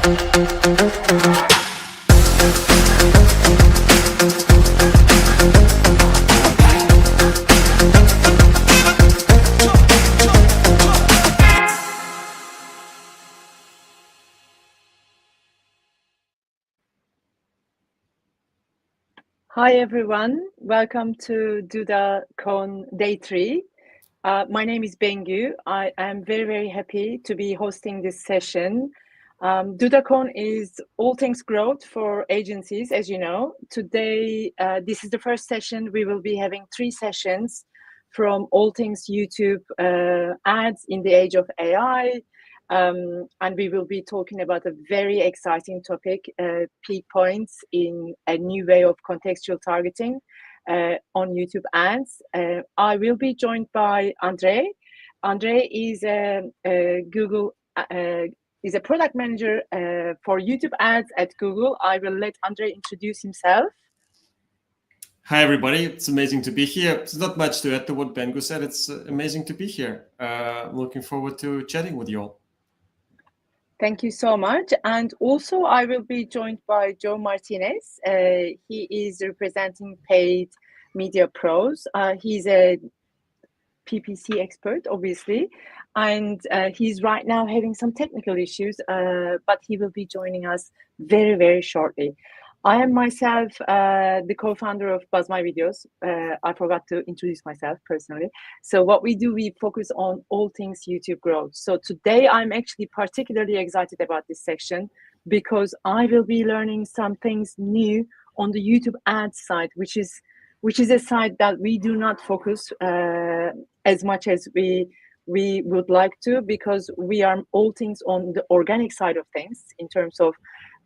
Hi everyone, welcome to DudaCon Day 3. My name is Bengu. I am very happy to be hosting this session. DudaCon is all things growth for agencies, as you know. Today, this is the first session. We will be having 3 sessions from all things YouTube ads in the age of AI. And we will be talking about a very exciting topic, Pickpoints in a new way of contextual targeting on YouTube ads. I will be joined by Andre. Andre is a Google is a product manager for YouTube ads at Google. I will let Andre introduce himself. Hi, everybody. It's amazing to be here. There's not much to add to what Bengu said. It's amazing to be here. I'm looking forward to chatting with you all. Thank you so much. And also I will be joined by Joe Martinez. He is representing Paid Media Pros. He's a PPC expert, obviously, and he's right now having some technical issues, but he will be joining us very shortly. I am myself the co-founder of Buzz My Videos. I forgot to introduce myself personally. So what we do, we focus on all things YouTube growth. So today I'm actually particularly excited about this section because I will be learning some things new on the YouTube ads side, which is a side that we do not focus as much as we would like to, because we are all things on the organic side of things in terms of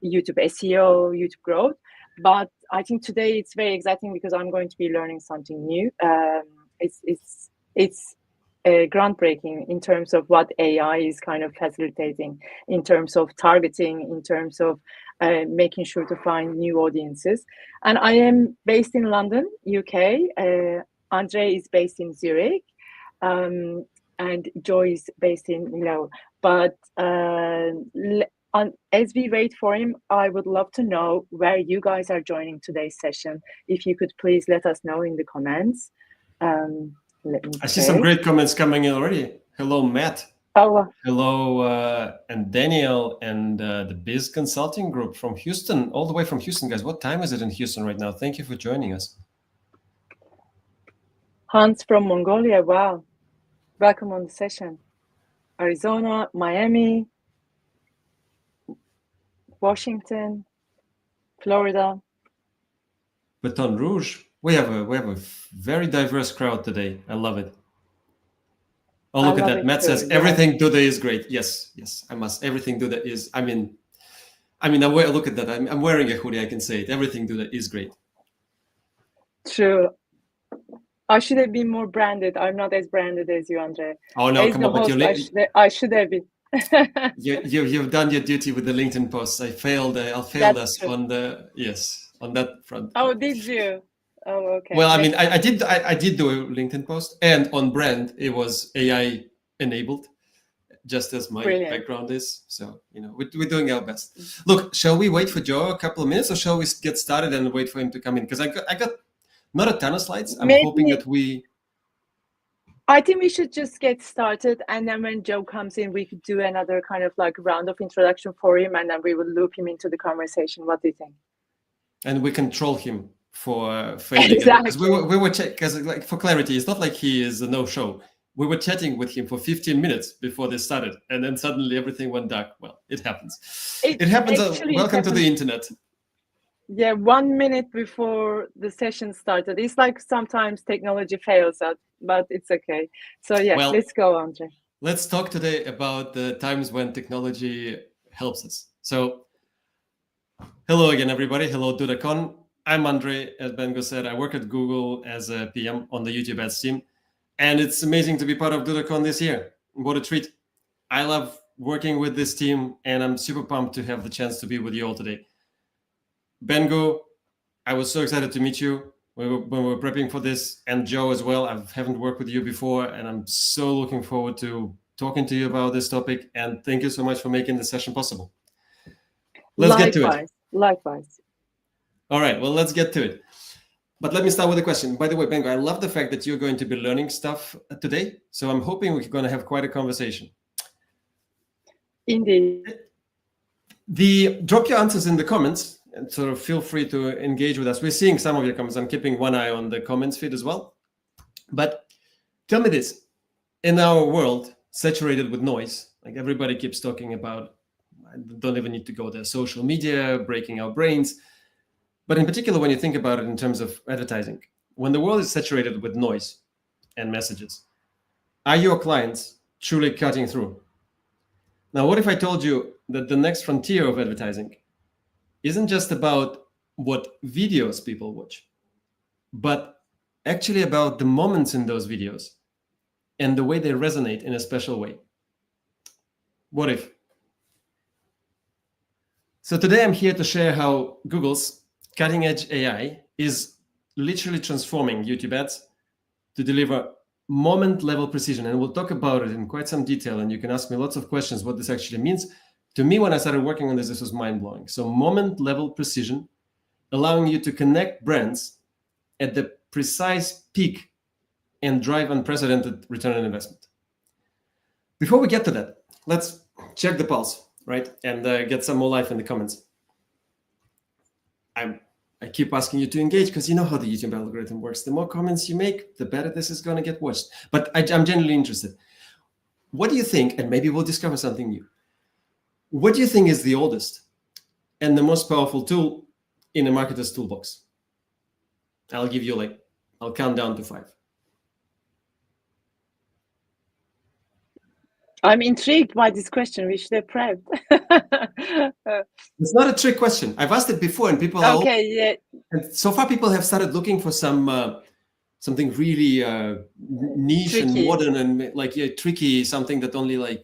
YouTube SEO, YouTube growth. But I think today it's very exciting because I'm going to be learning something new. It's groundbreaking in terms of what AI is kind of facilitating, in terms of targeting, in terms of making sure to find new audiences. And I am based in London, UK. Andre is based in Zurich, and Joy is based in Milano. But as we wait for him, I would love to know where you guys are joining today's session. If you could please let us know in the comments. I see some great comments coming in already. Hello, Matt. Oh, hello, and Daniel, and the Biz Consulting Group from Houston, all the way from Houston, guys. What time is it in Houston right now? Thank you for joining us. Hans from Mongolia. Wow. Welcome on the session. Arizona, Miami, Washington, Florida. Baton Rouge. We have a very diverse crowd today. I love it. Oh, look at that. Matt says everything Duda is great. Yes, I must. Everything Duda is. I mean, look at that. I'm wearing a hoodie. I can say it. Everything Duda is great. True. I should have been more branded. I'm not as branded as you, Andre. Oh no, come on! But I should have been. You've done your duty with the LinkedIn posts. I failed us on that front. Oh, did you? Oh, okay. Well, I mean, I did do a LinkedIn post, and on brand it was AI enabled, just as my background is. So we're doing our best. Look, shall we wait for Joe a couple of minutes, or shall we get started and wait for him to come in? Because I got not a ton of slides. I'm hoping that we. I think we should just get started, and then when Joe comes in, we could do another kind of like round of introduction for him, and then we will loop him into the conversation. What do you think? And we can troll him for failing. Exactly. Because we were because like for clarity, it's not like he is a no-show. We were chatting with him for 15 minutes before this started, and then suddenly everything went dark. Well, it happens. It happens. Welcome to the internet. Yeah, 1 minute before the session started. It's like sometimes technology fails us, but it's okay. So yeah, let's go, Andre. Let's talk today about the times when technology helps us. So hello again, everybody. Hello, DudaCon. I'm Andre, as Bengo said. I work at Google as a PM on the YouTube ads team. And it's amazing to be part of DudaCon this year. What a treat. I love working with this team, and I'm super pumped to have the chance to be with you all today. Bengo, I was so excited to meet you when we were prepping for this, and Joe as well. I haven't worked with you before, and I'm so looking forward to talking to you about this topic. And thank you so much for making the session possible. Let's get to it. Likewise. All right, well, let's get to it. But let me start with a question. By the way, Bengo, I love the fact that you're going to be learning stuff today. So I'm hoping we're going to have quite a conversation. Indeed. Drop your answers in the comments and sort of feel free to engage with us. We're seeing some of your comments. I'm keeping one eye on the comments feed as well. But tell me this, in our world saturated with noise, like everybody keeps talking about, I don't even need to go there, social media, breaking our brains. But in particular, when you think about it in terms of advertising, when the world is saturated with noise and messages, are your clients truly cutting through? Now, what if I told you that the next frontier of advertising isn't just about what videos people watch, but actually about the moments in those videos and the way they resonate in a special way? What if? So today I'm here to share how Google's cutting-edge AI is literally transforming YouTube ads to deliver moment-level precision. And we'll talk about it in quite some detail, and you can ask me lots of questions what this actually means. To me, when I started working on this, this was mind-blowing. So moment-level precision, allowing you to connect brands at the precise peak and drive unprecedented return on investment. Before we get to that, let's check the pulse, right? And get some more life in the comments. I keep asking you to engage because you know how the YouTube algorithm works. The more comments you make, the better this is going to get watched. But I'm genuinely interested. What do you think, and maybe we'll discover something new, what do you think is the oldest and the most powerful tool in a marketer's toolbox? I'll give you I'll count down to 5. I'm intrigued by this question. We should have prepped. It's not a trick question. I've asked it before, and people are and so far people have started looking for something really niche tricky and modern and tricky, something that only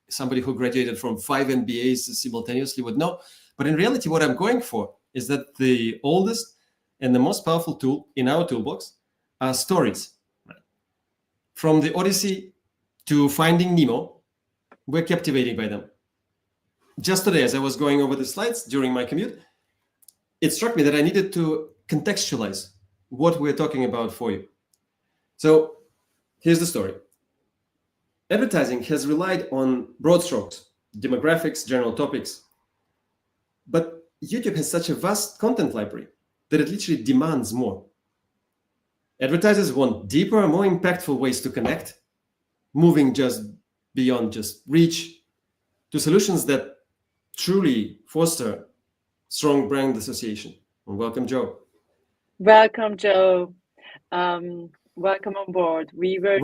somebody who graduated from 5 MBAs simultaneously would know. But in reality, what I'm going for is that the oldest and the most powerful tool in our toolbox are stories. From the Odyssey to Finding Nemo, we're captivated by them. Just today, as I was going over the slides during my commute, it struck me that I needed to contextualize what we're talking about for you. So here's the story. Advertising has relied on broad strokes, demographics, general topics, but YouTube has such a vast content library that it literally demands more. Advertisers want deeper, more impactful ways to connect, moving just beyond just reach to solutions that truly foster strong brand association. And welcome, Joe. Welcome, Joe. Welcome on board. We were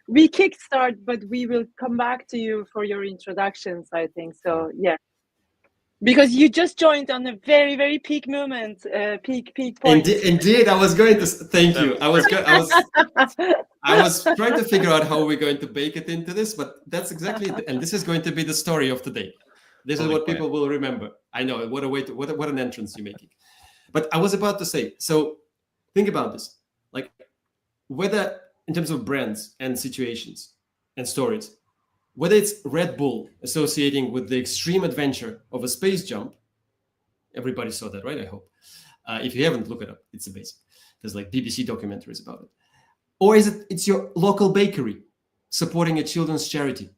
we kickstart, but we will come back to you for your introductions, I think. So yeah, because you just joined on a very, very peak moment, peak point. Indeed, I was going to thank you. I was trying to figure out how we're going to bake it into this, but that's exactly it. And this is going to be the story of today. This is what people will remember. I know, what a way to what an entrance you're making. But I was about to say, so think about this, whether in terms of brands and situations and stories, whether it's Red Bull associating with the extreme adventure of a space jump, everybody saw that, right? I hope. If you haven't, look it up. It's amazing. There's BBC documentaries about it. Or it's your local bakery supporting a children's charity,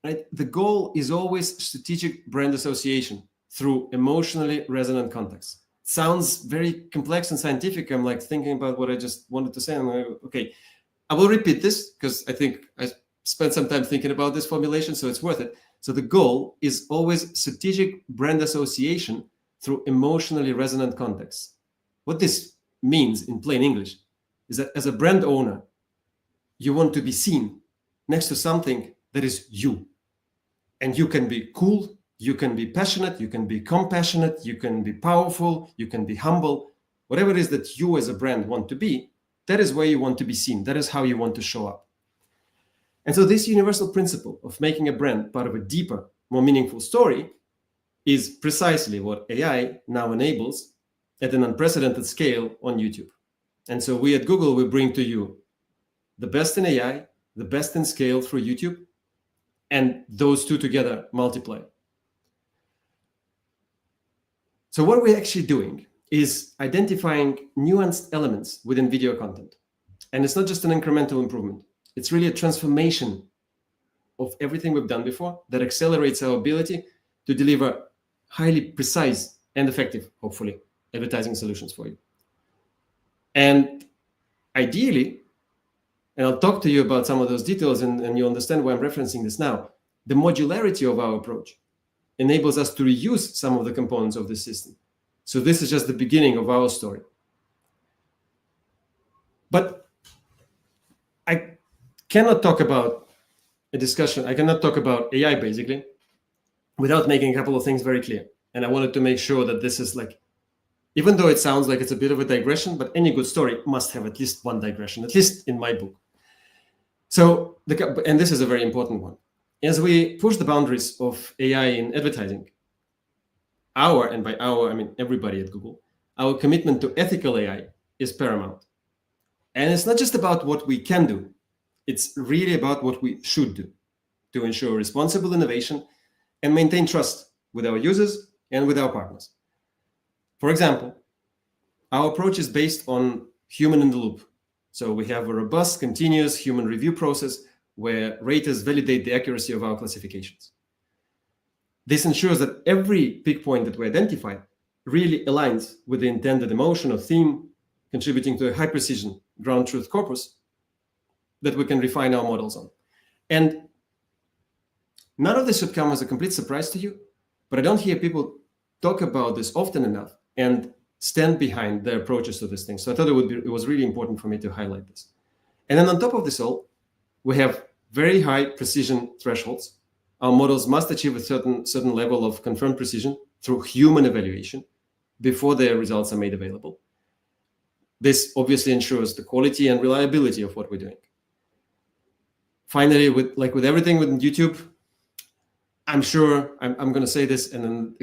right? The goal is always strategic brand association through emotionally resonant context. Sounds very complex and scientific. I'm thinking about what I just wanted to say. I'm okay, I will repeat this because I think I spent some time thinking about this formulation, so it's worth it. So the goal is always strategic brand association through emotionally resonant context. What this means in plain English is that as a brand owner, you want to be seen next to something that is you. And you can be cool, you can be passionate, you can be compassionate, you can be powerful, you can be humble. Whatever it is that you as a brand want to be, that is where you want to be seen. That is how you want to show up. And so this universal principle of making a brand part of a deeper, more meaningful story is precisely what AI now enables at an unprecedented scale on YouTube. And so we at Google will bring to you the best in AI, the best in scale through YouTube, and those two together multiply. So what we're actually doing is identifying nuanced elements within video content. And it's not just an incremental improvement. It's really a transformation of everything we've done before that accelerates our ability to deliver highly precise and effective, hopefully, advertising solutions for you. And ideally, and I'll talk to you about some of those details and you'll understand why I'm referencing this now, the modularity of our approach enables us to reuse some of the components of the system. So this is just the beginning of our story. But I cannot talk about a discussion, I cannot talk about AI basically without making a couple of things very clear. And I wanted to make sure that this is like, even though it sounds like it's a bit of a digression, but any good story must have at least one digression, at least in my book. So, and this is a very important one. As we push the boundaries of AI in advertising, and by our, I mean everybody at Google, our commitment to ethical AI is paramount. And it's not just about what we can do, it's really about what we should do to ensure responsible innovation and maintain trust with our users and with our partners. For example, our approach is based on human in the loop. So we have a robust, continuous human review process where raters validate the accuracy of our classifications. This ensures that every pick point that we identify really aligns with the intended emotion or theme, contributing to a high precision ground truth corpus that we can refine our models on. And none of this should come as a complete surprise to you, but I don't hear people talk about this often enough and stand behind their approaches to this thing. So I thought it was really important for me to highlight this. And then on top of this all, we have very high precision thresholds. Our models must achieve a certain level of confirmed precision through human evaluation before their results are made available. This obviously ensures the quality and reliability of what we're doing. Finally, with everything with YouTube, I'm sure I'm going to say this and then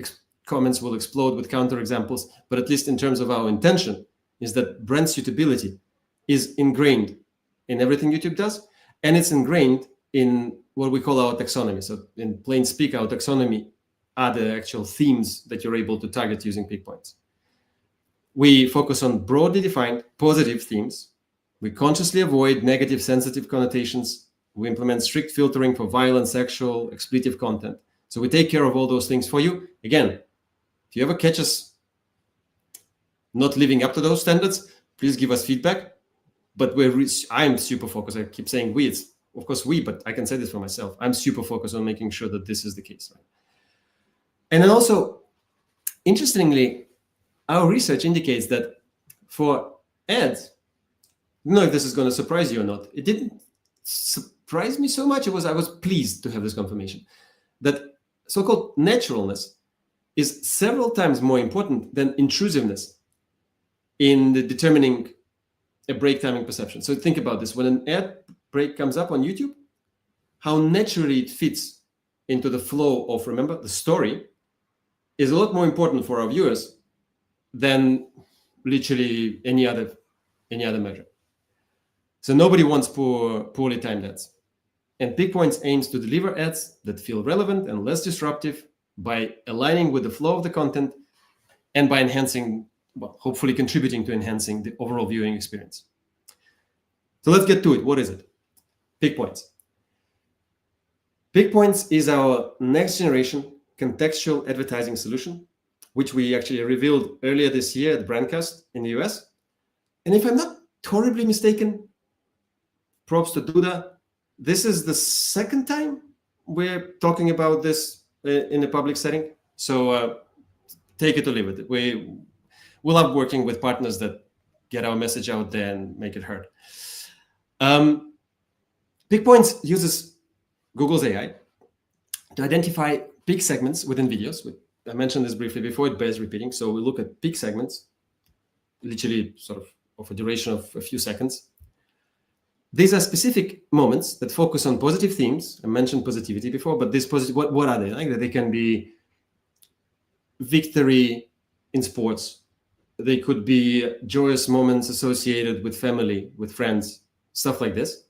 comments will explode with counterexamples, but at least in terms of our intention is that brand suitability is ingrained in everything YouTube does, and it's ingrained in what we call our taxonomy. So in plain speak, our taxonomy are the actual themes that you're able to target using Pickpoints. We focus on broadly defined positive themes. We consciously avoid negative sensitive connotations. We implement strict filtering for violent, sexual, expletive content. So we take care of all those things for you. Again, if you ever catch us not living up to those standards, please give us feedback. But I'm super focused. I keep saying we, it's of course we, but I can say this for myself. I'm super focused on making sure that this is the case. Right? And then also, interestingly, our research indicates that for ads, I don't know if this is going to surprise you or not. It didn't surprise me so much. I was pleased to have this confirmation that so-called naturalness is several times more important than intrusiveness in determining a break timing perception. So think about this. When an ad break comes up on YouTube, how naturally it fits into the flow of, remember, the story is a lot more important for our viewers than literally any other measure. So nobody wants poorly timed ads. And Pickpoints aims to deliver ads that feel relevant and less disruptive by aligning with the flow of the content and by enhancing, well, hopefully contributing to enhancing the overall viewing experience. So let's get to it. What is it? Pickpoints. Pickpoints is our next generation contextual advertising solution, which we actually revealed earlier this year at Brandcast in the US. And if I'm not horribly mistaken, props to Duda, this is the second time we're talking about this in a public setting. So take it or leave it. We love working with partners that get our message out there and make it heard. Pickpoints uses Google's AI to identify peak segments within videos. I mentioned this briefly before, it bears repeating. So we look at peak segments, literally sort of a duration of a few seconds. These are specific moments that focus on positive themes. I mentioned positivity before, but this what are they? Like they can be victory in sports. They could be joyous moments associated with family, with friends, stuff like this.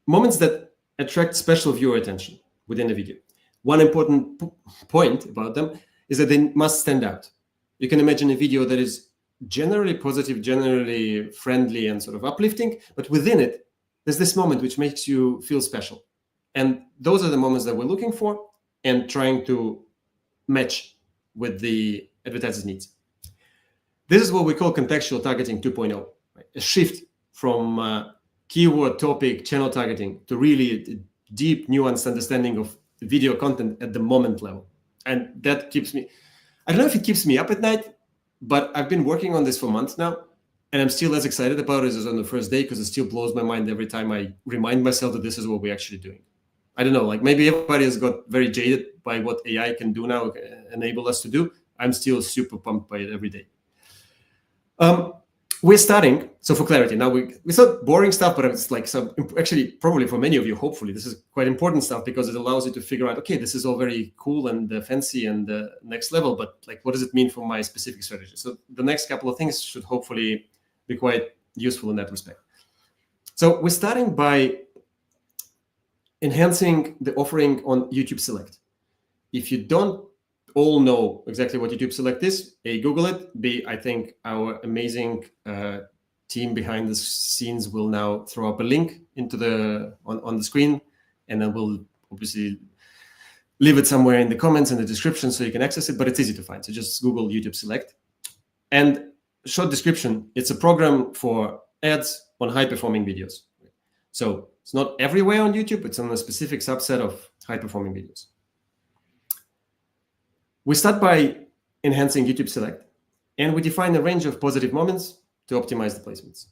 Moments that attract special viewer attention within a video. One important point about them is that they must stand out. You can imagine a video that is generally positive, generally friendly, and sort of uplifting, but within it, there's this moment which makes you feel special. And those are the moments that we're looking for and trying to match with the advertiser's needs. This is what we call contextual targeting 2.0, right? A shift from keyword, topic, channel targeting to really deep, nuanced understanding of video content at the moment level. And that keeps me, I don't know if it keeps me up at night, but I've been working on this for months now, and I'm still as excited about it as on the first day, because it still blows my mind every time I remind myself that this is what we're actually doing. I don't know, like maybe everybody has got very jaded by what AI can do now, enable us to do. I'm still super pumped by it every day. We're starting, so for clarity, now we thought boring stuff, but it's like some, actually probably for many of you, hopefully, this is quite important stuff, because it allows you to figure out, okay, this is all very cool and fancy and next level, but like, what does it mean for my specific strategy? So the next couple of things should hopefully be quite useful in that respect. So we're starting by enhancing the offering on YouTube Select. If you don't all know exactly what YouTube Select is, A, Google it, B, I think our amazing team behind the scenes will now throw up a link into the on the screen, and then we'll obviously leave it somewhere in the comments and the description so you can access it, but it's easy to find. So just Google YouTube Select. And short description, it's a program for ads on high-performing videos. So it's not everywhere on YouTube, it's on a specific subset of high-performing videos. We start by enhancing YouTube Select, and we define a range of positive moments to optimize the placements.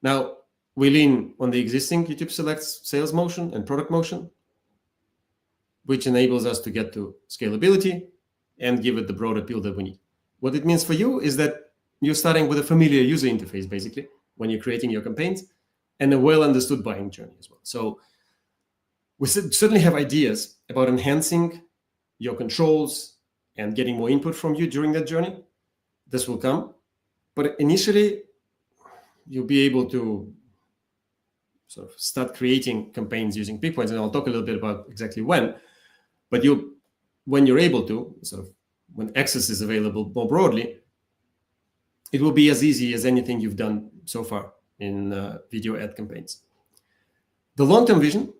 Now, we lean on the existing YouTube Select sales motion and product motion, which enables us to get to scalability and give it the broad appeal that we need. What it means for you is that you're starting with a familiar user interface, basically, when you're creating your campaigns, and a well-understood buying journey as well. So we certainly have ideas about enhancing your controls and getting more input from you during that journey. This will come. But initially, you'll be able to sort of start creating campaigns using Pickpoints, and I'll talk a little bit about exactly when. But when you're able to, sort of when access is available more broadly, it will be as easy as anything you've done so far in video ad campaigns. The long-term vision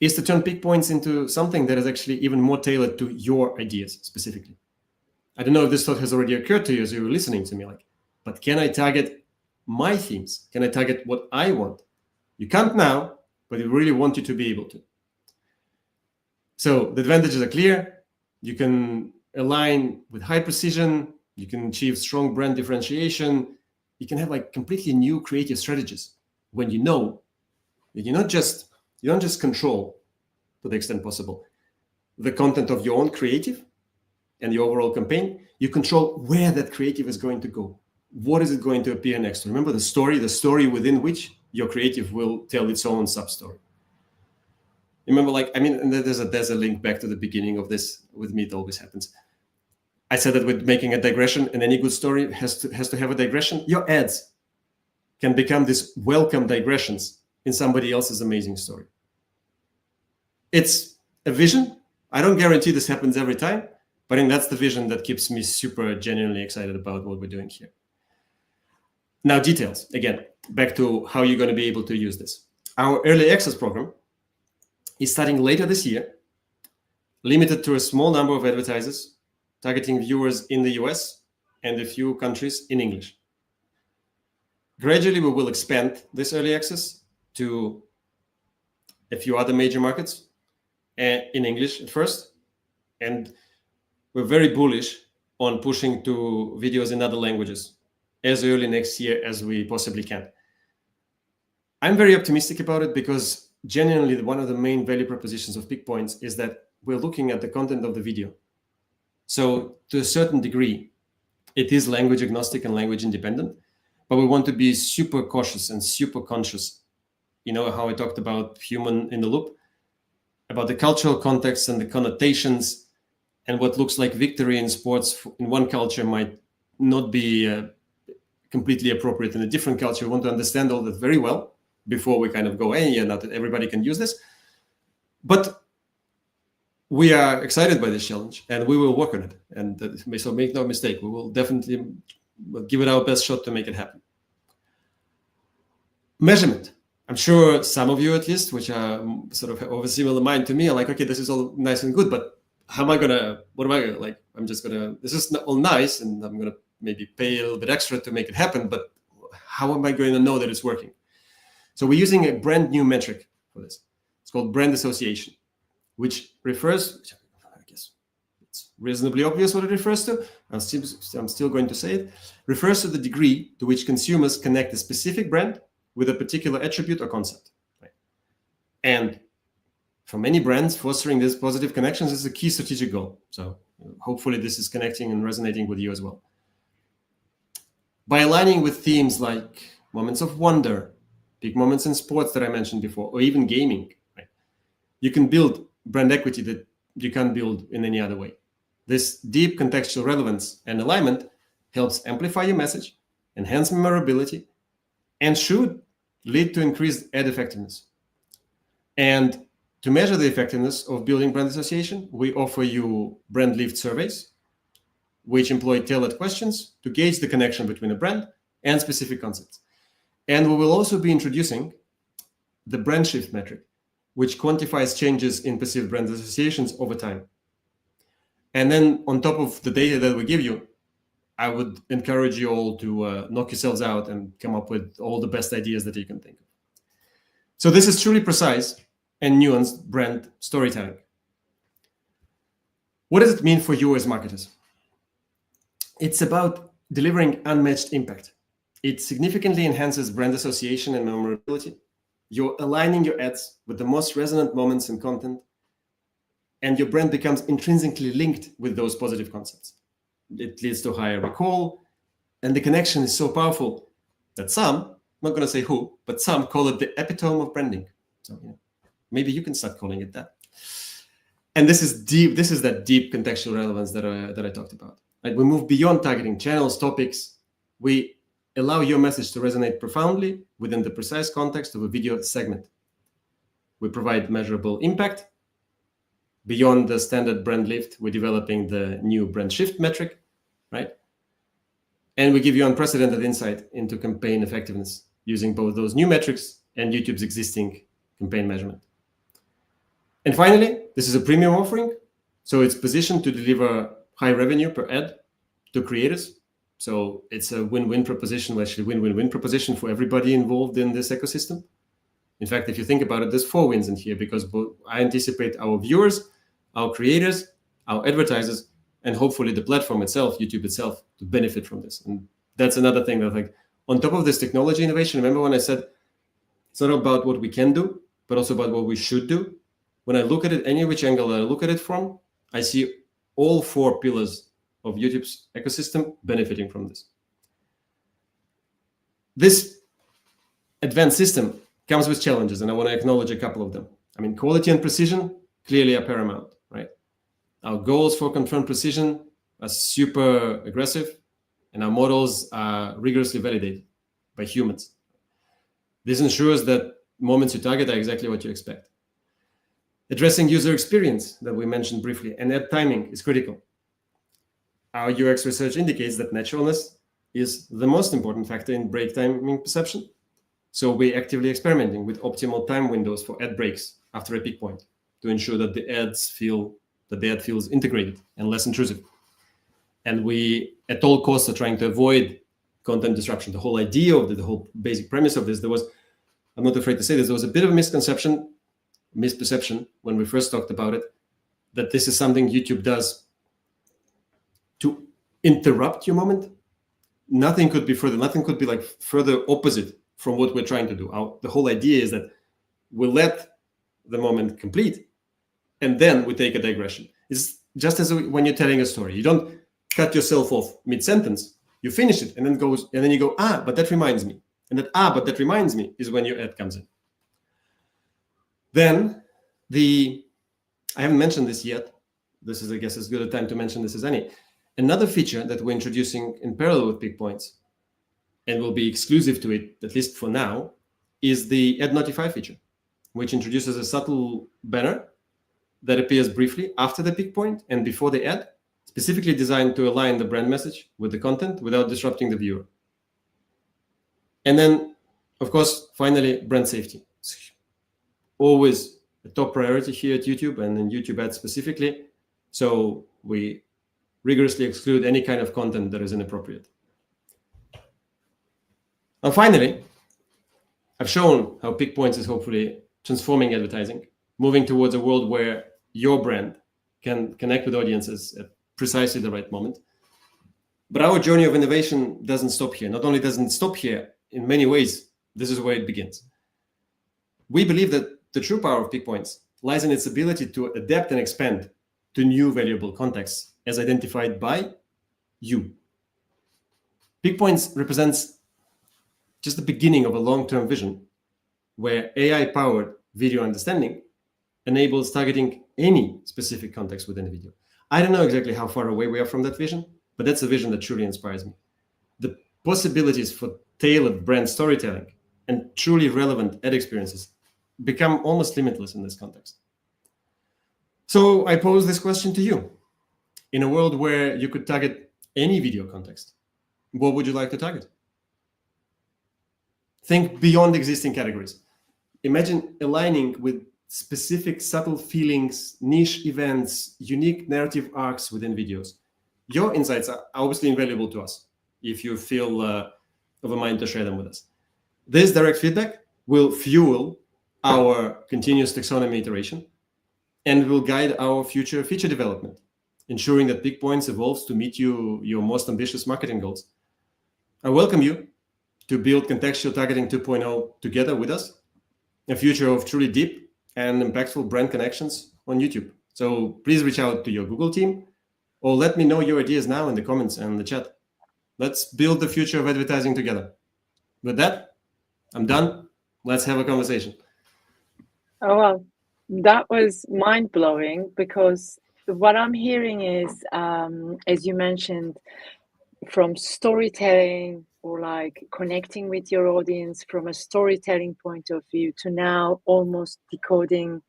is to turn Pickpoints into something that is actually even more tailored to your ideas specifically. I don't know if this thought has already occurred to you as you were listening to me, like, but can I target my themes? Can I target what I want? You can't now, but we really want you to be able to. So the advantages are clear. You can align with high precision. You can achieve strong brand differentiation. You can have like completely new creative strategies when you know that you don't just control, to the extent possible, the content of your own creative and the overall campaign. You control where that creative is going to go. What is it going to appear next? Remember the story within which your creative will tell its own sub-story. Remember, like, I mean, and there's a link back to the beginning of this. With me, it always happens. I said that with making a digression, and any good story has to have a digression. Your ads can become these welcome digressions in somebody else's amazing story. It's a vision. I don't guarantee this happens every time, but I think that's the vision that keeps me super genuinely excited about what we're doing here. Now, details. Again, back to how you're going to be able to use this. Our early access program is starting later this year, limited to a small number of advertisers, targeting viewers in the US and a few countries in English. Gradually, we will expand this early access to a few other major markets in English at first. And we're very bullish on pushing to videos in other languages as early next year as we possibly can. I'm very optimistic about it because genuinely one of the main value propositions of Pickpoints is that we're looking at the content of the video. So to a certain degree, it is language agnostic and language independent, but we want to be super cautious and super conscious. You know how I talked about human in the loop, about the cultural context and the connotations, and what looks like victory in sports in one culture might not be completely appropriate in a different culture. We want to understand all that very well before we kind of go, hey, yeah, not everybody can use this. But we are excited by this challenge, and we will work on it. And so make no mistake, we will definitely give it our best shot to make it happen. Measurement. I'm sure some of you, at least, which are sort of of a similar mind to me, are like, okay, this is all nice and good, but how am I gonna? What am I gonna like? I'm just gonna. This is all nice, and I'm gonna maybe pay a little bit extra to make it happen. But how am I going to know that it's working? So we're using a brand new metric for this. It's called brand association, which refers, I guess it's reasonably obvious what it refers to. I'm still going to say it. Refers to the degree to which consumers connect a specific brand with a particular attribute or concept. Right? And for many brands, fostering these positive connections is a key strategic goal. So hopefully this is connecting and resonating with you as well. By aligning with themes like moments of wonder, big moments in sports that I mentioned before, or even gaming, right? You can build brand equity that you can't build in any other way. This deep contextual relevance and alignment helps amplify your message, enhance memorability, and should lead to increased ad effectiveness. And to measure the effectiveness of building brand association, we offer you brand lift surveys, which employ tailored questions to gauge the connection between a brand and specific concepts. And we will also be introducing the brand shift metric, which quantifies changes in perceived brand associations over time. And then on top of the data that we give you, I would encourage you all to knock yourselves out and come up with all the best ideas that you can think of. So this is truly precise and nuanced brand storytelling. What does it mean for you as marketers? It's about delivering unmatched impact. It significantly enhances brand association and memorability. You're aligning your ads with the most resonant moments in content, and your brand becomes intrinsically linked with those positive concepts. It leads to higher recall, and the connection is so powerful that some, I'm not going to say who, but some call it the epitome of branding. So maybe you can start calling it that. And this is deep. This is that deep contextual relevance that I talked about. Right? We move beyond targeting channels, topics. We allow your message to resonate profoundly within the precise context of a video segment. We provide measurable impact. Beyond the standard brand lift, we're developing the new brand shift metric, right? And we give you unprecedented insight into campaign effectiveness using both those new metrics and YouTube's existing campaign measurement. And finally, this is a premium offering. So it's positioned to deliver high revenue per ad to creators. So it's a win-win proposition, actually win-win-win proposition for everybody involved in this ecosystem. In fact, if you think about it, there's 4 wins in here because I anticipate our viewers, our creators, our advertisers, and hopefully the platform itself, YouTube itself, to benefit from this. And that's another thing that I think, on top of this technology innovation, remember when I said it's not about what we can do, but also about what we should do? When I look at it, any which angle that I look at it from, I see all 4 pillars of YouTube's ecosystem benefiting from this. This advanced system comes with challenges, and I want to acknowledge a couple of them. I mean, quality and precision clearly are paramount, right? Our goals for confirmed precision are super aggressive, and our models are rigorously validated by humans. This ensures that moments you target are exactly what you expect. Addressing user experience that we mentioned briefly and ad timing is critical. Our UX research indicates that naturalness is the most important factor in break timing perception. So we're actively experimenting with optimal time windows for ad breaks after a peak point to ensure that the ad feels integrated and less intrusive. And we, at all costs, are trying to avoid content disruption. The whole idea of the whole basic premise of this, I'm not afraid to say this, there was a bit of a misperception when we first talked about it, that this is something YouTube does to interrupt your moment. Nothing could be like further opposite from what we're trying to do. The whole idea is that we let the moment complete, and then we take a digression. It's just as when you're telling a story. You don't cut yourself off mid-sentence. You finish it, and then you go, but that reminds me. And but that reminds me is when your ad comes in. Then I haven't mentioned this yet. This is, I guess, as good a time to mention this as any. Another feature that we're introducing in parallel with Pickpoints, and will be exclusive to it, at least for now, is the Ad Notify feature, which introduces a subtle banner that appears briefly after the pick point and before the ad, specifically designed to align the brand message with the content without disrupting the viewer. And then, of course, finally, brand safety. It's always a top priority here at YouTube and in YouTube ads specifically. So we rigorously exclude any kind of content that is inappropriate. And finally, I've shown how Pickpoints is hopefully transforming advertising, moving towards a world where your brand can connect with audiences at precisely the right moment. But our journey of innovation doesn't stop here. Not only doesn't it stop here, in many ways, this is where it begins. We believe that the true power of Pickpoints lies in its ability to adapt and expand to new valuable contexts as identified by you. Pickpoints represents just the beginning of a long-term vision where AI-powered video understanding enables targeting any specific context within a video. I don't know exactly how far away we are from that vision, but that's a vision that truly inspires me. The possibilities for tailored brand storytelling and truly relevant ad experiences become almost limitless in this context. So I pose this question to you. In a world where you could target any video context, what would you like to target? Think beyond existing categories. Imagine aligning with specific subtle feelings, niche events, unique narrative arcs within videos. Your insights are obviously invaluable to us if you feel of a mind to share them with us. This direct feedback will fuel our continuous taxonomy iteration and will guide our future feature development, ensuring that Pickpoints evolves to meet your most ambitious marketing goals. I welcome you to build contextual targeting 2.0 together with us, a future of truly deep and impactful brand connections on YouTube. So please reach out to your Google team or let me know your ideas now in the comments and the chat. Let's build the future of advertising together. With that, I'm done. Let's have a conversation. Oh, well, that was mind-blowing, because what I'm hearing is, as you mentioned, from storytelling or like connecting with your audience from a storytelling point of view to now almost decoding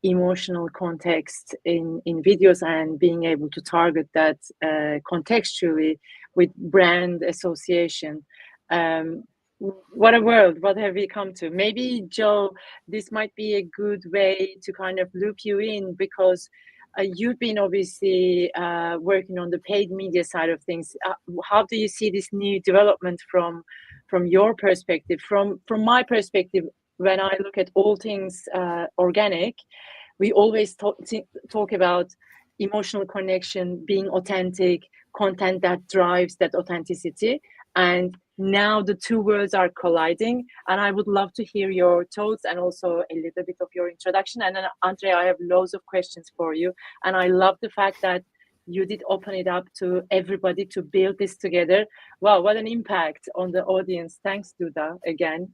emotional context in videos and being able to target that contextually with brand association. What a world, what have we come to? Maybe, Joe, this might be a good way to kind of loop you in, because you've been obviously working on the paid media side of things. How do you see this new development from your perspective? From my perspective, when I look at all things organic, we always talk about emotional connection, being authentic, content that drives that authenticity. And now the two worlds are colliding, and I would love to hear your thoughts and also a little bit of your introduction. And then, Andre, I have loads of questions for you, and I love the fact that you did open it up to everybody to build this together. Wow, what an impact on the audience! Thanks, Duda, again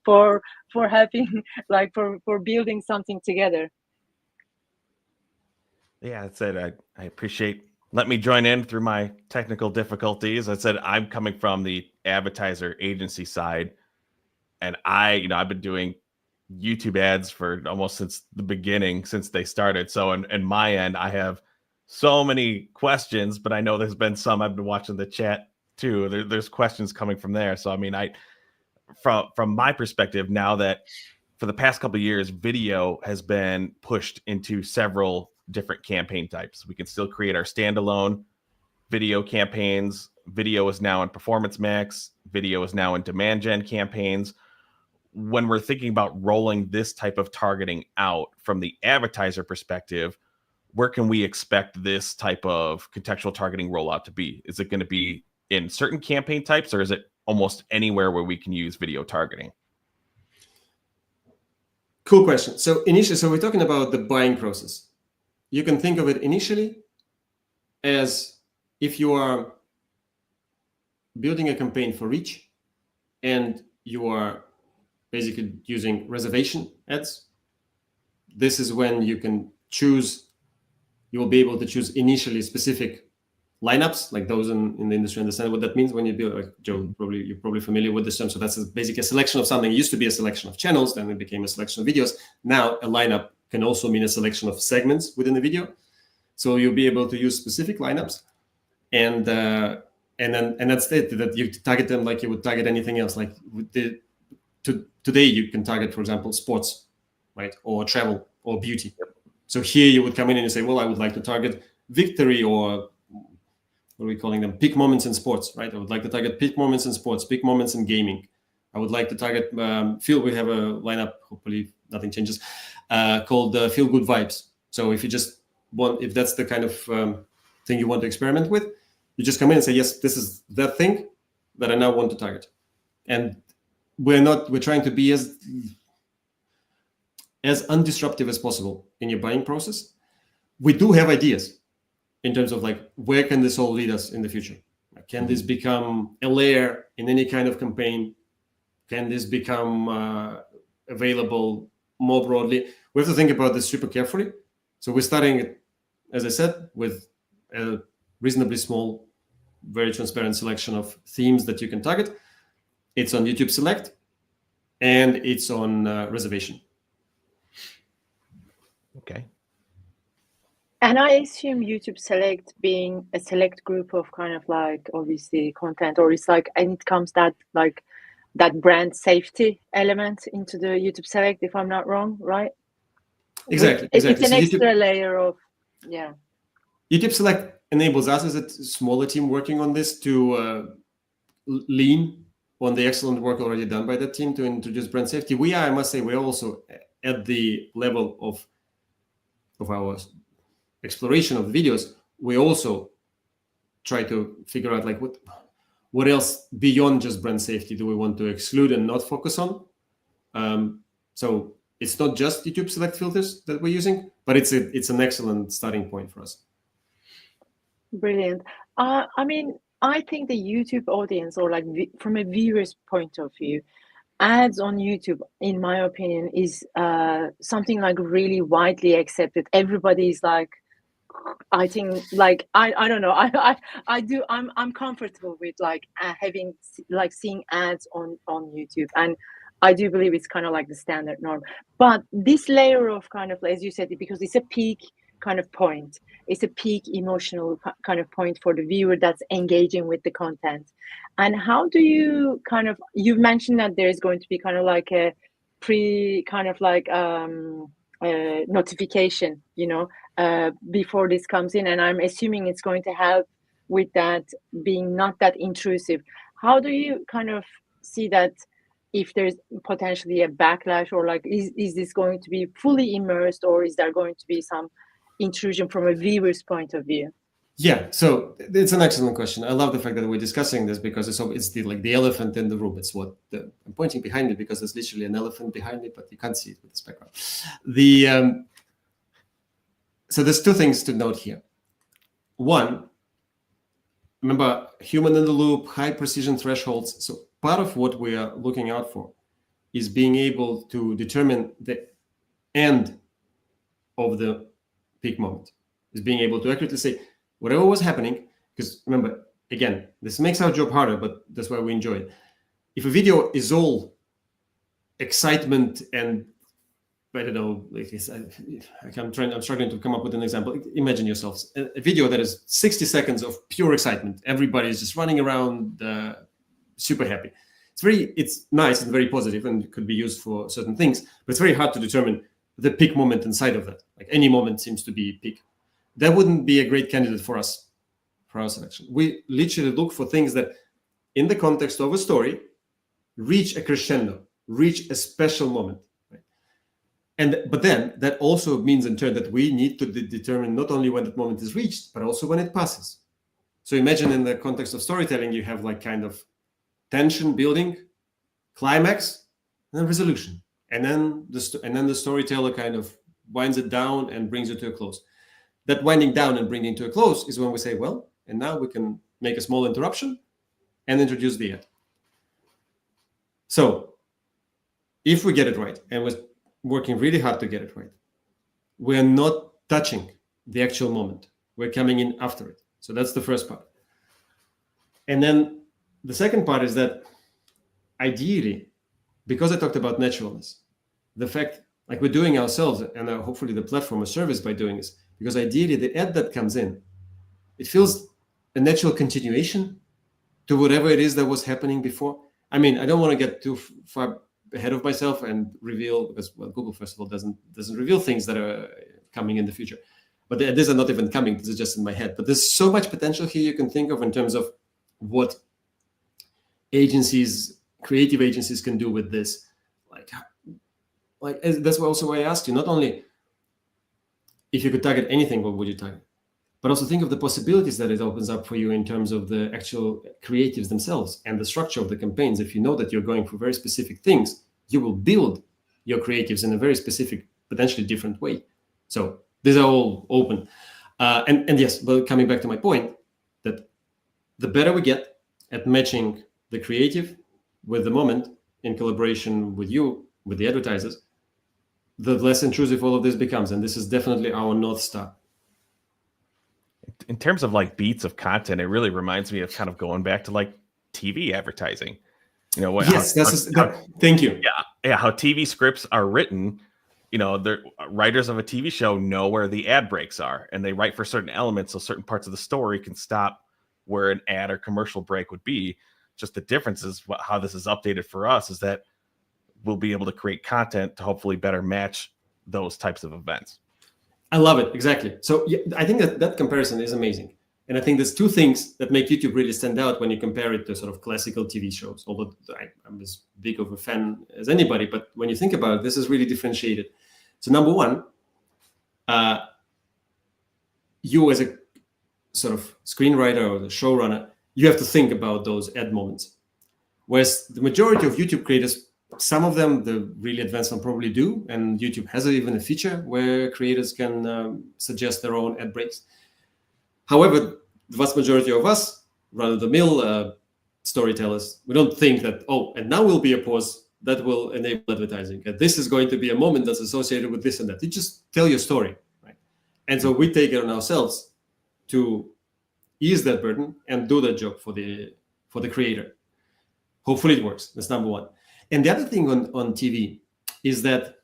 for having for building something together. Yeah, that's it. I appreciate. Let me join in through my technical difficulties. I said I'm coming from the advertiser agency side, and I've been doing YouTube ads for almost since the beginning, since they started. So in my end, I have so many questions, but I know there's been some. I've been watching the chat too. There's questions coming from there. So I mean, from my perspective, now that for the past couple of years, video has been pushed into several different campaign types. We can still create our standalone video campaigns. Video is now in Performance Max. Video is now in demand gen campaigns. When we're thinking about rolling this type of targeting out from the advertiser perspective, where can we expect this type of contextual targeting rollout to be? Is it going to be in certain campaign types, or is it almost anywhere where we can use video targeting? Cool question. So we're talking about the buying process. You can think of it initially as if you are building a campaign for reach and you are basically using reservation ads. This is when you will be able to choose initially specific lineups, like those in the industry understand what that means when you build, like Joe, you're probably familiar with this term. So that's basically a selection of something. It used to be a selection of channels, then it became a selection of videos. Now a lineup can also mean a selection of segments within the video. So you'll be able to use specific lineups, and that's it. That you target them like you would target anything else. Like today, you can target, for example, sports, right, or travel or beauty. So here you would come in and you say, well, I would like to target victory, or what are we calling them? Peak moments in sports, right? I would like to target peak moments in sports, peak moments in gaming. I would like to target we have a lineup, hopefully nothing changes, called Feel Good Vibes. So if you just want, if that's the kind of thing you want to experiment with, you just come in and say, yes, this is that thing that I now want to target. And we're trying to be as undisruptive as possible in your buying process. We do have ideas in terms of like, where can this all lead us in the future? Can this become a layer in any kind of campaign? Can this become available more broadly? We have to think about this super carefully. So we're starting, as I said, with a reasonably small, very transparent selection of themes that you can target. It's on YouTube Select, and it's on reservation. Okay. And I assume YouTube Select being a select group of kind of like obviously content, or it's like, and it comes that like that brand safety element into the YouTube Select, if I'm not wrong, right? Exactly. It's an So extra layer of, yeah. YouTube Select enables us as a smaller team working on this to lean on the excellent work already done by that team to introduce brand safety. I must say, we're also at the level of our exploration of videos. We also try to figure out like what else beyond just brand safety do we want to exclude and not focus on. So it's not just YouTube Select filters that we're using, but it's an excellent starting point for us. Brilliant. I mean, I think the YouTube audience, or like from a viewer's point of view, ads on YouTube, in my opinion, is something like really widely accepted. Everybody's like, I think, like, I don't know. I'm comfortable with like having like seeing ads on YouTube, and I do believe it's kind of like the standard norm. But this layer of kind of, as you said, because it's a peak kind of point, it's a peak emotional kind of point for the viewer that's engaging with the content. And how do you kind of, you've mentioned that there's going to be kind of like a kind of like notification, before this comes in, and I'm assuming it's going to help with that being not that intrusive. How do you kind of see that, if there's potentially a backlash, or like is this going to be fully immersed, or is there going to be some intrusion from a viewer's point of view? Yeah, so it's an excellent question. I love the fact that we're discussing this, because it's the elephant in the room. It's what I'm pointing behind me, because there's literally an elephant behind me, but you can't see it with this background. So there's two things to note here. One, remember, human in the loop, high precision thresholds. So part of what we are looking out for is being able to determine the end of the peak moment, is being able to accurately say whatever was happening. Because remember, again, this makes our job harder, but that's why we enjoy it. If a video is all excitement and, I don't know, like I'm struggling to come up with an example. Imagine yourselves a video that is 60 seconds of pure excitement. Everybody is just running around, super happy. It's nice and very positive, and could be used for certain things, but it's very hard to determine the peak moment inside of that. Like, any moment seems to be peak. That wouldn't be a great candidate for us, for our selection. We literally look for things that, in the context of a story, reach a crescendo, reach a special moment. But then that also means in turn that we need to determine not only when that moment is reached, but also when it passes. So imagine, in the context of storytelling, you have like kind of tension building, climax, and then resolution. And then the storyteller kind of winds it down and brings it to a close. That winding down and bringing to a close is when we say, well, and now we can make a small interruption and introduce the ad. So if we get it right, and we're working really hard to get it right, we're not touching the actual moment. We're coming in after it. So that's the first part. And then the second part is that, ideally, because I talked about naturalness, the fact, like we're doing ourselves, and hopefully the platform or service by doing this. Because ideally, the ad that comes in, it feels a natural continuation to whatever it is that was happening before. I mean, I don't want to get too far ahead of myself and reveal, because well, Google first of all doesn't reveal things that are coming in the future. But these are not even coming. This is just in my head. But there's so much potential here you can think of in terms of what agencies, creative agencies, can do with this. Like that's also why I asked you. Not only if you could target anything, what would you target? But also think of the possibilities that it opens up for you in terms of the actual creatives themselves and the structure of the campaigns. If you know that you're going for very specific things, you will build your creatives in a very specific, potentially different way. So these are all open. And yes, but coming back to my point, that the better we get at matching the creative with the moment in collaboration with you, with the advertisers, the less intrusive all of this becomes. And this is definitely our North Star. In terms of like beats of content, it really reminds me of kind of going back to like TV advertising. You know what? Yes, thank you. Yeah, how TV scripts are written. You know, the writers of a TV show know where the ad breaks are, and they write for certain elements so certain parts of the story can stop where an ad or commercial break would be. Just the difference is how this is updated for us is that we'll be able to create content to hopefully better match those types of events. I love it. Exactly. So yeah, I think that comparison is amazing. And I think there's two things that make YouTube really stand out when you compare it to sort of classical TV shows, although I'm as big of a fan as anybody. But when you think about it, this is really differentiated. So number one, you as a sort of screenwriter or the showrunner, you have to think about those ad moments. Whereas the majority of YouTube creators, some of them, the really advanced one, probably do. And YouTube has even a feature where creators can suggest their own ad breaks. However, the vast majority of us, run-of-the-mill storytellers, we don't think that, oh, and now will be a pause that will enable advertising. And this is going to be a moment that's associated with this and that. You just tell your story, right? And so we take it on ourselves to ease that burden and do that job for the creator. Hopefully it works. That's number one. And the other thing on TV is that,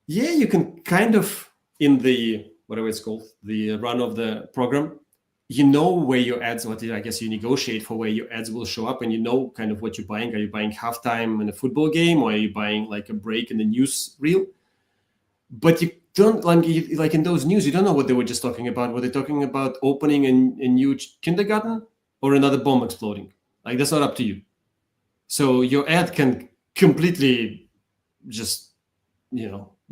yeah, you can kind of, in the, whatever it's called, the run of the program, you know where your ads, I guess you negotiate for where your ads will show up, and you know kind of what you're buying. Are you buying halftime in a football game, or are you buying like a break in the news reel? But you don't, like in those news, you don't know what they were just talking about. Were they talking about opening a new kindergarten or another bomb exploding? Like, that's not up to you. So your ad can completely just,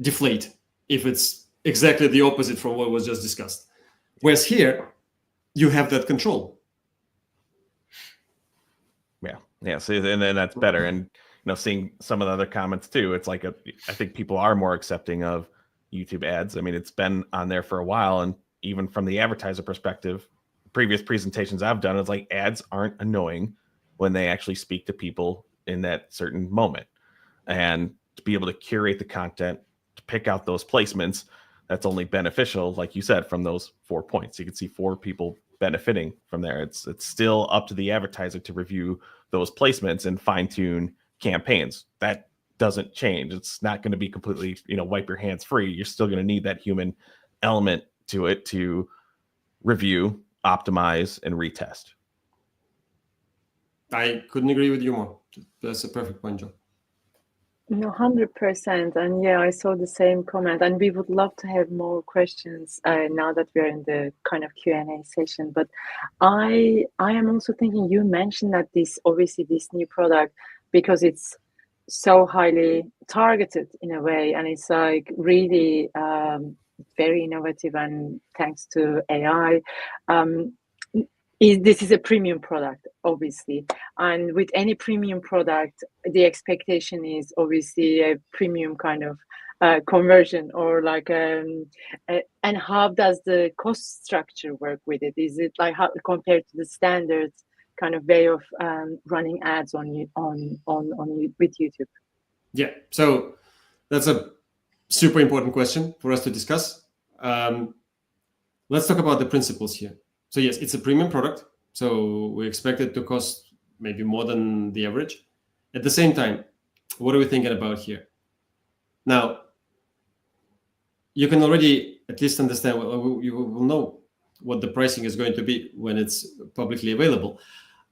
deflate if it's exactly the opposite from what was just discussed. Whereas here, you have that control. Yeah. So and then that's better. And seeing some of the other comments too, it's like I think people are more accepting of YouTube ads. I mean, it's been on there for a while, and even from the advertiser perspective, previous presentations I've done, it's like ads aren't annoying when they actually speak to people in that certain moment. And to be able to curate the content, to pick out those placements, that's only beneficial, like you said, from those 4 points. You can see 4 people benefiting from there. It's still up to the advertiser to review those placements and fine-tune campaigns. That doesn't change. It's not going to be completely, wipe your hands free. You're still going to need that human element to it to review, optimize, and retest. I couldn't agree with you more. That's a perfect point, Joe. 100%. And yeah, I saw the same comment. And we would love to have more questions now that we're in the kind of Q&A session. But I am also thinking, you mentioned that this new product, because it's so highly targeted in a way, and it's like really very innovative, and thanks to AI, this is a premium product, obviously. And with any premium product, the expectation is obviously a premium kind of conversion, or like and how does the cost structure work with it? Is it like how compared to the standard kind of way of running ads on with YouTube? Yeah, so that's a super important question for us to discuss. Let's talk about the principles here. So yes, it's a premium product, so we expect it to cost maybe more than the average. At the same time, what are we thinking about here? Now, you can already at least understand, you will know what the pricing is going to be when it's publicly available.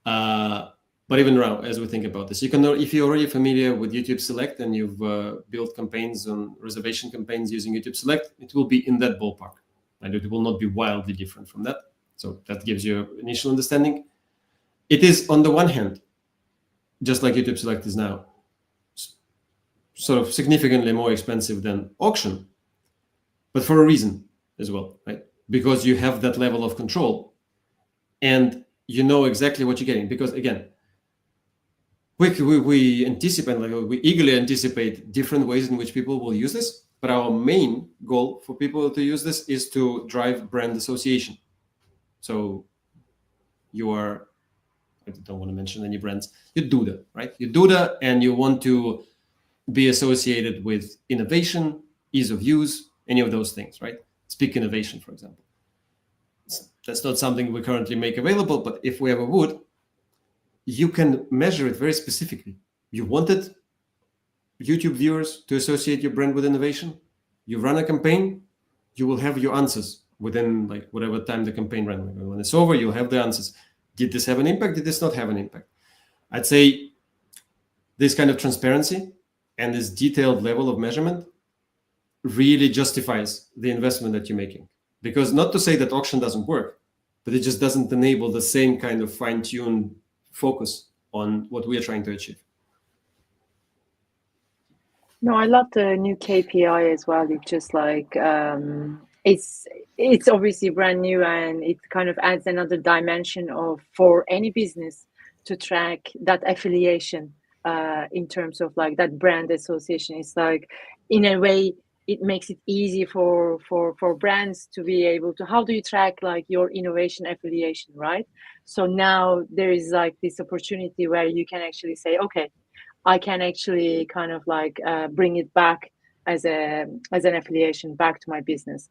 But even now, as we think about this, you can, if you're already familiar with YouTube Select and you've built campaigns on reservation campaigns using YouTube Select, it will be in that ballpark, and it will not be wildly different from that. So that gives you an initial understanding. It is, on the one hand, just like YouTube Select is now, sort of significantly more expensive than auction, but for a reason as well, right? Because you have that level of control and you know exactly what you're getting. Because again, we anticipate, like we eagerly anticipate different ways in which people will use this. But our main goal for people to use this is to drive brand association. So you are, I don't want to mention any brands, you Duda, right? You Duda, and you want to be associated with innovation, ease of use, any of those things, right? Speak innovation, for example. That's not something we currently make available, but if we ever would, you can measure it very specifically. You wanted YouTube viewers to associate your brand with innovation. You run a campaign, you will have your answers within like whatever time the campaign ran. When it's over, you'll have the answers. Did this have an impact? Did this not have an impact? I'd say this kind of transparency and this detailed level of measurement really justifies the investment that you're making. Because not to say that auction doesn't work, but it just doesn't enable the same kind of fine-tuned focus on what we are trying to achieve. No, I love the new KPI as well. It's just like it's obviously brand new, and it kind of adds another dimension of for any business to track that affiliation in terms of like that brand association. It's like, in a way, it makes it easy for brands to be able to, how do you track like your innovation affiliation, right? So now there is like this opportunity where you can actually say, okay, I can actually kind of like bring it back as an affiliation back to my business.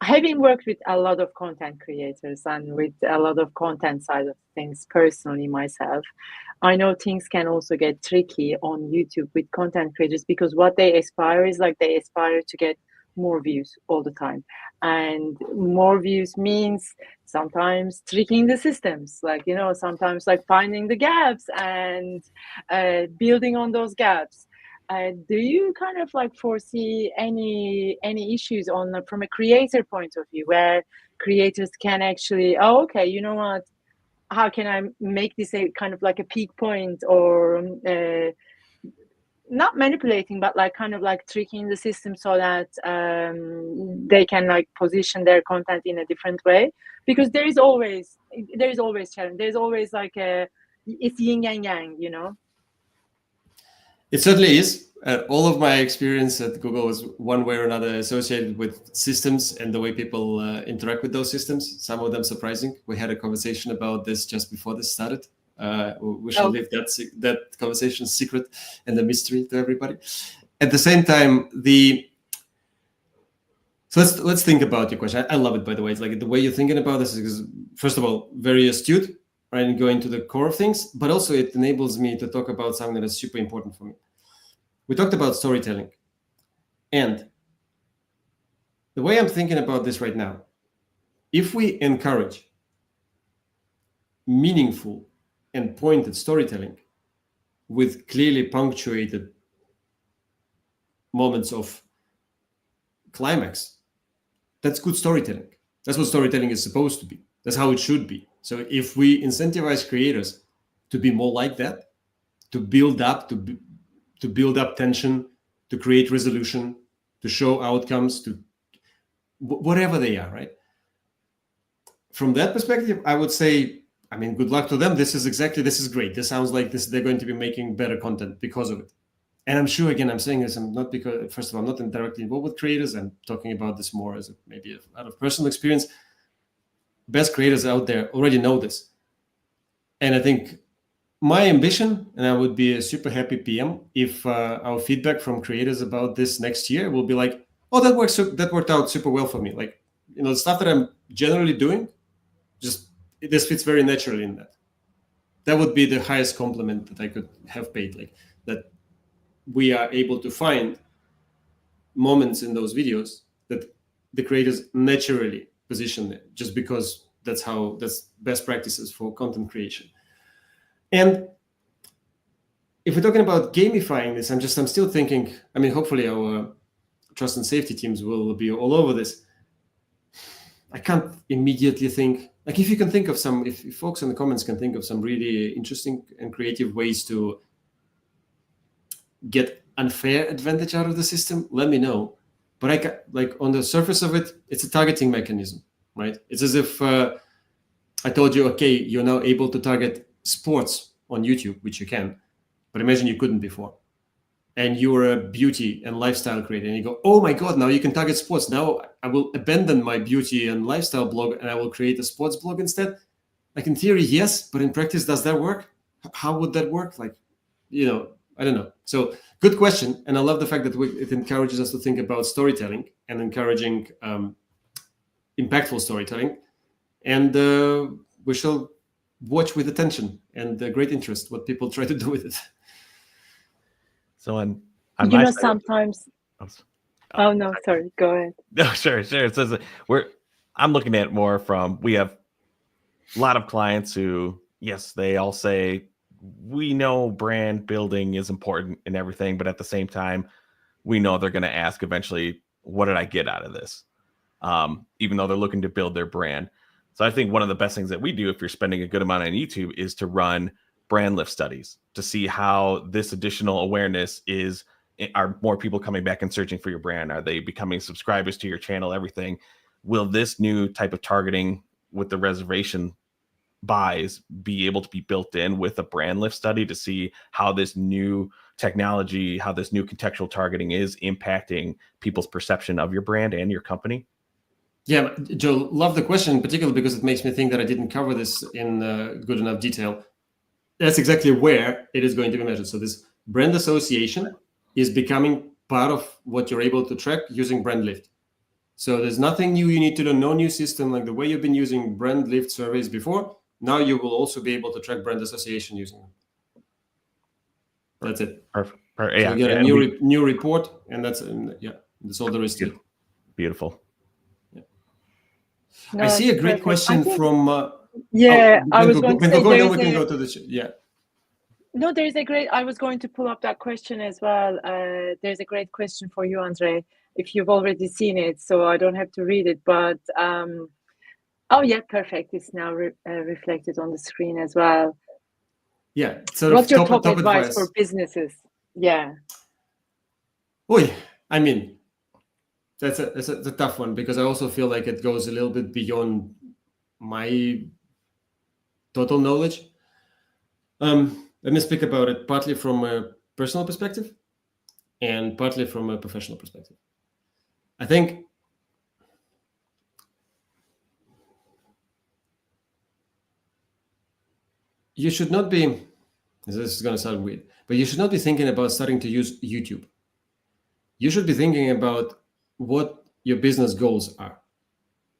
Having worked with a lot of content creators and with a lot of content side of things personally myself, I know things can also get tricky on YouTube with content creators, because what they aspire is like they aspire to get more views all the time, and more views means sometimes tricking the systems, like, you know, sometimes like finding the gaps and building on those gaps. Do you kind of like foresee any issues on from a creator point of view, where creators can actually, oh, okay, you know what, how can I make this a kind of like a peak point, or not manipulating, but like kind of like tricking the system so that they can like position their content in a different way? Because there is always challenge. There's always like it's yin and yang, you know. It certainly is. All of my experience at Google is one way or another associated with systems and the way people interact with those systems. Some of them surprising. We had a conversation about this just before this started. We shall leave that conversation secret and a mystery to everybody. At the same time, so let's think about your question. I love it, by the way. It's like the way you're thinking about this is, first of all, very astute, right, and going to the core of things, but also it enables me to talk about something that is super important for me. We talked about storytelling, and the way I'm thinking about this right now, if we encourage meaningful and pointed storytelling with clearly punctuated moments of climax, that's good storytelling. That's what storytelling is supposed to be. That's how it should be. So if we incentivize creators to be more like that, to build up tension, to create resolution, to show outcomes, to whatever they are, right? From that perspective, I would say, I mean, good luck to them. This is great. This sounds like they're going to be making better content because of it. And I'm sure, again, I'm saying this, I'm not because, first of all, I'm not directly involved with creators. I'm talking about this more as maybe out of personal experience. Best creators out there already know this. And I think my ambition, and I would be a super happy PM if our feedback from creators about this next year will be like, oh, that worked out super well for me. Like, you know, the stuff that I'm generally doing, just this fits very naturally in that. That would be the highest compliment that I could have paid, like that we are able to find moments in those videos the creators naturally position there, just because that's best practices for content creation. And if we're talking about gamifying this, I'm still thinking, I mean, hopefully our trust and safety teams will be all over this. I can't immediately think, like, if you can think of some, if folks in the comments can think of some really interesting and creative ways to get unfair advantage out of the system, let me know. But like on the surface of it, it's a targeting mechanism, right? It's as if I told you, okay, you're now able to target sports on YouTube, which you can, but imagine you couldn't before. And you're a beauty and lifestyle creator, and you go, oh my God, now you can target sports. Now I will abandon my beauty and lifestyle blog and I will create a sports blog instead. Like in theory, yes, but in practice, does that work? How would that work? Like, I don't know. So good question. And I love the fact that it encourages us to think about storytelling and encouraging impactful storytelling. And we shall watch with attention and great interest what people try to do with it. So on my side, sometimes. Oh no, sorry. Go ahead. No, sure. It says I'm looking at it more from, we have a lot of clients who, yes, they all say, we know brand building is important and everything, but at the same time, we know they're going to ask eventually, what did I get out of this? Even though they're looking to build their brand. So I think one of the best things that we do if you're spending a good amount on YouTube is to run brand lift studies to see how this additional awareness are more people coming back and searching for your brand? Are they becoming subscribers to your channel? Everything. Will this new type of targeting with the reservation buys be able to be built in with a brand lift study to see how this new technology, how this new contextual targeting is impacting people's perception of your brand and your company? Yeah, Joe, love the question, particularly because it makes me think that I didn't cover this in good enough detail. That's exactly where it is going to be measured. So this brand association is becoming part of what you're able to track using brand lift. So there's nothing new you need to do, no new system. Like the way you've been using brand lift surveys before, now you will also be able to track brand association using them. That's it. Perfect. So you get a new report, and that's all there is to it. Beautiful. No, I see a great question from. I was going to say we can go to the No, I was going to pull up that question as well. There's a great question for you, Andre, if you've already seen it, so I don't have to read it. But perfect. It's now reflected on the screen as well. Yeah. What's your top advice for businesses? Yeah. I mean, that's a tough one, because I also feel like it goes a little bit beyond my total knowledge. Let me speak about it partly from a personal perspective and partly from a professional perspective. I think you should not be, this is going to sound weird, but you should not be thinking about starting to use YouTube. You should be thinking about what your business goals are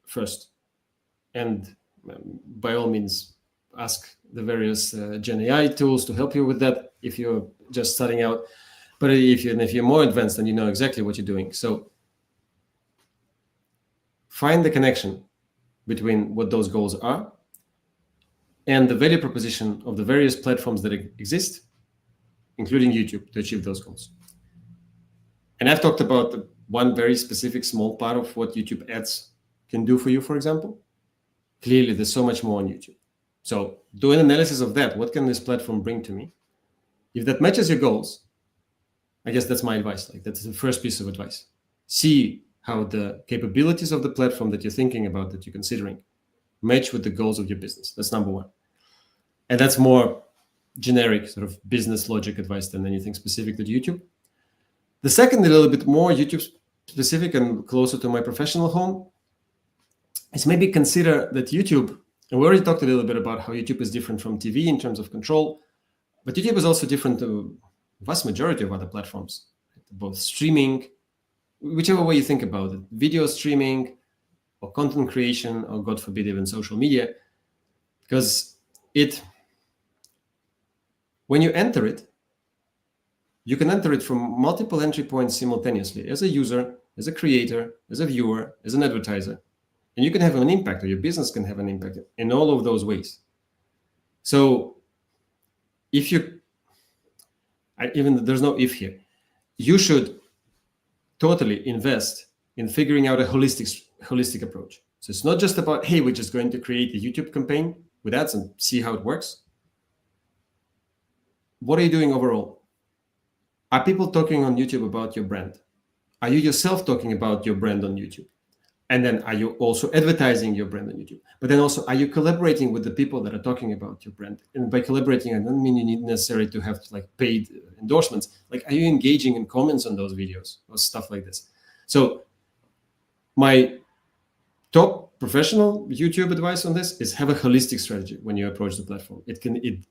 first. And by all means, ask the various Gen AI tools to help you with that if you're just starting out. But if you're more advanced, then you know exactly what you're doing. So find the connection between what those goals are and the value proposition of the various platforms that exist, including YouTube, to achieve those goals. And I've talked about one very specific small part of what YouTube ads can do for you, for example. Clearly, there's so much more on YouTube. So do an analysis of that. What can this platform bring to me? If that matches your goals, I guess that's my advice. Like, that's the first piece of advice. See how the capabilities of the platform that you're thinking about, that you're considering, match with the goals of your business. That's number one. And that's more generic sort of business logic advice than anything specific to YouTube. The second, a little bit more YouTube specific and closer to my professional home, is maybe consider that YouTube, and we already talked a little bit about how YouTube is different from TV in terms of control, but YouTube is also different to the vast majority of other platforms, both streaming, whichever way you think about it, video streaming or content creation, or God forbid, even social media, because when you enter it, you can enter it from multiple entry points simultaneously as a user, as a creator, as a viewer, as an advertiser. And you can have an impact, or your business can have an impact in all of those ways. So if you, even there's no if here, you should totally invest in figuring out a holistic approach. So it's not just about, hey, we're just going to create a YouTube campaign with ads and see how it works. What are you doing overall? Are people talking on YouTube about your brand? Are you yourself talking about your brand on YouTube? And then are you also advertising your brand on YouTube? But then also, are you collaborating with the people that are talking about your brand? And by collaborating, I don't mean you need necessarily to have like paid endorsements. Like, are you engaging in comments on those videos or stuff like this? So my top professional YouTube advice on this is have a holistic strategy when you approach the platform. It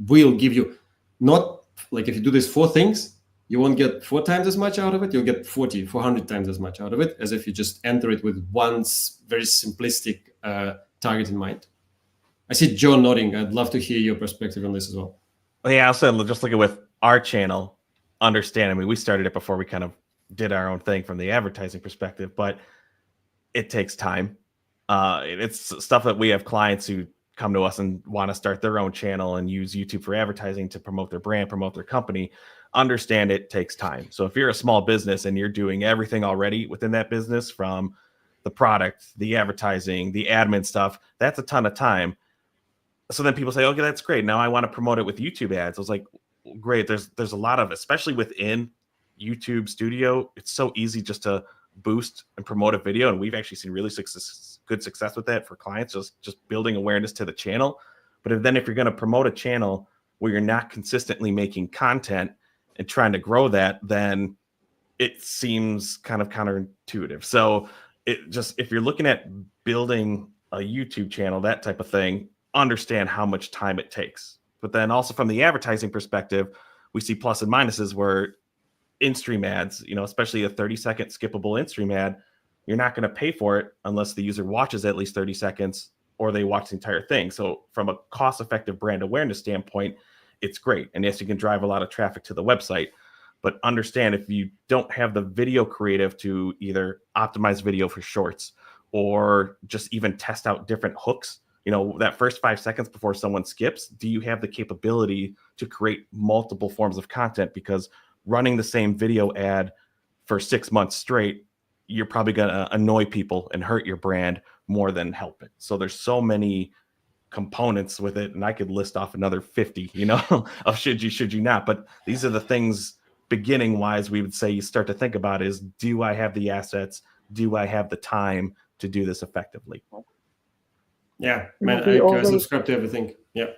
will give you, not like if you do these 4 things, you won't get 4 times as much out of it. You'll get 400 times as much out of it as if you just enter it with one very simplistic target in mind. I see Joe nodding. I'd love to hear your perspective on this as well. Yeah, also just looking with our channel, understand, I mean, we started it before we kind of did our own thing from the advertising perspective, but it takes time. It's stuff that we have clients who come to us and want to start their own channel and use YouTube for advertising to promote their brand, promote their company. Understand it takes time. So if you're a small business and you're doing everything already within that business, from the product, the advertising, the admin stuff, that's a ton of time. So then people say, okay, that's great. Now I want to promote it with YouTube ads. I was like, great. There's a lot of, especially within YouTube Studio, it's so easy just to boost and promote a video. And we've actually seen really good success with that for clients, just building awareness to the channel. But if you're going to promote a channel where you're not consistently making content and trying to grow that, then it seems kind of counterintuitive. So if you're looking at building a YouTube channel, that type of thing, understand how much time it takes. But then also from the advertising perspective, we see plus and minuses where in-stream ads, especially a 30-second skippable in-stream ad, you're not going to pay for it unless the user watches at least 30 seconds or they watch the entire thing. So from a cost-effective brand awareness standpoint, it's great. And yes, you can drive a lot of traffic to the website, but understand if you don't have the video creative to either optimize video for shorts or just even test out different hooks, that first 5 seconds before someone skips, do you have the capability to create multiple forms of content? Because running the same video ad for 6 months straight, you're probably going to annoy people and hurt your brand more than help it. So there's so many components with it, and I could list off another 50, of should you not. But these are the things beginning wise we would say you start to think about is, do I have the assets? Do I have the time to do this effectively? Yeah, man, I subscribe to everything. Yeah.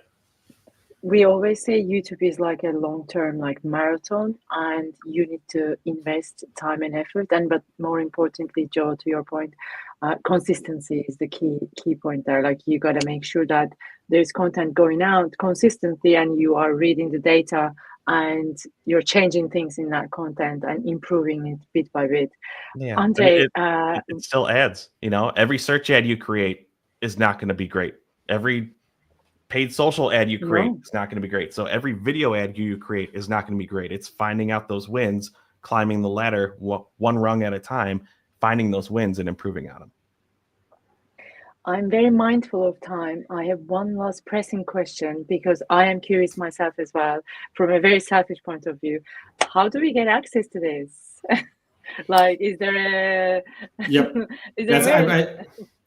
We always say YouTube is like a long-term marathon, and you need to invest time and effort. But more importantly, Joe, to your point, consistency is the key point there. Like, you got to make sure that there's content going out consistently, and you are reading the data and you're changing things in that content and improving it bit by bit. Yeah, Andre, it still adds. Every search ad you create is not going to be great. Every paid social ad you create is not going to be great. So every video ad you create is not going to be great. It's finding out those wins, climbing the ladder one rung at a time, finding those wins and improving on them. I'm very mindful of time. I have one last pressing question because I am curious myself as well, from a very selfish point of view. How do we get access to this? Is there a... Yep. Is there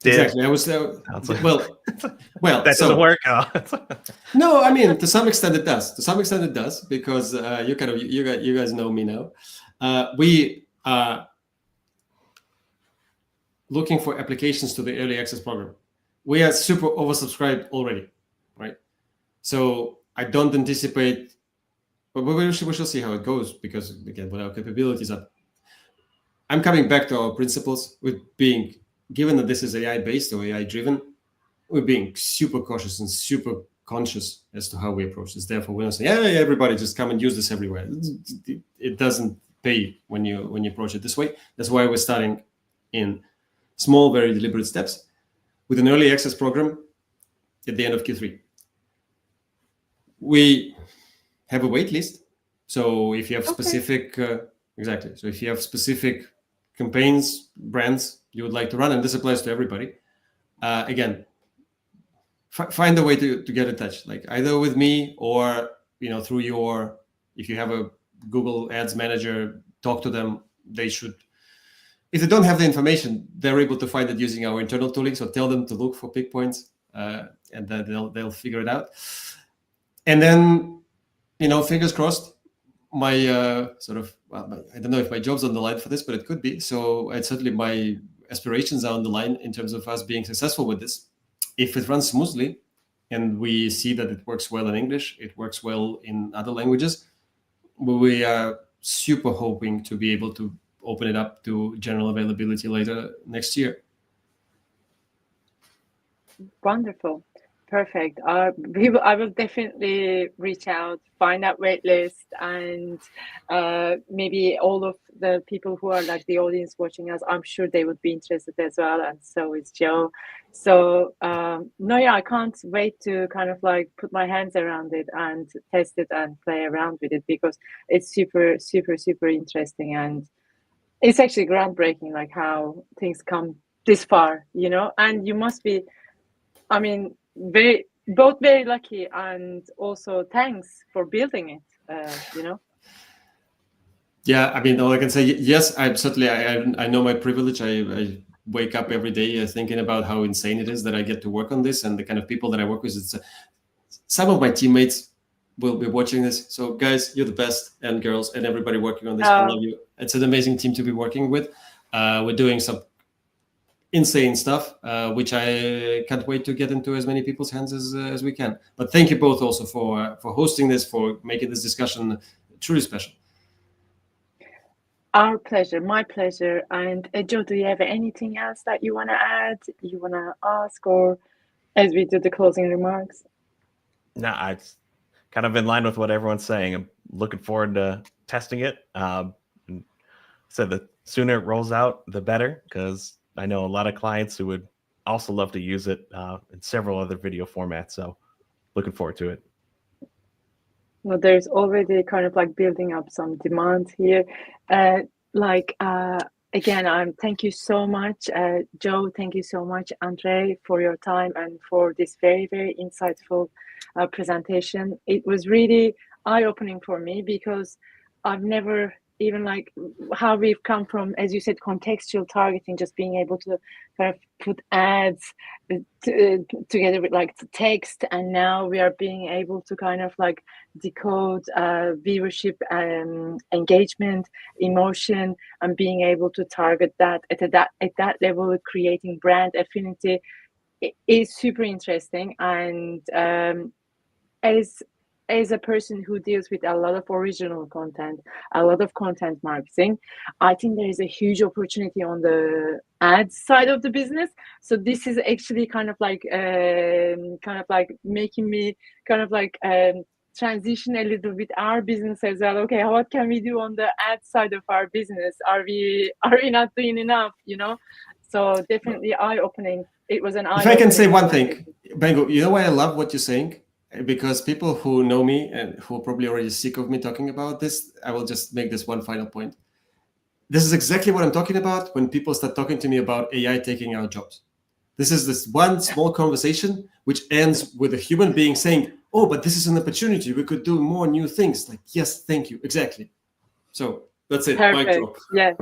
exactly. I was well. That doesn't work. No, I mean, to some extent it does. To some extent it does, because you guys know me now. We are looking for applications to the early access program. We are super oversubscribed already, right? So I don't anticipate, but we shall see how it goes, because again, what our capabilities are. I'm coming back to our principles with being, given that this is AI-based or AI-driven, we're being super cautious and super conscious as to how we approach this. Therefore, we're not saying, yeah, everybody just come and use this everywhere. It doesn't pay when you approach it this way. That's why we're starting in small, very deliberate steps with an early access program at the end of Q3. We have a wait list. So if you have specific, exactly. So if you have specific campaigns, brands you would like to run, and this applies to everybody. Again, find a way to get in touch, like either with me or through if you have a Google Ads manager, talk to them. They should, if they don't have the information, they're able to find it using our internal tooling. So tell them to look for Pickpoints, and then they'll figure it out. And then, fingers crossed. My I don't know if my job's on the line for this, but it could be. So certainly my aspirations are on the line in terms of us being successful with this. If it runs smoothly and we see that it works well in English, it works well in other languages, we are super hoping to be able to open it up to general availability later next year. Wonderful. Perfect. I will definitely reach out, find out waitlist, and maybe all of the people who are like the audience watching us, I'm sure they would be interested as well, and so is Joe. So I can't wait to kind of like put my hands around it and test it and play around with it, because it's super, super, super interesting, and it's actually groundbreaking, like how things come this far, and you must be, both very lucky, and also thanks for building it. Yeah, all I can say, yes, I'm certainly, I know my privilege. I wake up every day thinking about how insane it is that I get to work on this, and the kind of people that I work with. Some of my teammates will be watching this. So guys, you're the best, and girls, and everybody working on this. I love you. It's an amazing team to be working with. We're doing some insane stuff, which I can't wait to get into as many people's hands as we can. But thank you both also for hosting this, for making this discussion truly special. Our pleasure, my pleasure. And Joe, do you have anything else that you want to add, you want to ask, or as we do the closing remarks? No, it's kind of in line with what everyone's saying. I'm looking forward to testing it. So the sooner it rolls out, the better, because I know a lot of clients who would also love to use it in several other video formats. So looking forward to it. Well, there's already kind of like building up some demand here. Again, thank you so much, Joe. Thank you so much, Andre, for your time and for this very, very insightful presentation. It was really eye-opening for me, because I've never even like how we've come from, as you said, contextual targeting, just being able to kind of put ads together with like text, and now we are being able to kind of like decode viewership, engagement, emotion, and being able to target that at that level, creating brand affinity. It is super interesting, and as a person who deals with a lot of original content, a lot of content marketing, I think there is a huge opportunity on the ads side of the business. So this is actually kind of like making me kind of like transition a little bit our business as well. Okay, what can we do on the ad side of our business? Are we not doing enough? So definitely eye-opening. It was an eye. If I can say one thing, Bengo, you know why I love what you're saying? Because people who know me and who are probably already sick of me talking about this, I will just make this one final point. This is exactly what I'm talking about when people start talking to me about AI taking our jobs. This is this one small conversation which ends with a human being saying, oh, but this is an opportunity. We could do more new things. Like, yes, thank you. Exactly. So that's it. Perfect. Mic drop. Yeah,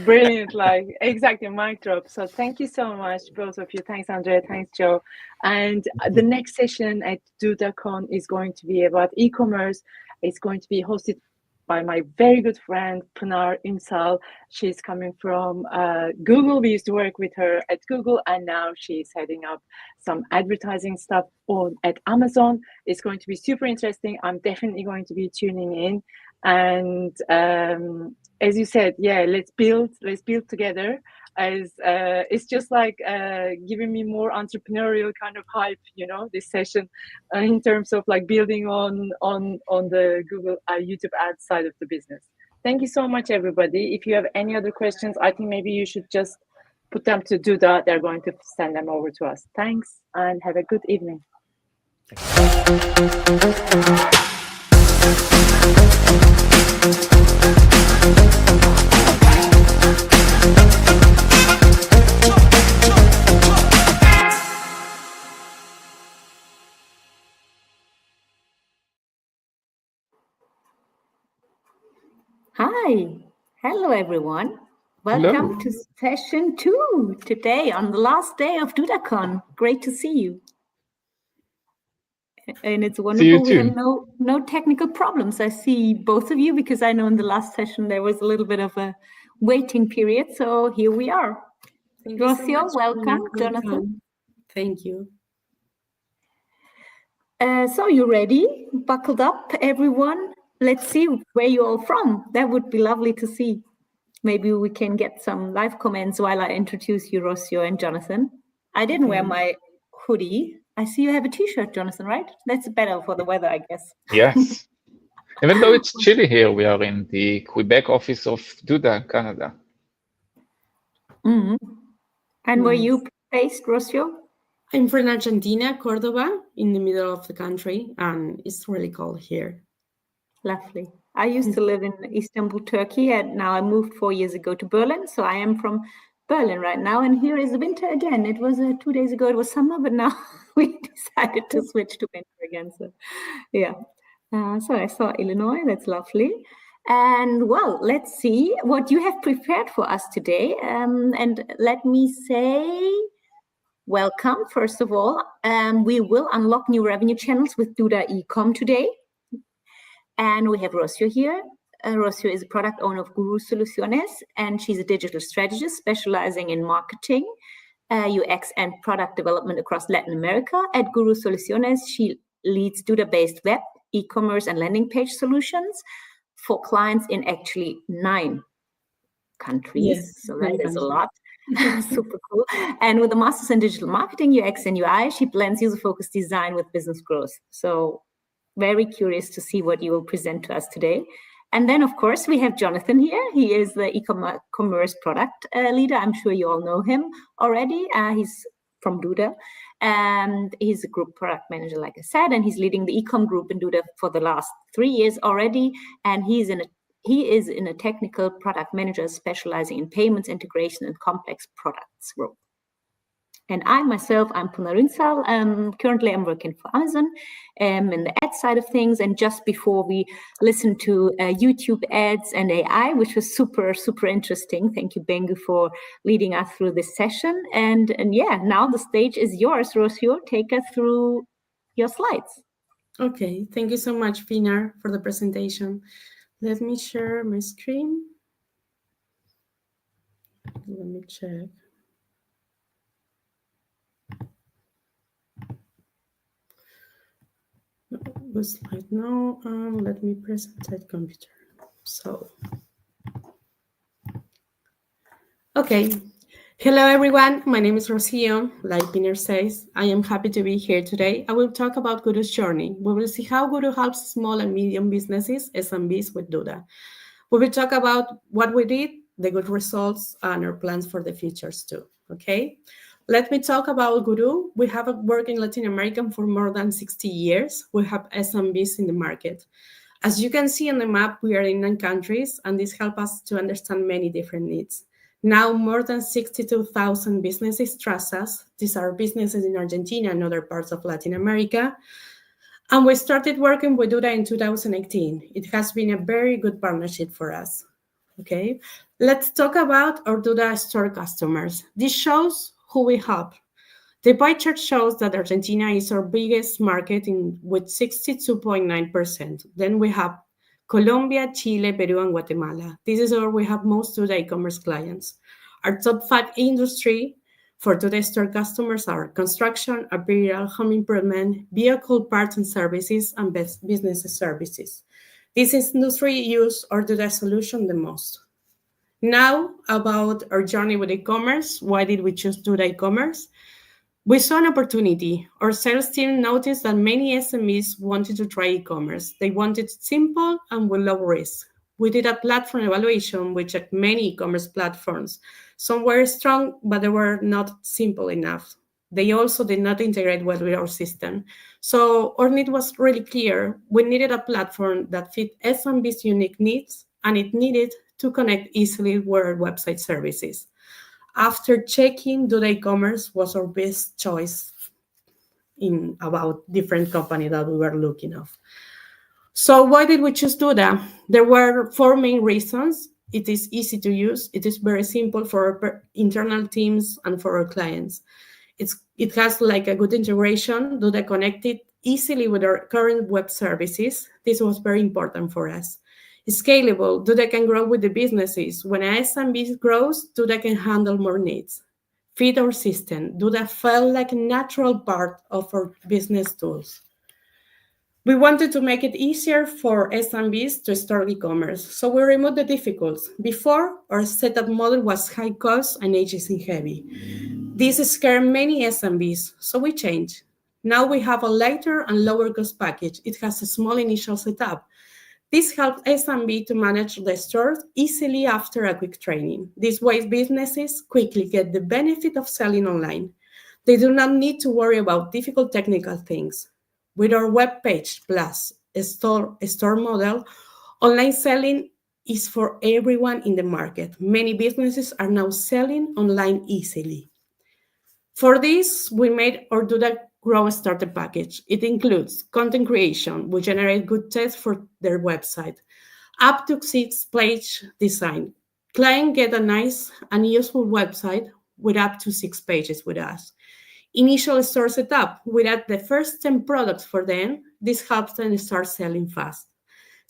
brilliant. Like exactly, mic drop. So thank you so much, both of you. Thanks, Andrea. Thanks, Joe. And the next session at DudaCon is going to be about e-commerce. It's going to be hosted by my very good friend Pınar Ünsal. She's coming from Google. We used to work with her at Google, and now she's heading up some advertising stuff at Amazon. It's going to be super interesting. I'm definitely going to be tuning in. And as you said, yeah, let's build together. As it's just like giving me more entrepreneurial kind of hype, this session in terms of like building on the Google YouTube ads side of the business. Thank you so much, everybody. If you have any other questions, I think maybe you should just put them to Duda. They're going to send them over to us. Thanks, and have a good evening. Thank you. Hi. Hello, everyone. Welcome to session 2 today on the last day of DudaCon. Great to see you. And it's wonderful. We have no technical problems. I see both of you because I know in the last session there was a little bit of a waiting period. So here we are. Rocio, welcome. Jonathan. Thank you. So you ready? Buckled up, everyone? Let's see where you're all from. That would be lovely to see. Maybe we can get some live comments while I introduce you, Rocio and Jonathan. I didn't wear my hoodie. I see you have a t-shirt, Jonathan, right? That's better for the weather, I guess. Yes. Even though it's chilly here, we are in the Quebec office of Duda, Canada. Mm-hmm. And were you based, Rocio? I'm from Argentina, Cordoba, in the middle of the country, and it's really cold here. Lovely. I used to live in Istanbul, Turkey, and now I moved 4 years ago to Berlin. So I am from Berlin right now, and here is winter again. It was 2 days ago, it was summer, but now we decided to switch to winter again. So, yeah. So I saw Illinois. That's lovely. And well, let's see what you have prepared for us today. And let me say, welcome, first of all. We will unlock new revenue channels with Duda eCom today. And we have Rocio here. Rocio is a product owner of Guru Soluciones, and she's a digital strategist specializing in marketing, UX, and product development across Latin America. At Guru Soluciones, she leads Duda-based web, e-commerce, and landing page solutions for clients in actually 9 countries. Yes, so that is a lot. Super cool. And with a master's in digital marketing, UX, and UI, she blends user-focused design with business growth. So very curious to see what you will present to us today. And then, of course, we have Jonathan here. He is the e-commerce product leader. I'm sure you all know him already. He's from Duda, and he's a group product manager, like I said, and he's leading the e-com group in Duda for the last 3 years already. And he is in a technical product manager specializing in payments, integration, and complex products role. And I myself, I'm Puna Rinsal. Currently, I'm working for Amazon in the ad side of things. And just before we listen to YouTube ads and AI, which was super, super interesting. Thank you, Bengu, for leading us through this session. And yeah, now the stage is yours, Rocio. Take us through your slides. Okay, thank you so much, Pinar, for the presentation. Let me share my screen. Let me check. The slide now. Let me present that computer. So, okay. Hello, everyone. My name is Rocio. Like Pinar says, I am happy to be here today. I will talk about Guru's journey. We will see how Guru helps small and medium businesses, SMBs, with Duda. We will talk about what we did, the good results, and our plans for the futures too. Okay. Let me talk about Guru. We have worked in Latin America for more than 60 years. We have SMBs in the market. As you can see on the map, we are in 9 countries, and this helps us to understand many different needs. Now, more than 62,000 businesses trust us. These are businesses in Argentina and other parts of Latin America. And we started working with Duda in 2018. It has been a very good partnership for us. Okay, let's talk about our Duda store customers. This shows who we help. The pie chart shows that Argentina is our biggest market with 62.9%. Then we have Colombia, Chile, Peru, and Guatemala. This is where we have most Duda e-commerce clients. Our top 5 industry for Duda store customers are construction, apparel, home improvement, vehicle parts and services, and business services. This industry use our Duda solution the most. Now, about our journey with e-commerce. Why did we choose Duda e-commerce? We saw an opportunity. Our sales team noticed that many SMEs wanted to try e-commerce. They wanted simple and with low risk. We did a platform evaluation. We checked many e-commerce platforms. Some were strong, but they were not simple enough. They also did not integrate well with our system. So our need was really clear. We needed a platform that fit SMB's unique needs, and it needed to connect easily with our website services. After checking, Duda e-commerce was our best choice in about different company that we were looking of. So why did we choose Duda? There were 4 main reasons. It is easy to use. It is very simple for our internal teams and for our clients. It has like a good integration. Duda connected easily with our current web services. This was very important for us. It's scalable. Duda can grow with the businesses. When an SMB grows, Duda can handle more needs. Fit our system. Duda felt like a natural part of our business tools. We wanted to make it easier for SMBs to start e-commerce, so we removed the difficulties. Before, our setup model was high cost and agency heavy. This scared many SMBs, so we changed. Now we have a lighter and lower cost package. It has a small initial setup. This helps SMB to manage the stores easily after a quick training. This way, businesses quickly get the benefit of selling online. They do not need to worry about difficult technical things. With our web page plus a store model, online selling is for everyone in the market. Many businesses are now selling online easily. For this, we made our Duda Grow Starter package. It includes content creation. We generate good tests for their website. Up to 6-page design. Client get a nice and useful website with up to 6 pages with us. Initial store setup. We add the first 10 products for them. This helps them start selling fast.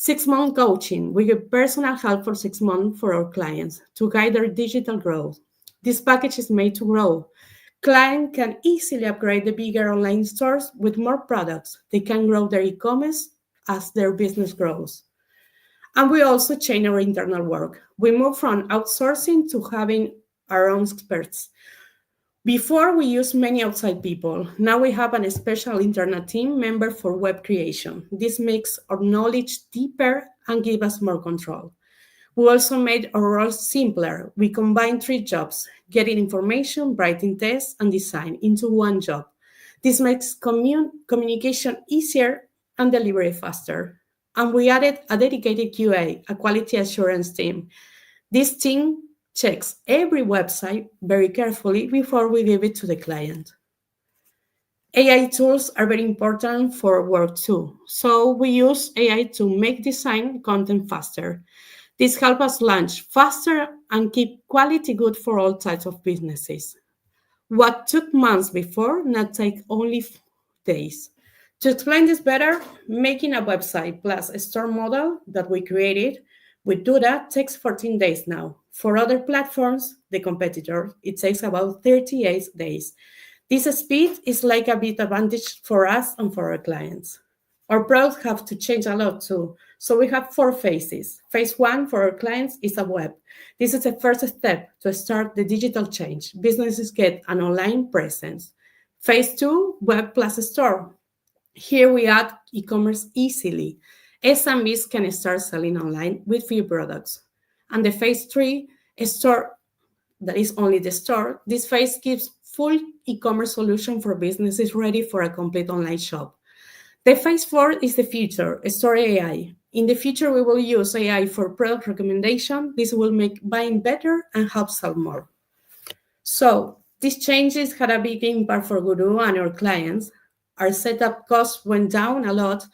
6-month coaching. We give personal help for 6 months for our clients to guide their digital growth. This package is made to grow. Clients can easily upgrade the bigger online stores with more products. They can grow their e-commerce as their business grows. And we also change our internal work. We move from outsourcing to having our own experts. Before, we used many outside people. Now we have a special internal team member for web creation. This makes our knowledge deeper and gives us more control. We also made our roles simpler. We combined 3 jobs, getting information, writing tests, and design into one job. This makes communication easier and delivery faster. And we added a dedicated QA, a quality assurance team. This team checks every website very carefully before we give it to the client. AI tools are very important for work too. So we use AI to make design content faster. This helps us launch faster and keep quality good for all types of businesses. What took months before now take only days. To explain this better, making a website plus a store model that we created with Duda takes 14 days now. For other platforms, the competitor, it takes about 38 days. This speed is like a big advantage for us and for our clients. Our products have to change a lot too. So we have 4 phases. Phase 1 for our clients is a web. This is the first step to start the digital change. Businesses get an online presence. Phase 2, web plus store. Here we add e-commerce easily. SMBs can start selling online with few products. And the phase 3, a store that is only the store. This phase gives full e-commerce solution for businesses ready for a complete online shop. The phase 4 is the future, store AI. In the future, we will use AI for product recommendation. This will make buying better and help sell more. So these changes had a big impact for Guru and our clients. Our setup costs went down a lot,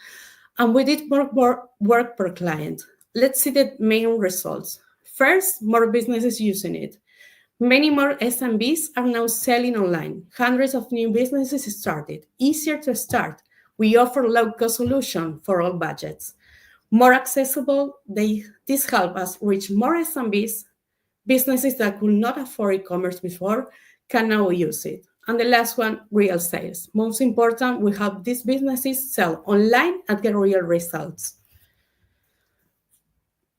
and we did more work per client. Let's see the main results. First, more businesses using it. Many more SMBs are now selling online. Hundreds of new businesses started. Easier to start. We offer low-cost solution for all budgets. More accessible, this helps us reach more SMBs. Businesses that could not afford e-commerce before can now use it. And the last one, real sales. Most important, we help these businesses sell online and get real results.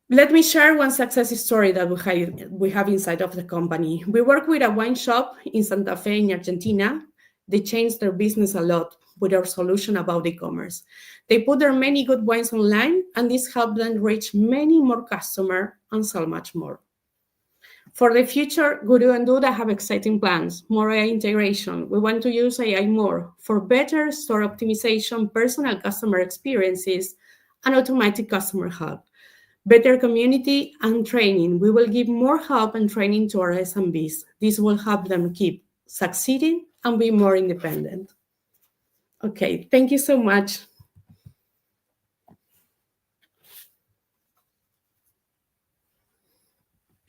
Let me share one success story that we have inside of the company. We work with a wine shop in Santa Fe in Argentina. They changed their business a lot with our solution about e-commerce. They put their many good wines online, and this helped them reach many more customers and sell much more. For the future, Guru and Duda have exciting plans, more AI integration. We want to use AI more for better store optimization, personal customer experiences, and automatic customer help. Better community and training. We will give more help and training to our SMBs. This will help them keep succeeding and be more independent. Okay, thank you so much.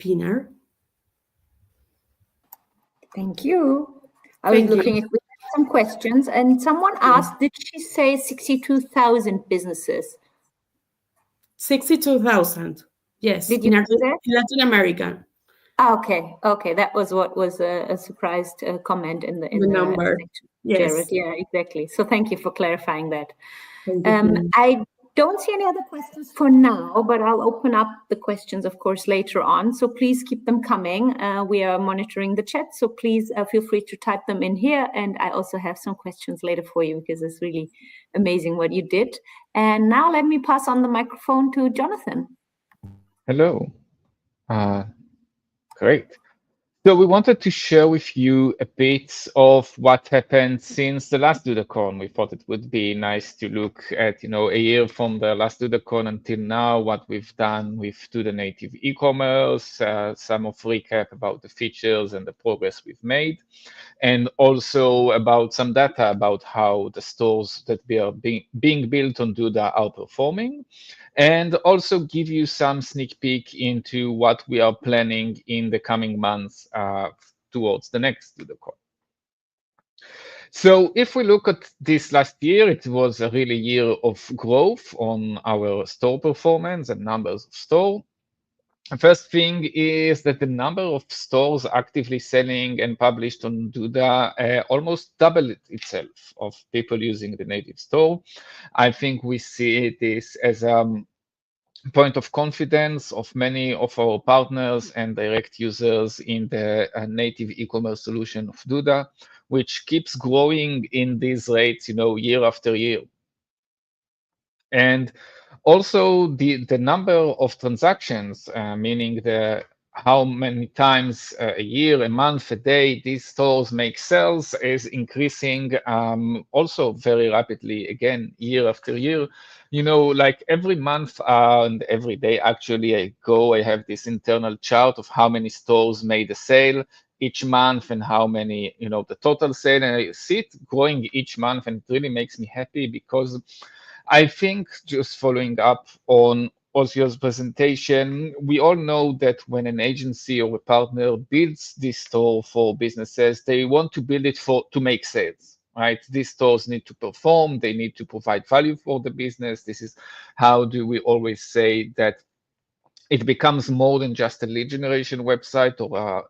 Pinar. Thank you. I was looking at some questions, and someone asked, did she say 62,000 businesses? 62,000. Yes, Did you in do that? Latin America. Okay. That was what was a surprised comment in the number. section. Yes. Jared. Yeah, exactly. So thank you for clarifying that. Thank you. I don't see any other questions for now, but I'll open up the questions, of course, later on. So please keep them coming. We are monitoring the chat, so please feel free to type them in here. And I also have some questions later for you because it's really amazing what you did. And now let me pass on the microphone to Jonathan. Hello. Great. So we wanted to share with you a bit of what happened since the last DudaCon. We thought it would be nice to look at, a year from the last DudaCon until now, what we've done with Duda native e-commerce, some of recap about the features and the progress we've made, and also about some data about how the stores that are being built on Duda are performing, and also give you some sneak peek into what we are planning in the coming months towards the next DudaCon. So if we look at this last year, it was a really year of growth on our store performance and numbers of store. The first thing is that the number of stores actively selling and published on Duda almost doubled itself of people using the native store. I think we see this as a point of confidence of many of our partners and direct users in the native e-commerce solution of Duda, which keeps growing in these rates, year after year. And also the number of transactions, meaning how many times a year, a month, a day these stores make sales, is increasing also very rapidly, again, year after year. Like every month and every day, actually, I have this internal chart of how many stores made a sale each month and how many, the total sale. And I see it growing each month, and it really makes me happy because I think, just following up on Ossio's presentation, we all know that when an agency or a partner builds this store for businesses, they want to build it to make sales, right? These stores need to perform, they need to provide value for the business. This is how do we always say that it becomes more than just a lead generation website or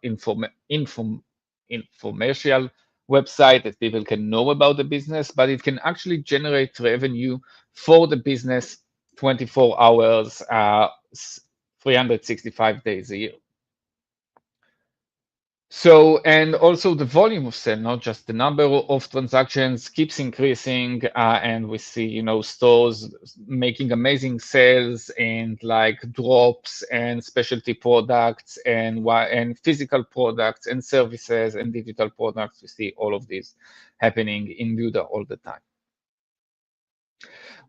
informational website that people can know about the business, but it can actually generate revenue for the business 24 hours, 365 days a year. So, and also the volume of sale, not just the number of transactions, keeps increasing, and we see, stores making amazing sales and like drops and specialty products and physical products and services and digital products. We see all of these happening in Duda all the time.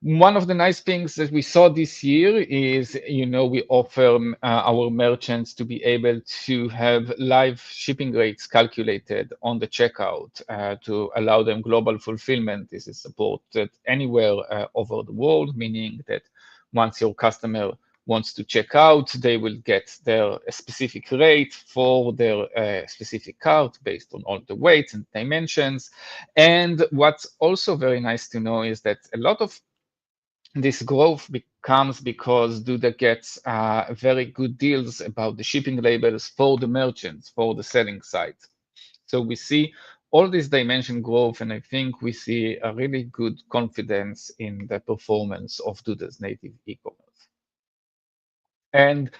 One of the nice things that we saw this year is, we offer our merchants to be able to have live shipping rates calculated on the checkout to allow them global fulfillment. This is supported anywhere over the world, meaning that once your customer wants to check out, they will get their specific rate for their specific cart based on all the weights and dimensions. And what's also very nice to know is that a lot of this growth comes because Duda gets very good deals about the shipping labels for the merchants, for the selling side. So we see all this dimension growth, and I think we see a really good confidence in the performance of Duda's native e-commerce. And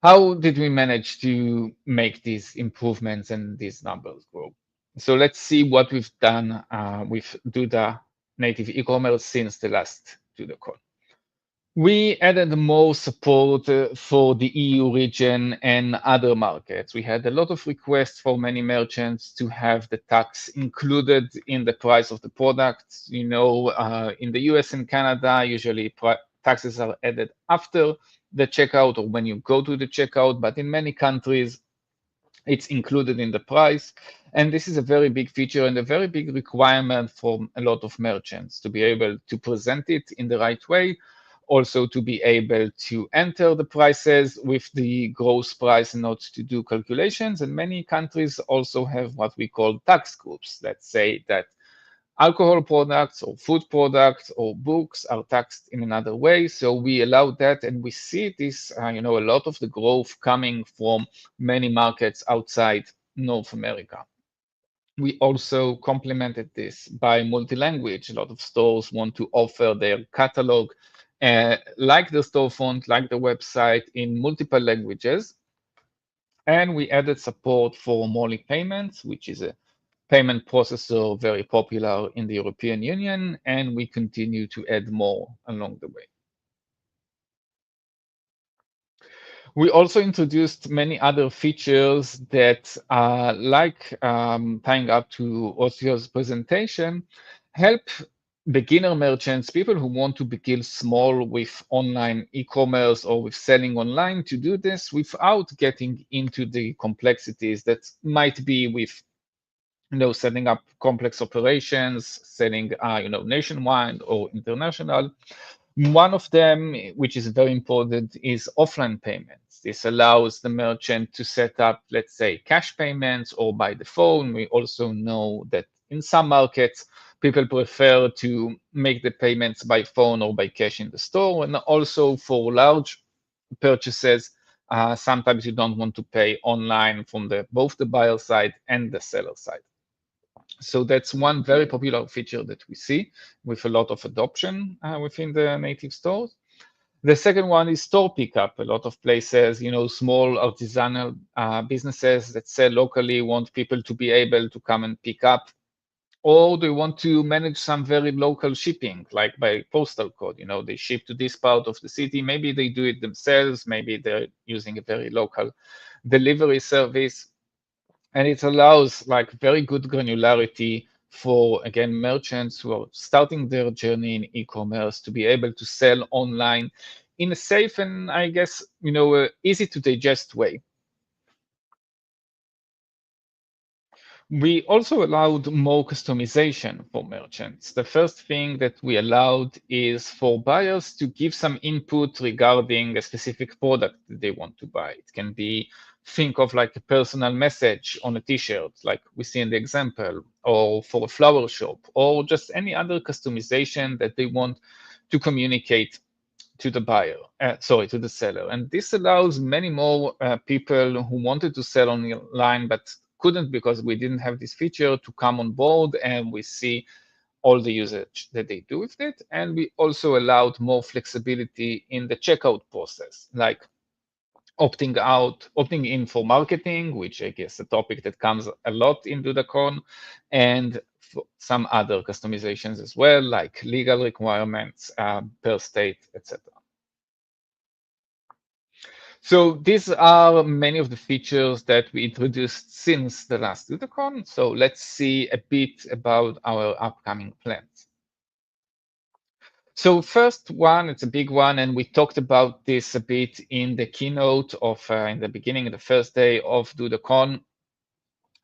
how did we manage to make these improvements and these numbers grow? So let's see what we've done with Duda native e-commerce since the last DudaCon. We added more support for the EU region and other markets. We had a lot of requests for many merchants to have the tax included in the price of the product. In the US and Canada, usually taxes are added after the checkout or when you go to the checkout, but in many countries, it's included in the price. And this is a very big feature and a very big requirement for a lot of merchants to be able to present it in the right way. also to be able to enter the prices with the gross price and not to do calculations. And many countries also have what we call tax groups that say that alcohol products or food products or books are taxed in another way. So we allow that, and we see this, a lot of the growth coming from many markets outside North America. We also complemented this by multi-language. A lot of stores want to offer their catalog, like the storefront, like the website, in multiple languages. And we added support for Molly payments, which is a payment processor very popular in the European Union, and we continue to add more along the way. We also introduced many other features that, tying up to Ossio's presentation, help beginner merchants, people who want to begin small with online e-commerce or with selling online, to do this without getting into the complexities that might be with setting up complex operations, selling nationwide or international. One of them, which is very important, is offline payments. This allows the merchant to set up, let's say, cash payments or by the phone. We also know that in some markets, people prefer to make the payments by phone or by cash in the store. And also for large purchases, sometimes you don't want to pay online from both the buyer side and the seller side. So that's one very popular feature that we see with a lot of adoption within the native stores. The second one is store pickup. A lot of places, small artisanal businesses that sell locally want people to be able to come and pick up, or they want to manage some very local shipping, like by postal code. They ship to this part of the city. Maybe they do it themselves. Maybe they're using a very local delivery service. And it allows very good granularity for, again, merchants who are starting their journey in e-commerce to be able to sell online in a safe and, I guess, easy to digest way. We also allowed more customization for merchants. The first thing that we allowed is for buyers to give some input regarding a specific product that they want to buy. It can be, think of like a personal message on a t-shirt, like we see in the example, or for a flower shop, or just any other customization that they want to communicate to the buyer, to the seller. And this allows many more people who wanted to sell online but couldn't because we didn't have this feature to come on board, and we see all the usage that they do with it. And we also allowed more flexibility in the checkout process, like opting in for marketing, which I guess a topic that comes a lot in DudaCon, and some other customizations as well, like legal requirements per state, etc. So these are many of the features that we introduced since the last DudaCon. So let's see a bit about our upcoming plans. So first one, it's a big one, and we talked about this a bit in the keynote of in the beginning, the first day of DudaCon,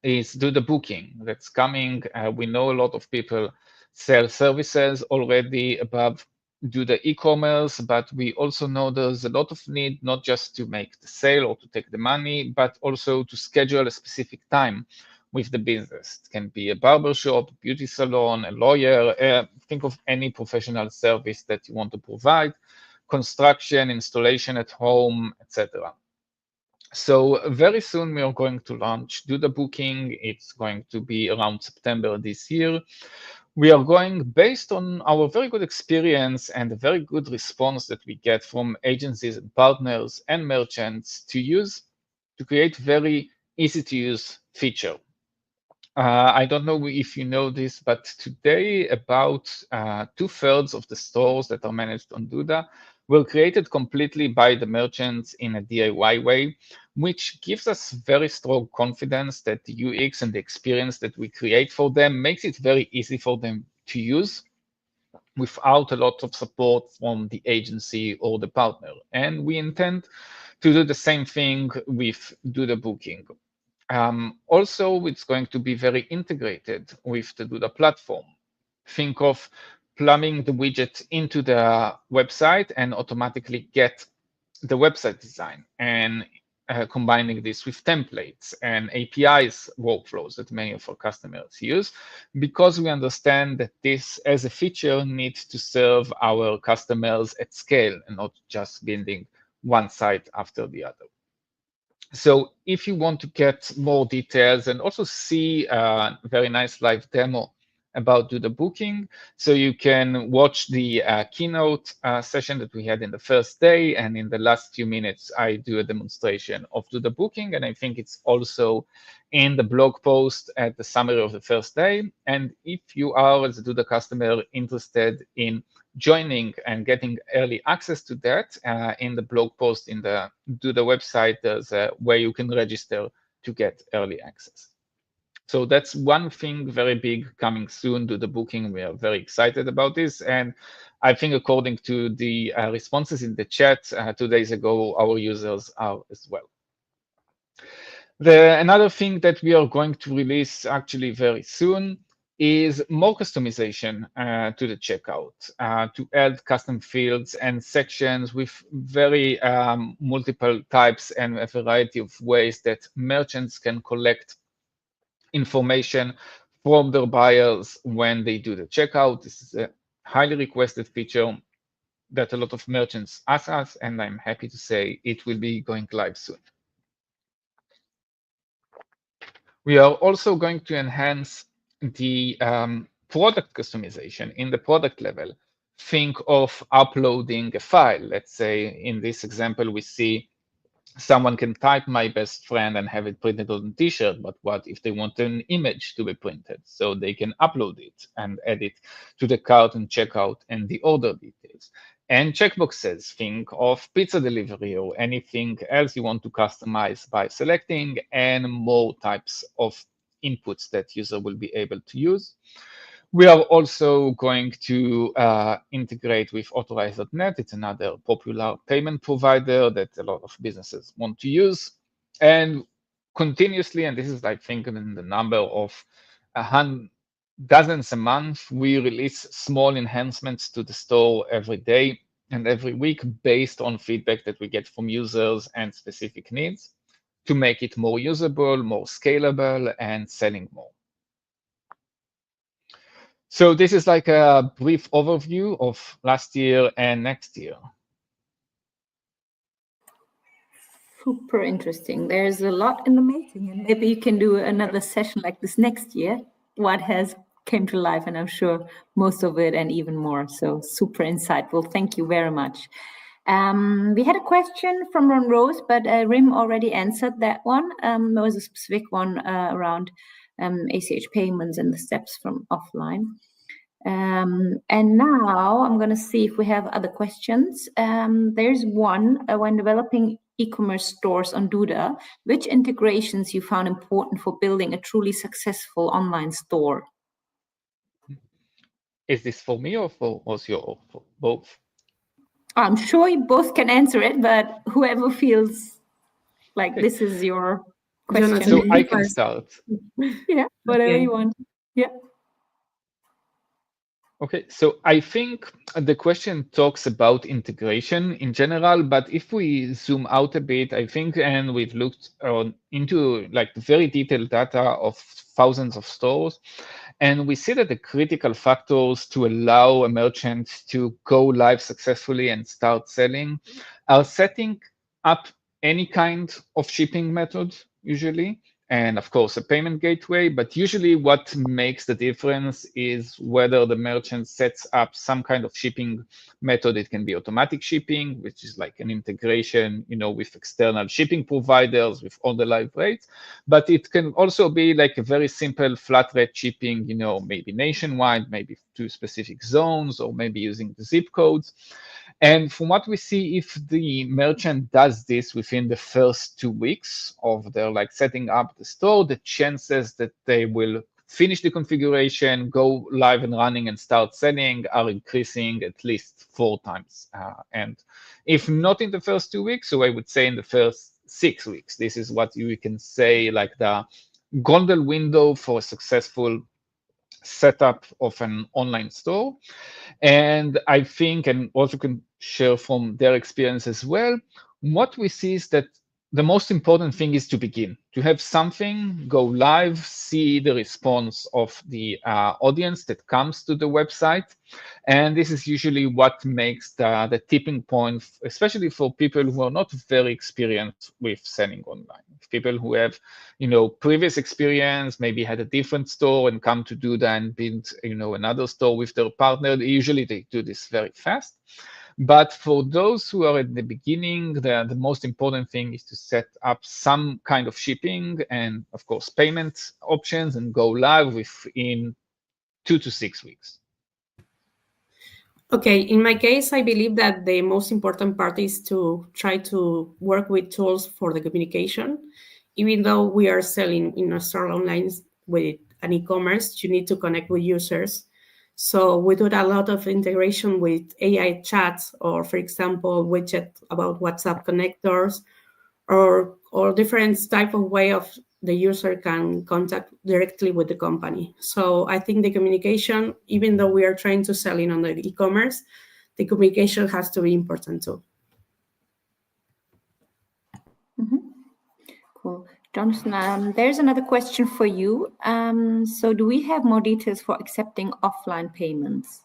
is Duda Booking. That's coming. We know a lot of people sell services already above Duda e-commerce, but we also know there's a lot of need, not just to make the sale or to take the money, but also to schedule a specific time with the business. It can be a barber shop, beauty salon, a lawyer. Think of any professional service that you want to provide, construction, installation at home, etc. So very soon we are going to launch Duda Booking. It's going to be around September this year. We are going, based on our very good experience and the very good response that we get from agencies and partners and merchants, to create very easy to use feature. I don't know if you know this, but today about 2/3 of the stores that are managed on Duda were created completely by the merchants in a DIY way, which gives us very strong confidence that the UX and the experience that we create for them makes it very easy for them to use without a lot of support from the agency or the partner. And we intend to do the same thing with Duda Booking. Also, it's going to be very integrated with the Duda platform. Think of plumbing the widget into the website and automatically get the website design, and combining this with templates and APIs workflows that many of our customers use, because we understand that this as a feature needs to serve our customers at scale and not just building one site after the other. So if you want to get more details and also see a very nice live demo about Duda Booking, so you can watch the keynote session that we had in the first day, and in the last few minutes I do a demonstration of Duda Booking, and I think it's also in the blog post at the summary of the first day. And if you are, as a Duda customer, interested in joining and getting early access to that, in the blog post in the Duda website, there's a way you can register to get early access. So that's one thing very big coming soon, Duda Booking. We are very excited about this. And I think according to the responses in the chat 2 days ago, our users are as well. Another thing that we are going to release actually very soon is more customization to the checkout, to add custom fields and sections with very multiple types and a variety of ways that merchants can collect information from their buyers when they do the checkout. This is a highly requested feature that a lot of merchants ask us, and I'm happy to say it will be going live soon. We are also going to enhance the product customization in the product level. Think of uploading a file. Let's say in this example, we see someone can type "my best friend" and have it printed on a t-shirt, but what if they want an image to be printed? So they can upload it and add it to the cart and checkout and the order details. And checkboxes, think of pizza delivery or anything else you want to customize by selecting, and more types of inputs that user will be able to use. We are also going to integrate with Authorize.net. It's another popular payment provider that a lot of businesses want to use. And continuously, and this is, I think, in the number of dozens a month, we release small enhancements to the store every day and every week based on feedback that we get from users and specific needs to make it more usable, more scalable, and selling more. So this is like a brief overview of last year and next year. Super interesting. There's a lot in the making, and maybe you can do another session like this next year. What has came to life, and I'm sure most of it and even more. So super insightful. Thank you very much. We had a question from Ron Rose, but Rim already answered that one. There was a specific one around ACH payments and the steps from offline. And now I'm going to see if we have other questions. There's one, when developing e-commerce stores on Duda, which integrations you found important for building a truly successful online store? Is this for me or for both? I'm sure you both can answer it, but whoever feels like this is your question. So I can start. Yeah, whatever you want. Yeah. Okay, so I think the question talks about integration in general, but if we zoom out a bit, I think, and we've looked into like very detailed data of thousands of stores, and we see that the critical factors to allow a merchant to go live successfully and start selling are setting up any kind of shipping method, usually, and of course a payment gateway. But usually what makes the difference is whether the merchant sets up some kind of shipping method. It can be automatic shipping, which is like an integration, with external shipping providers with all the live rates. But it can also be like a very simple flat rate shipping, maybe nationwide, maybe to specific zones, or maybe using the zip codes. And from what we see, if the merchant does this within the first 2 weeks of their setting up the store, the chances that they will finish the configuration, go live and running, and start selling are increasing at least 4 times. And if not in the first 2 weeks, so I would say in the first 6 weeks, this is what you can say like the golden window for a successful setup of an online store. And I think, and also can share from their experience as well, what we see is that the most important thing is to begin, to have something go live, see the response of the audience that comes to the website. And this is usually what makes the tipping point, especially for people who are not very experienced with selling online. People who have, previous experience, maybe had a different store and come to Duda and build, another store with their partner. Usually they do this very fast. But for those who are at the beginning, the most important thing is to set up some kind of shipping and, of course, payment options and go live within 2 to 6 weeks. Okay, in my case, I believe that the most important part is to try to work with tools for the communication. Even though we are selling in a store online with an e-commerce, you need to connect with users. So we do a lot of integration with AI chats, or for example, widget about WhatsApp connectors, or different type of way of the user can contact directly with the company. So I think the communication, even though we are trying to sell in on the e-commerce, the communication has to be important too. Cool. Jonathan, there's another question for you. So do we have more details for accepting offline payments?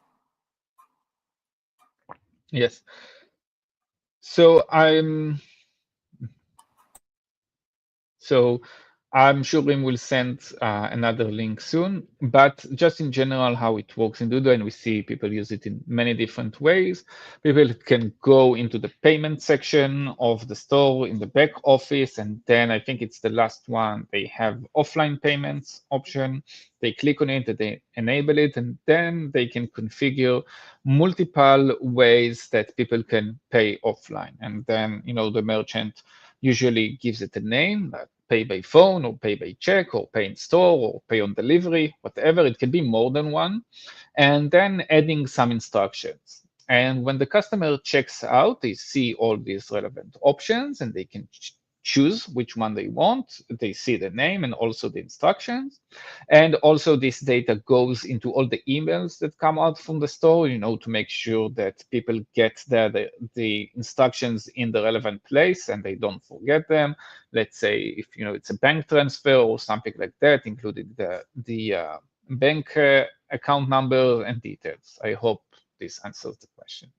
Yes. So I'm sure Rim will send another link soon, but just in general, how it works in Duda, and we see people use it in many different ways. People can go into the payment section of the store in the back office, and then I think it's the last one, they have offline payments option. They click on it, they enable it, and then they can configure multiple ways that people can pay offline. And then, the merchant usually gives it a name, like pay by phone or pay by check or pay in store or pay on delivery, whatever. It can be more than one. And then adding some instructions. And when the customer checks out, they see all these relevant options and they can choose which one they want. They see the name and also the instructions. And also this data goes into all the emails that come out from the store, to make sure that people get the instructions in the relevant place and they don't forget them. Let's say if, it's a bank transfer or something like that, including the bank account number and details. I hope this answers the question.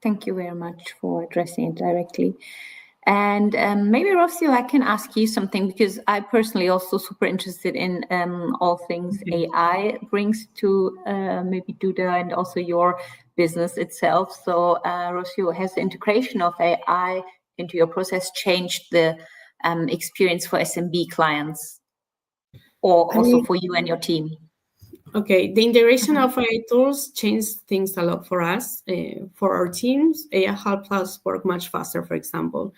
Thank you very much for addressing it directly. And maybe, Rocio, I can ask you something, because I personally also super interested in all things AI brings to maybe Duda and also your business itself. So Rocio, has the integration of AI into your process changed the experience for SMB clients, or also for you and your team? Okay, the integration of AI tools changed things a lot for us. For our teams, AI helps us work much faster, for example.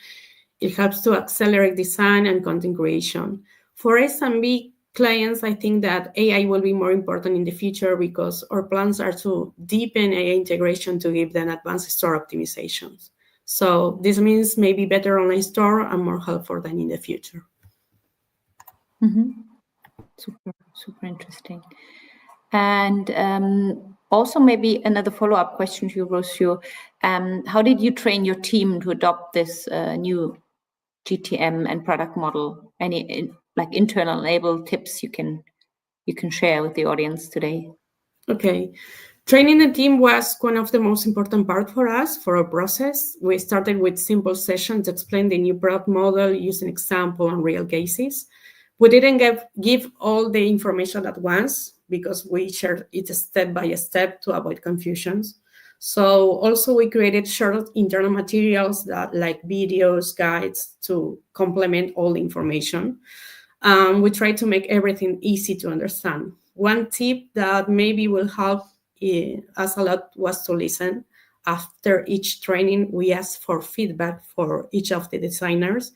It helps to accelerate design and content creation. For SMB clients, I think that AI will be more important in the future because our plans are to deepen AI integration to give them advanced store optimizations. So this means maybe better online store and more helpful than in the future. Super interesting. And also maybe another follow-up question to you, Rocio. How did you train your team to adopt this new GTM and product model? Any internal enable tips you can share with the audience today? Okay. Training the team was one of the most important parts for us, for our process. We started with simple sessions to explain the new product model using example and real cases. We didn't give all the information at once because we shared it step by step to avoid confusions. So also we created short internal materials that like videos, guides to complement all the information. We try to make everything easy to understand. One tip that maybe will help us a lot was to listen. After each training, we asked for feedback for each of the designers.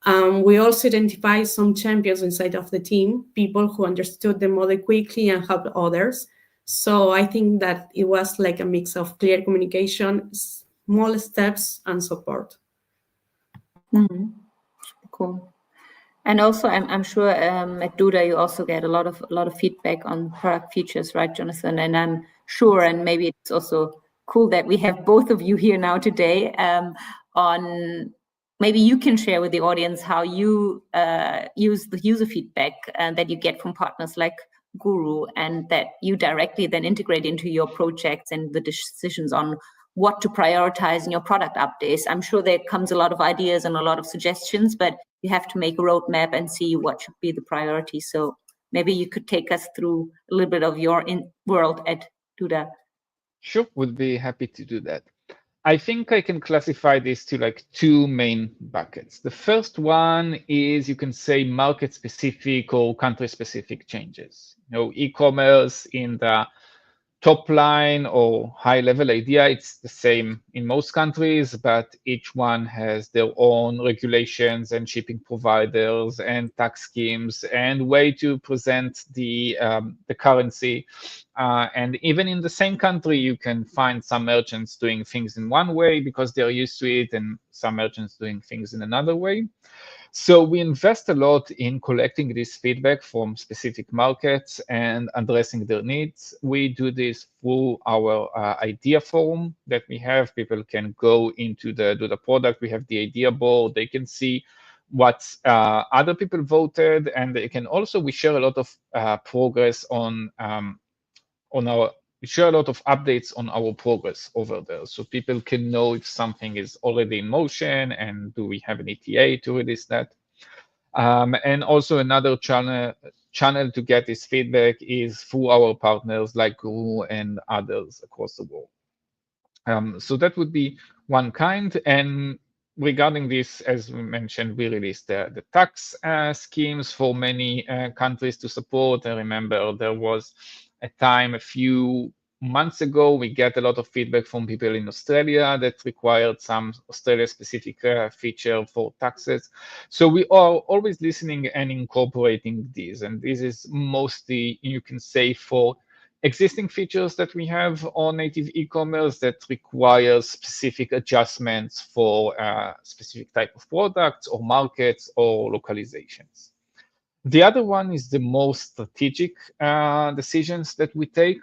We also identified some champions inside of the team, people who understood the model quickly and helped others. So I think that it was like a mix of clear communication, small steps, and support. Cool. And also, I'm sure at Duda you also get a lot of feedback on product features, right, Jonathan? And I'm sure, and maybe it's also cool that we have both of you here now today. On maybe you can share with the audience how you use the user feedback that you get from partners like Guru, and that you directly then integrate into your projects and the decisions on what to prioritize in your product updates. I'm sure there comes a lot of ideas and a lot of suggestions, but you have to make a roadmap and see what should be the priority. So maybe you could take us through a little bit of your world at Duda. Sure, would be happy to do that. I think I can classify this to like two main buckets. The first one is, you can say, market specific or country specific changes. E-commerce in the top line or high level idea, it's the same in most countries, but each one has their own regulations and shipping providers and tax schemes and way to present the currency. And even in the same country, you can find some merchants doing things in one way because they're used to it, and some merchants doing things in another way. So we invest a lot in collecting this feedback from specific markets and addressing their needs. We do this through our idea forum that we have. People can go into the product. We have the idea board. They can see what other people voted, and they can also, we share a lot of progress on our, we share a lot of updates on our progress over there, so people can know if something is already in motion and do we have an ETA to release that. And also another channel to get this feedback is through our partners like Guru and others across the world. So that would be one kind. And regarding this, as we mentioned, we released the tax schemes for many countries to support. I remember there was a time a few months ago, we get a lot of feedback from people in Australia that required some Australia-specific feature for taxes. So we are always listening and incorporating these. And this is mostly, you can say, for existing features that we have on native e-commerce that requires specific adjustments for specific type of products or markets or localizations. The other one is the most strategic decisions that we take.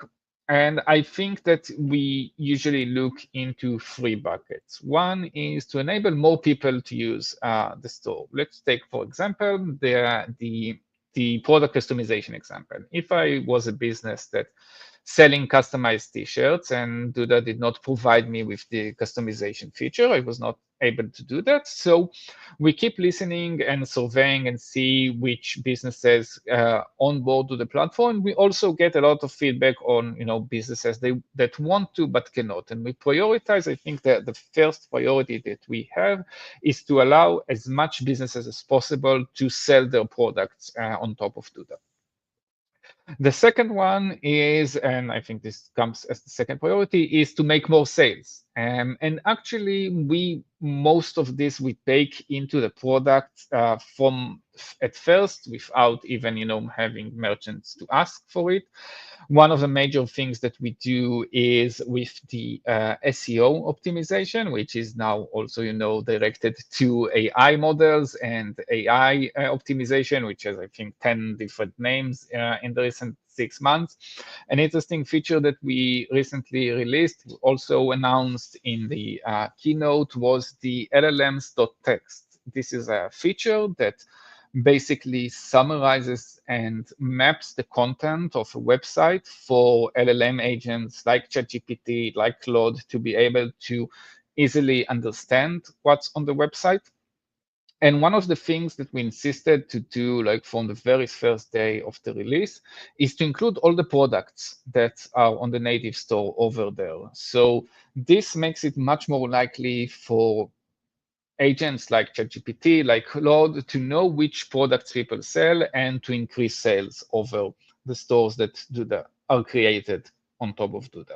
And I think that we usually look into three buckets. One is to enable more people to use the store. Let's take, for example, the product customization example. If I was a business that selling customized t-shirts and Duda did not provide me with the customization feature, I was not able to do that. So we keep listening and surveying and see which businesses onboard to the platform. We also get a lot of feedback on businesses that want to but cannot. And we prioritize. I think that the first priority that we have is to allow as much businesses as possible to sell their products on top of Duda. The second one is, and I think this comes as the second priority, is to make more sales. And actually, most of this we bake into the product from at first without even having merchants to ask for it. One of the major things that we do is with the SEO optimization, which is now also directed to AI models and AI optimization, which has I think 10 different names in the recent 6 months. An interesting feature that we recently released, also announced in the keynote, was the LLMs.text. This is a feature that basically summarizes and maps the content of a website for LLM agents like ChatGPT, like Claude, to be able to easily understand what's on the website. And one of the things that we insisted to do, like from the very first day of the release, is to include all the products that are on the native store over there. So this makes it much more likely for agents like ChatGPT, like Claude, to know which products people sell and to increase sales over the stores that Duda are created on top of Duda.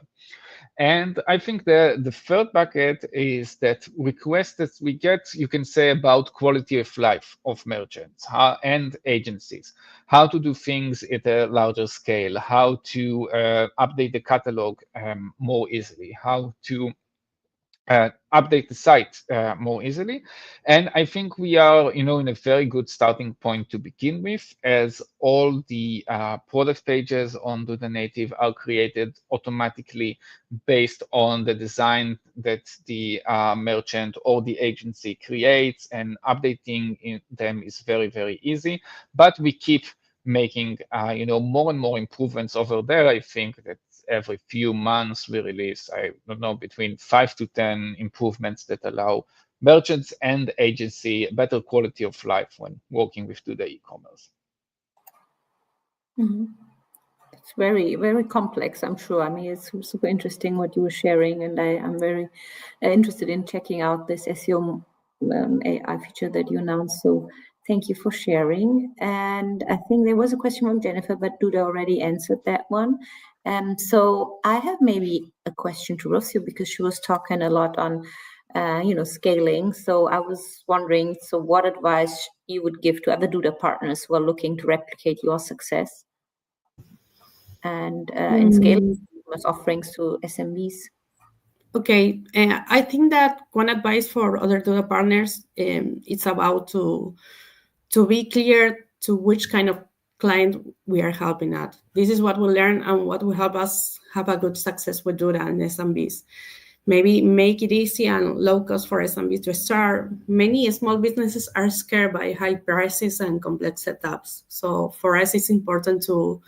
And I think the third bucket is that requests that we get, you can say, about quality of life of merchants and agencies, how to do things at a larger scale, how to update the catalog more easily, how to update the site more easily. And I think we are, in a very good starting point to begin with, as all the product pages on Duda Native are created automatically based on the design that the merchant or the agency creates, and updating them is very, very easy. But we keep making more and more improvements over there. I think that every few months we release, I don't know, between 5 to 10 improvements that allow merchants and agency better quality of life when working with Duda e-commerce. Mm-hmm. It's very, very complex, I'm sure. I mean, it's super interesting what you were sharing, and I'm very interested in checking out this SEO AI feature that you announced. So thank you for sharing. And I think there was a question from Jennifer, but Duda already answered that one. So I have maybe a question to Rocio, because she was talking a lot on, scaling. So I was wondering, so what advice you would give to other Duda partners who are looking to replicate your success and in scaling offerings to SMBs? Okay, I think that one advice for other Duda partners, it's about to be clear to which kind of client we are helping at. This is what we learn and what will help us have a good success with Duda and SMBs. Maybe make it easy and low cost for SMBs to start. Many small businesses are scared by high prices and complex setups. So for us, it's important to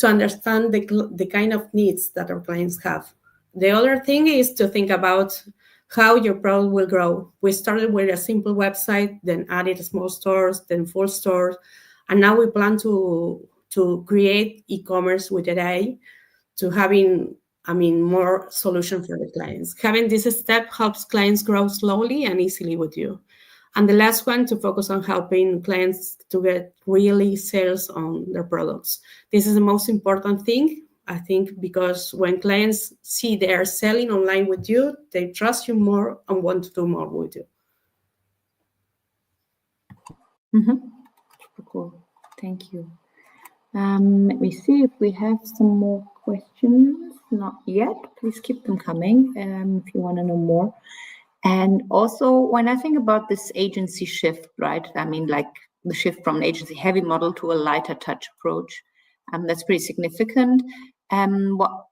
understand the kind of needs that our clients have. The other thing is to think about how your product will grow. We started with a simple website, then added small stores, then full stores, and now we plan to create e-commerce with AI to having, more solution for the clients. Having this step helps clients grow slowly and easily with you. And the last one, to focus on helping clients to get really sales on their products. This is the most important thing, I think, because when clients see they are selling online with you, they trust you more and want to do more with you. Mm-hmm. Super cool. Thank you. Let me see if we have some more questions. Not yet. Please keep them coming if you want to know more. And also, when I think about this agency shift, right? I mean, like the shift from an agency heavy model to a lighter touch approach, that's pretty significant. What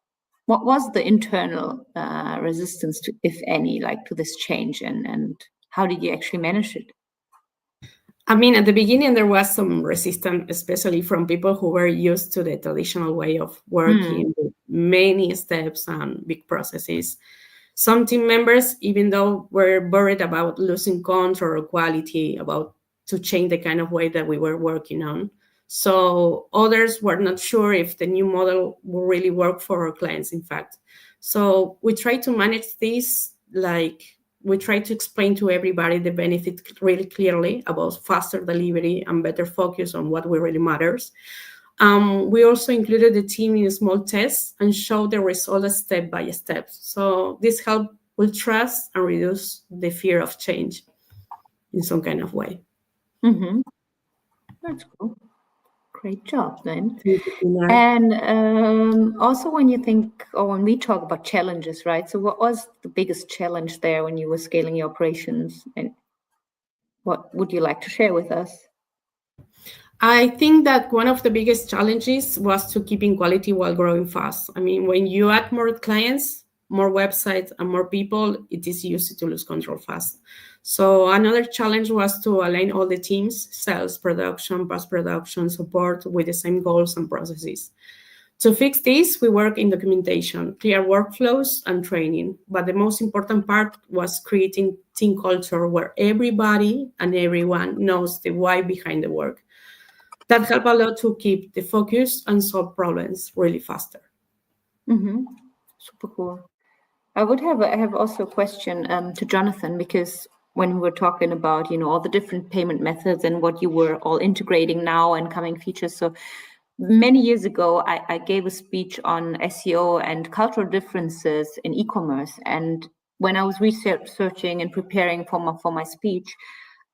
was the internal resistance to, if any, like to this change, and how did you actually manage it? At the beginning, there was some resistance, especially from people who were used to the traditional way of working with many steps and big processes. Some team members, even though were worried about losing control or quality, about to change the kind of way that we were working on. So others were not sure if the new model will really work for our clients, in fact. So we try to manage this, we try to explain to everybody the benefit really clearly about faster delivery and better focus on what really matters. We also included the team in small tests and showed the results step by step. So this helped with trust and reduce the fear of change in some kind of way. Mm-hmm. That's cool. Great job, then. And also, when you think, or when we talk about challenges, right? So what was the biggest challenge there when you were scaling your operations? And what would you like to share with us? I think that one of the biggest challenges was to keeping quality while growing fast. When you add more clients, more websites, and more people, it is easy to lose control fast. So another challenge was to align all the teams, sales, production, post-production, support, with the same goals and processes. To fix this, we work in documentation, clear workflows, and training. But the most important part was creating team culture where everybody and everyone knows the why behind the work. That helped a lot to keep the focus and solve problems really faster. Mm-hmm. Super cool. I have also a question to Jonathan, because when we were talking about, all the different payment methods and what you were all integrating now and coming features. So many years ago, I gave a speech on SEO and cultural differences in e-commerce. And when I was researching and preparing for my speech,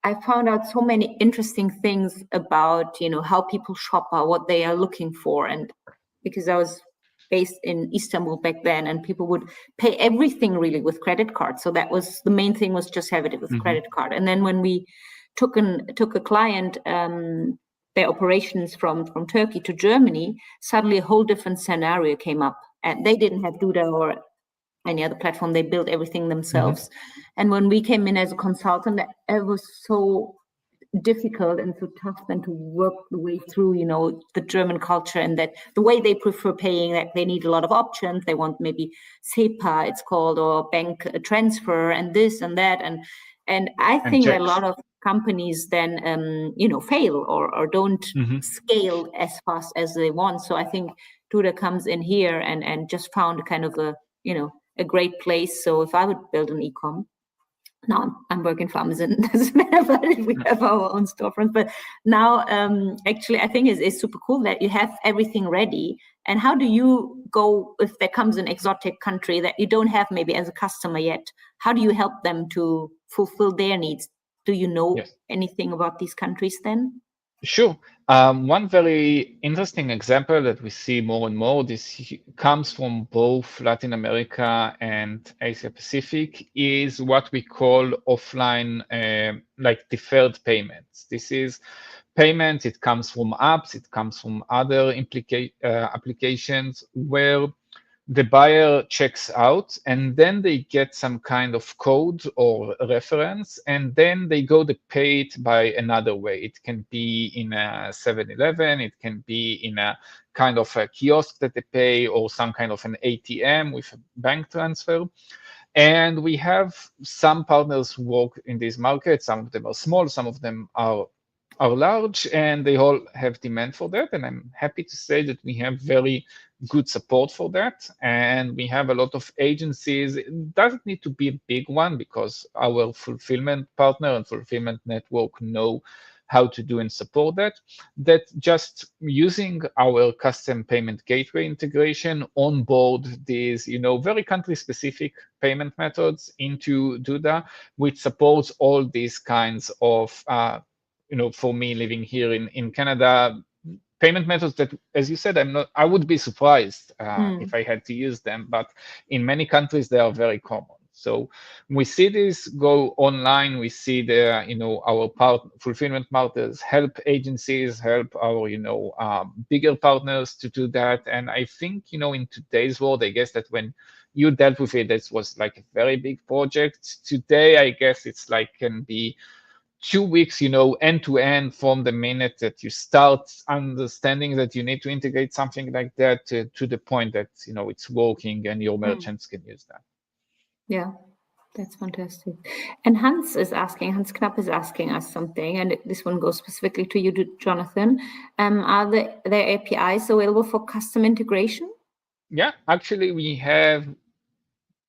I found out so many interesting things about, how people shop, what they are looking for. And because I was based in Istanbul back then, and people would pay everything really with credit card. So that was the main thing, was just have it with credit card. And then when we took a client, their operations from Turkey to Germany, suddenly a whole different scenario came up, and they didn't have Duda or any other platform. They built everything themselves. And when we came in as a consultant, it was so difficult and so tough then to work the way through, you know, the German culture, and that the way they prefer paying, that they need a lot of options. They want maybe SEPA, it's called, or bank transfer, and this and that. And I think that a lot of companies then, you know, fail or don't scale as fast as they want. So I think Duda comes in here and just found kind of a, you know, a great place. So if I would build an e-com, now I'm working for Amazon, doesn't matter, but we have our own storefronts. But now, actually, I think it's super cool that you have everything ready. And how do you go if there comes an exotic country that you don't have maybe as a customer yet? How do you help them to fulfill their needs? Do you know anything about these countries then? Sure. One very interesting example that we see more and more, this comes from both Latin America and Asia Pacific, is what we call offline, like deferred payments. This is payments, it comes from apps, it comes from other applications where the buyer checks out and then they get some kind of code or reference, and then they go to pay it by another way. It can be in a 7-Eleven, it can be in a kind of a kiosk that they pay, or some kind of an ATM with a bank transfer. And we have some partners who work in these markets. Some of them are small, some of them are large, and they all have demand for that. And I'm happy to say that we have very good support for that. And we have a lot of agencies. It doesn't need to be a big one, because our fulfillment partner and fulfillment network know how to do and support that just using our custom payment gateway integration onboard these, you know, very country specific payment methods into Duda, which supports all these kinds of, you know, for me living here in Canada, payment methods that, as you said, I would be surprised if I had to use them, but in many countries they are very common. So we see this go online. We see the, you know, our fulfillment partners help agencies, help our, you know, bigger partners to do that. And I think, you know, in today's world, I guess that when you dealt with it, this was like a very big project. Today, I guess it's like can be 2 weeks, you know, end to end, from the minute that you start understanding that you need to integrate something like that to the point that, you know, it's working and your merchants can use that. Yeah, that's fantastic. And Hans Knapp is asking us something, and this one goes specifically to you, Jonathan. Are there APIs available for custom integration? Yeah, actually, we have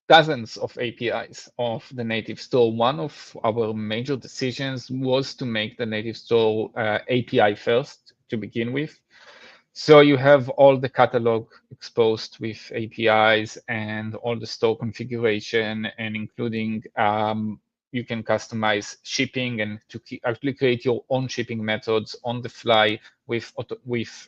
dozens of APIs of the native store. One of our major decisions was to make the native store API first to begin with. So you have all the catalog exposed with APIs and all the store configuration, and including you can customize shipping and to actually create your own shipping methods on the fly with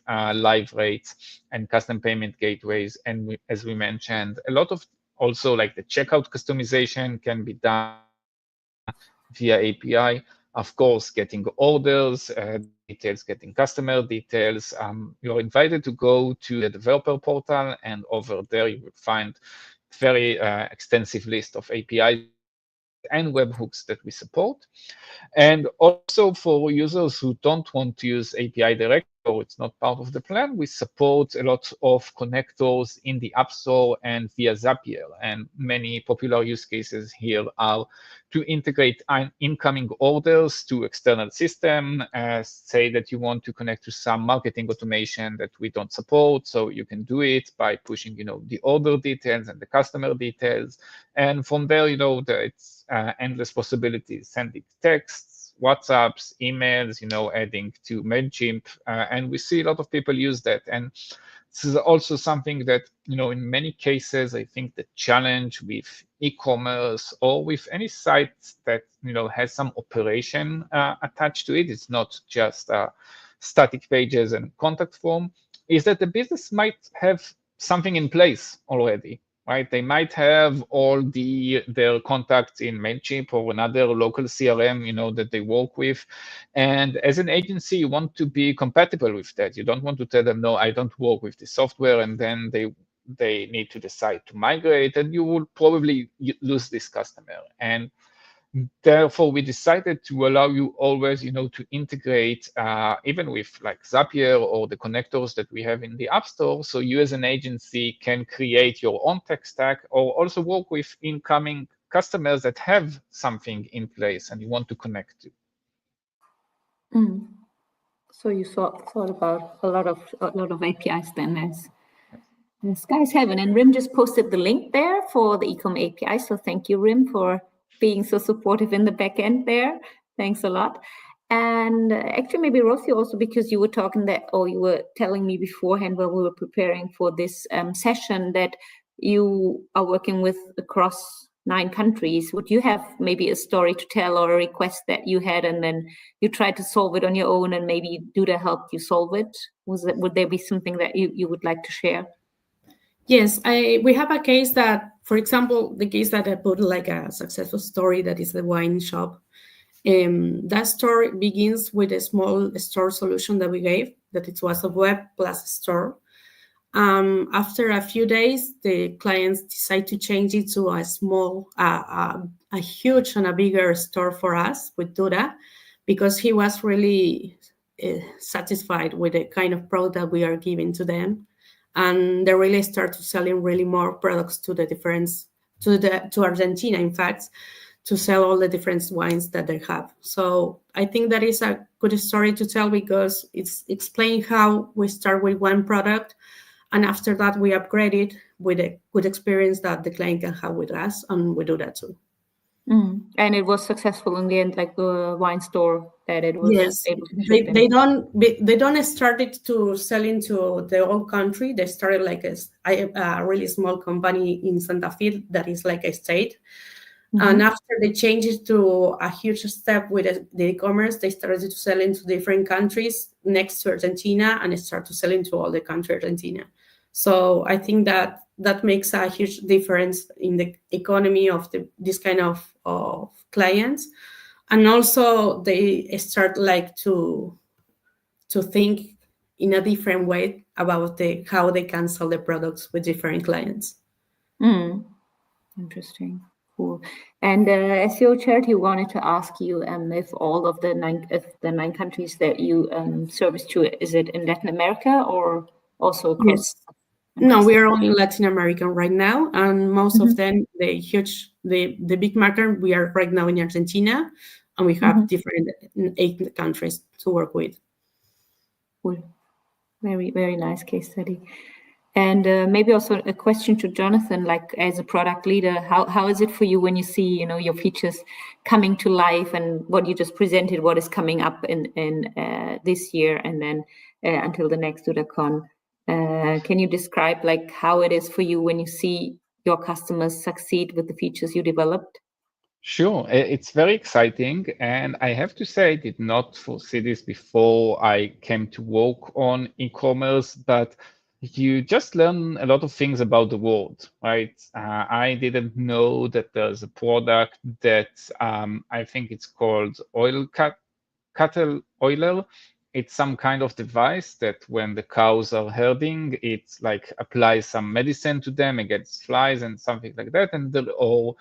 live rates and custom payment gateways. And as we mentioned, a lot of also like the checkout customization can be done via API. Of course, getting orders, details, getting customer details. You're invited to go to the developer portal, and over there you will find very extensive list of APIs and webhooks that we support. And also for users who don't want to use API directly, or it's not part of the plan, we support a lot of connectors in the App Store and via Zapier. And many popular use cases here are to integrate incoming orders to external system. Say that you want to connect to some marketing automation that we don't support, so you can do it by pushing, you know, the order details and the customer details. And from there, you know, it's endless possibilities, sending texts, WhatsApps, emails, you know, adding to MailChimp, and we see a lot of people use that. And this is also something that, you know, in many cases, I think the challenge with e-commerce or with any site that, you know, has some operation attached to it, it's not just static pages and contact form, is that the business might have something in place already, right? They might have all their contacts in Mailchimp or another local CRM, that they work with. And as an agency, you want to be compatible with that. You don't want to tell them, no, I don't work with the software, and then they need to decide to migrate, and you will probably lose this customer. And therefore, we decided to allow you always, to integrate even with like Zapier or the connectors that we have in the App Store. So you as an agency can create your own tech stack, or also work with incoming customers that have something in place and you want to connect to. So you thought about a lot of APIs then, as guys have. And Rim just posted the link there for the Ecom API. So thank you, Rim, for being so supportive in the back end there. Thanks a lot. And actually, maybe Rosie also, because you were talking you were telling me beforehand while we were preparing for this session that you are working with across 9 countries. Would you have maybe a story to tell or a request that you had and then you tried to solve it on your own and maybe Duda helped you solve it? Would there be something that you would like to share? Yes, we have a case that, for example, the case that I put like a successful story, that is the wine shop. That story begins with a small store solution that we gave, that it was a web plus store. After a few days, the clients decide to change it to a small, a huge and a bigger store for us with Duda, because he was really satisfied with the kind of product that we are giving to them. And they really start selling really more products to Argentina, in fact, to sell all the different wines that they have. So I think that is a good story to tell, because it's explaining how we start with one product, and after that we upgrade it with a good experience that the client can have with us, and we do that too. And it was successful in the end, like the wine store that it was. Yes, they don't started to sell into the whole country. They started like a really small company in Santa Fe that is like a state. And after they changed it to a huge step with the e-commerce, they started to sell into different countries next to Argentina, and start to sell into all the country Argentina. So I think that makes a huge difference in the economy of this kind of clients. And also they start like to think in a different way about how they can sell the products with different clients. Interesting. Cool. And as your charity, wanted to ask you if all of the nine countries that you service to, is it in Latin America or also across? Yes. No, we are only in Latin America right now, and most of them, the big market, we are right now in Argentina, and we have different 8 countries to work with. Cool. Very, very nice case study. And maybe also a question to Jonathan, like as a product leader, how is it for you when you see, your features coming to life and what you just presented, what is coming up in this year and then until the next DudaCon? Can you describe like how it is for you when you see your customers succeed with the features you developed? Sure, it's very exciting, and I have to say I did not foresee this before I came to work on e-commerce, but you just learn a lot of things about the world, right? I didn't know that there's a product that I think it's called cattle oiler. It's some kind of device that when the cows are herding, it's like applies some medicine to them against flies and something like that, or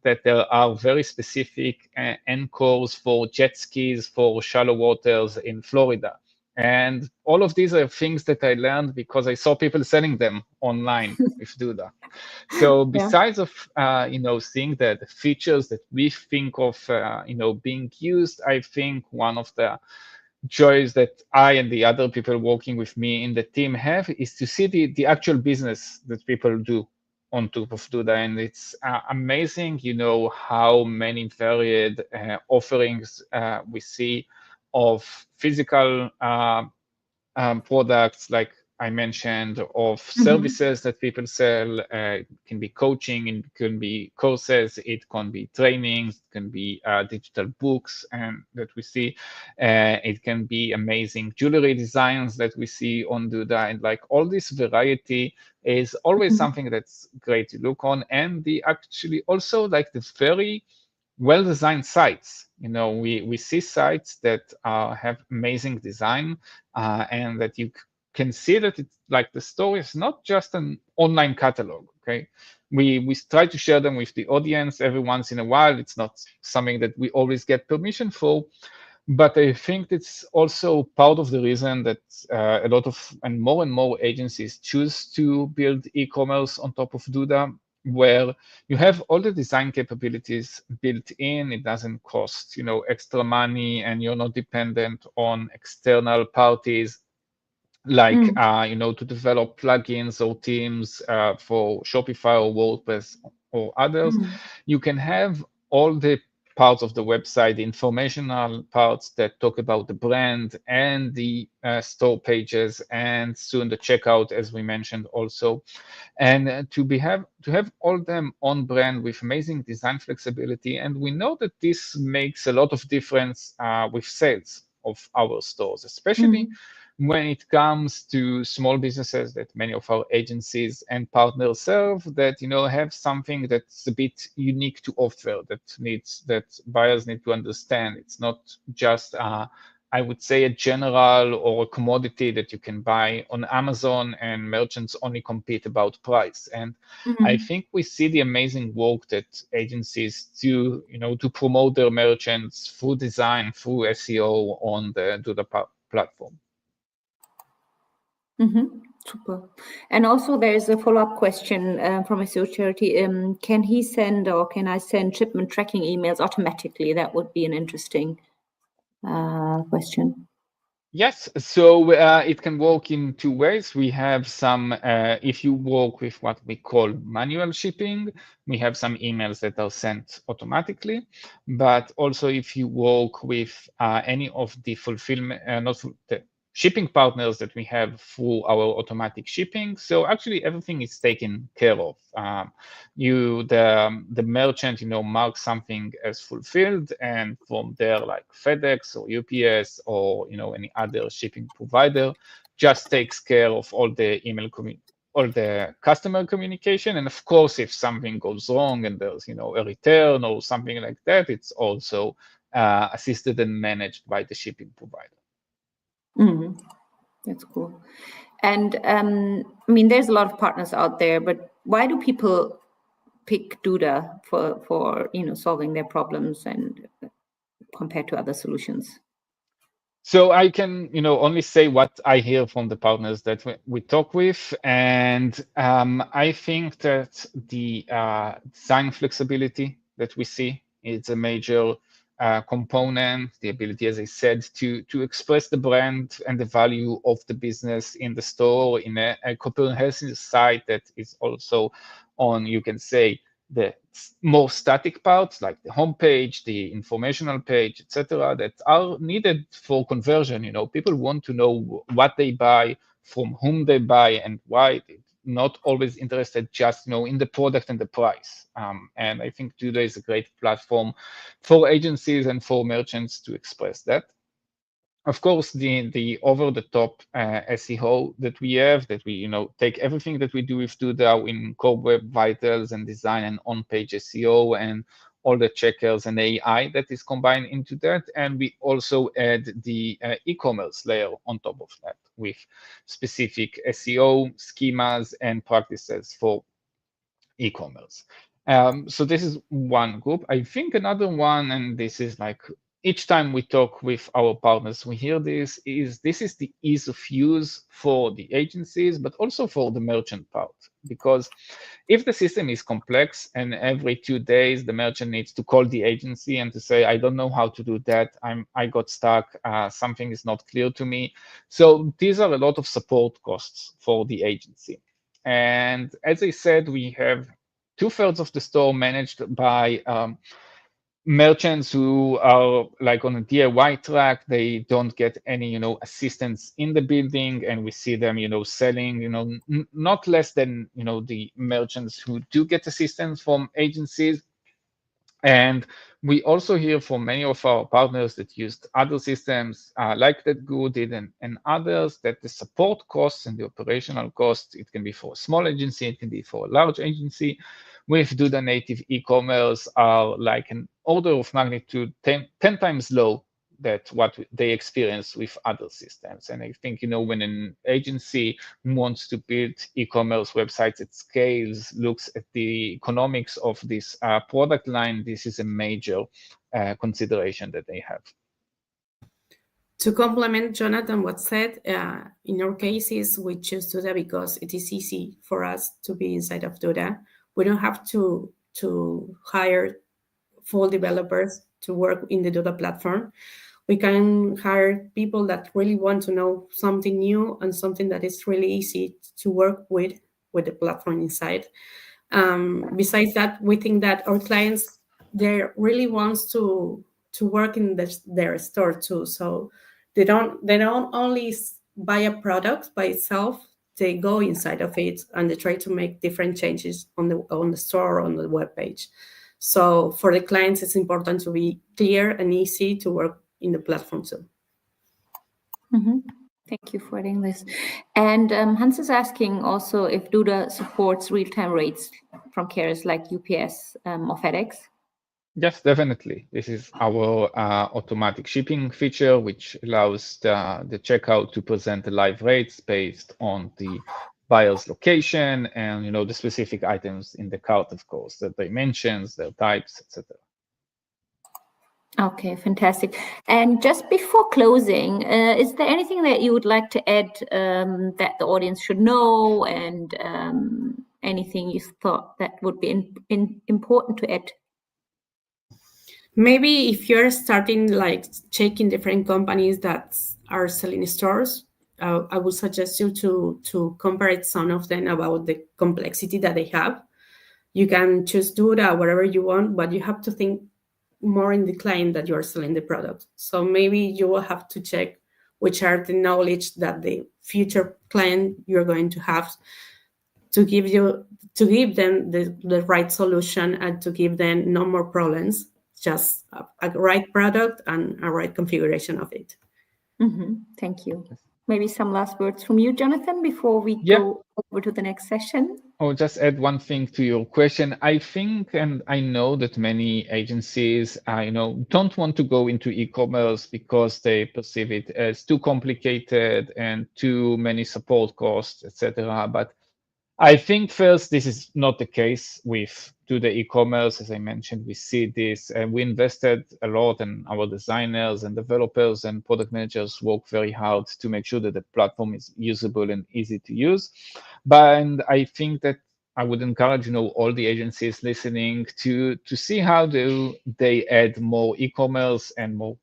that there are very specific anchors for jet skis for shallow waters in Florida. And all of these are things that I learned because I saw people selling them online with Duda. So besides of seeing the features that we think of being used, I think one of the joys that I and the other people working with me in the team have is to see the actual business that people do on top of Duda. And it's amazing, how many varied offerings we see of physical products like I mentioned, of services that people sell. It can be coaching, it can be courses, it can be trainings, it can be digital books and that we see. It can be amazing jewelry designs that we see on Duda, and like all this variety is always something that's great to look on. And the actually also like the very well-designed sites. We see sites that have amazing design and that you can see that it's like the store is not just an online catalog. Okay, we try to share them with the audience every once in a while. It's not something that we always get permission for, but I think it's also part of the reason that a lot of and more agencies choose to build e-commerce on top of Duda, where you have all the design capabilities built in. It doesn't cost extra money, and you're not dependent on external parties like to develop plugins or themes for Shopify or WordPress or others. You can have all the parts of the website, the informational parts that talk about the brand and the store pages, and soon the checkout, as we mentioned also, and to have all them on brand with amazing design flexibility. And we know that this makes a lot of difference with sales of our stores, especially when it comes to small businesses that many of our agencies and partners serve, that have something that's a bit unique to offer, that buyers need to understand. It's not just I would say a general or a commodity that you can buy on Amazon, and merchants only compete about price. And I think we see the amazing work that agencies do, to promote their merchants through design, through SEO on the Duda platform. Super. And also there's a follow-up question from a SEO charity. Can he send, or can I send shipment tracking emails automatically? That would be an interesting question. Yes, so it can work in two ways. We have some, if you work with what we call manual shipping, we have some emails that are sent automatically. But also if you work with any of the fulfillment, the shipping partners that we have through our automatic shipping, so actually everything is taken care of. The merchant marks something as fulfilled, and from there, like FedEx or UPS or any other shipping provider, just takes care of all the all the customer communication. And of course, if something goes wrong and there's a return or something like that, it's also assisted and managed by the shipping provider. That's cool. And I mean, there's a lot of partners out there, but why do people pick Duda for solving their problems and compared to other solutions? So I can only say what I hear from the partners that we talk with, and I think that the design flexibility that we see is a major component. The ability, as I said, to express the brand and the value of the business in the store in a comprehensive site that is also on, you can say, the more static parts like the homepage, the informational page, etc., that are needed for conversion. People want to know what they buy, from whom they buy, and why. They're not always interested just in the product and the price. And I think Duda is a great platform for agencies and for merchants to express that. Of course, the over-the-top SEO that we have, that we take everything that we do with Duda in core web vitals and design and on-page SEO and all the checkers and AI that is combined into that. And we also add the e-commerce layer on top of that with specific SEO schemas and practices for e-commerce. So this is one group. I think another one, and this is like each time we talk with our partners, we hear this is the ease of use for the agencies, but also for the merchant part. Because if the system is complex and every 2 days the merchant needs to call the agency and to say, I don't know how to do that, I got stuck, something is not clear to me. So these are a lot of support costs for the agency. And as I said, we have 2/3 of the store managed by merchants who are like on a DIY track, they don't get any, assistance in the building, and we see them, selling, not less than, the merchants who do get assistance from agencies. And we also hear from many of our partners that used other systems like that Google did and others, that the support costs and the operational costs, it can be for a small agency, it can be for a large agency, with Duda native e-commerce are like an order of magnitude 10 times low that what they experience with other systems. And I think, when an agency wants to build e-commerce websites at scales, looks at the economics of this product line, this is a major consideration that they have. To complement Jonathan what said, in our cases, we choose Duda because it is easy for us to be inside of Duda. We don't have to hire full developers to work in the Duda platform. We can hire people that really want to know something new and something that is really easy to work with the platform inside. Besides that, we think that our clients, they really wants to work in their store too. So they don't only buy a product by itself. They go inside of it and they try to make different changes on the store or on the web page. So for the clients, it's important to be clear and easy to work in the platform too. Mm-hmm. Thank you for adding this. And Hans is asking also if Duda supports real-time rates from carriers like UPS or FedEx. Yes, definitely. This is our automatic shipping feature, which allows the checkout to present the live rates based on the buyer's location and the specific items in the cart, of course, the dimensions, their types, etc. Okay, fantastic. And just before closing, is there anything that you would like to add that the audience should know, and anything you thought that would be important to add? Maybe if you're starting like checking different companies that are selling stores, I would suggest you to compare some of them about the complexity that they have. You can choose Duda, whatever you want, but you have to think more in the client that you are selling the product. So maybe you will have to check which are the knowledge that the future client you're going to have to give them the right solution and to give them no more problems, just a right product and a right configuration of it. Mm-hmm. Thank you. Maybe some last words from you, Jonathan, before we go over to the next session. I'll just add one thing to your question. I think, and I know that many agencies, don't want to go into e-commerce because they perceive it as too complicated and too many support costs, etc. But I think first, this is not the case with Duda e-commerce. As I mentioned, we see this, and we invested a lot, and our designers and developers and product managers work very hard to make sure that the platform is usable and easy to use. And I think that I would encourage, all the agencies listening to see how do they add more e-commerce and more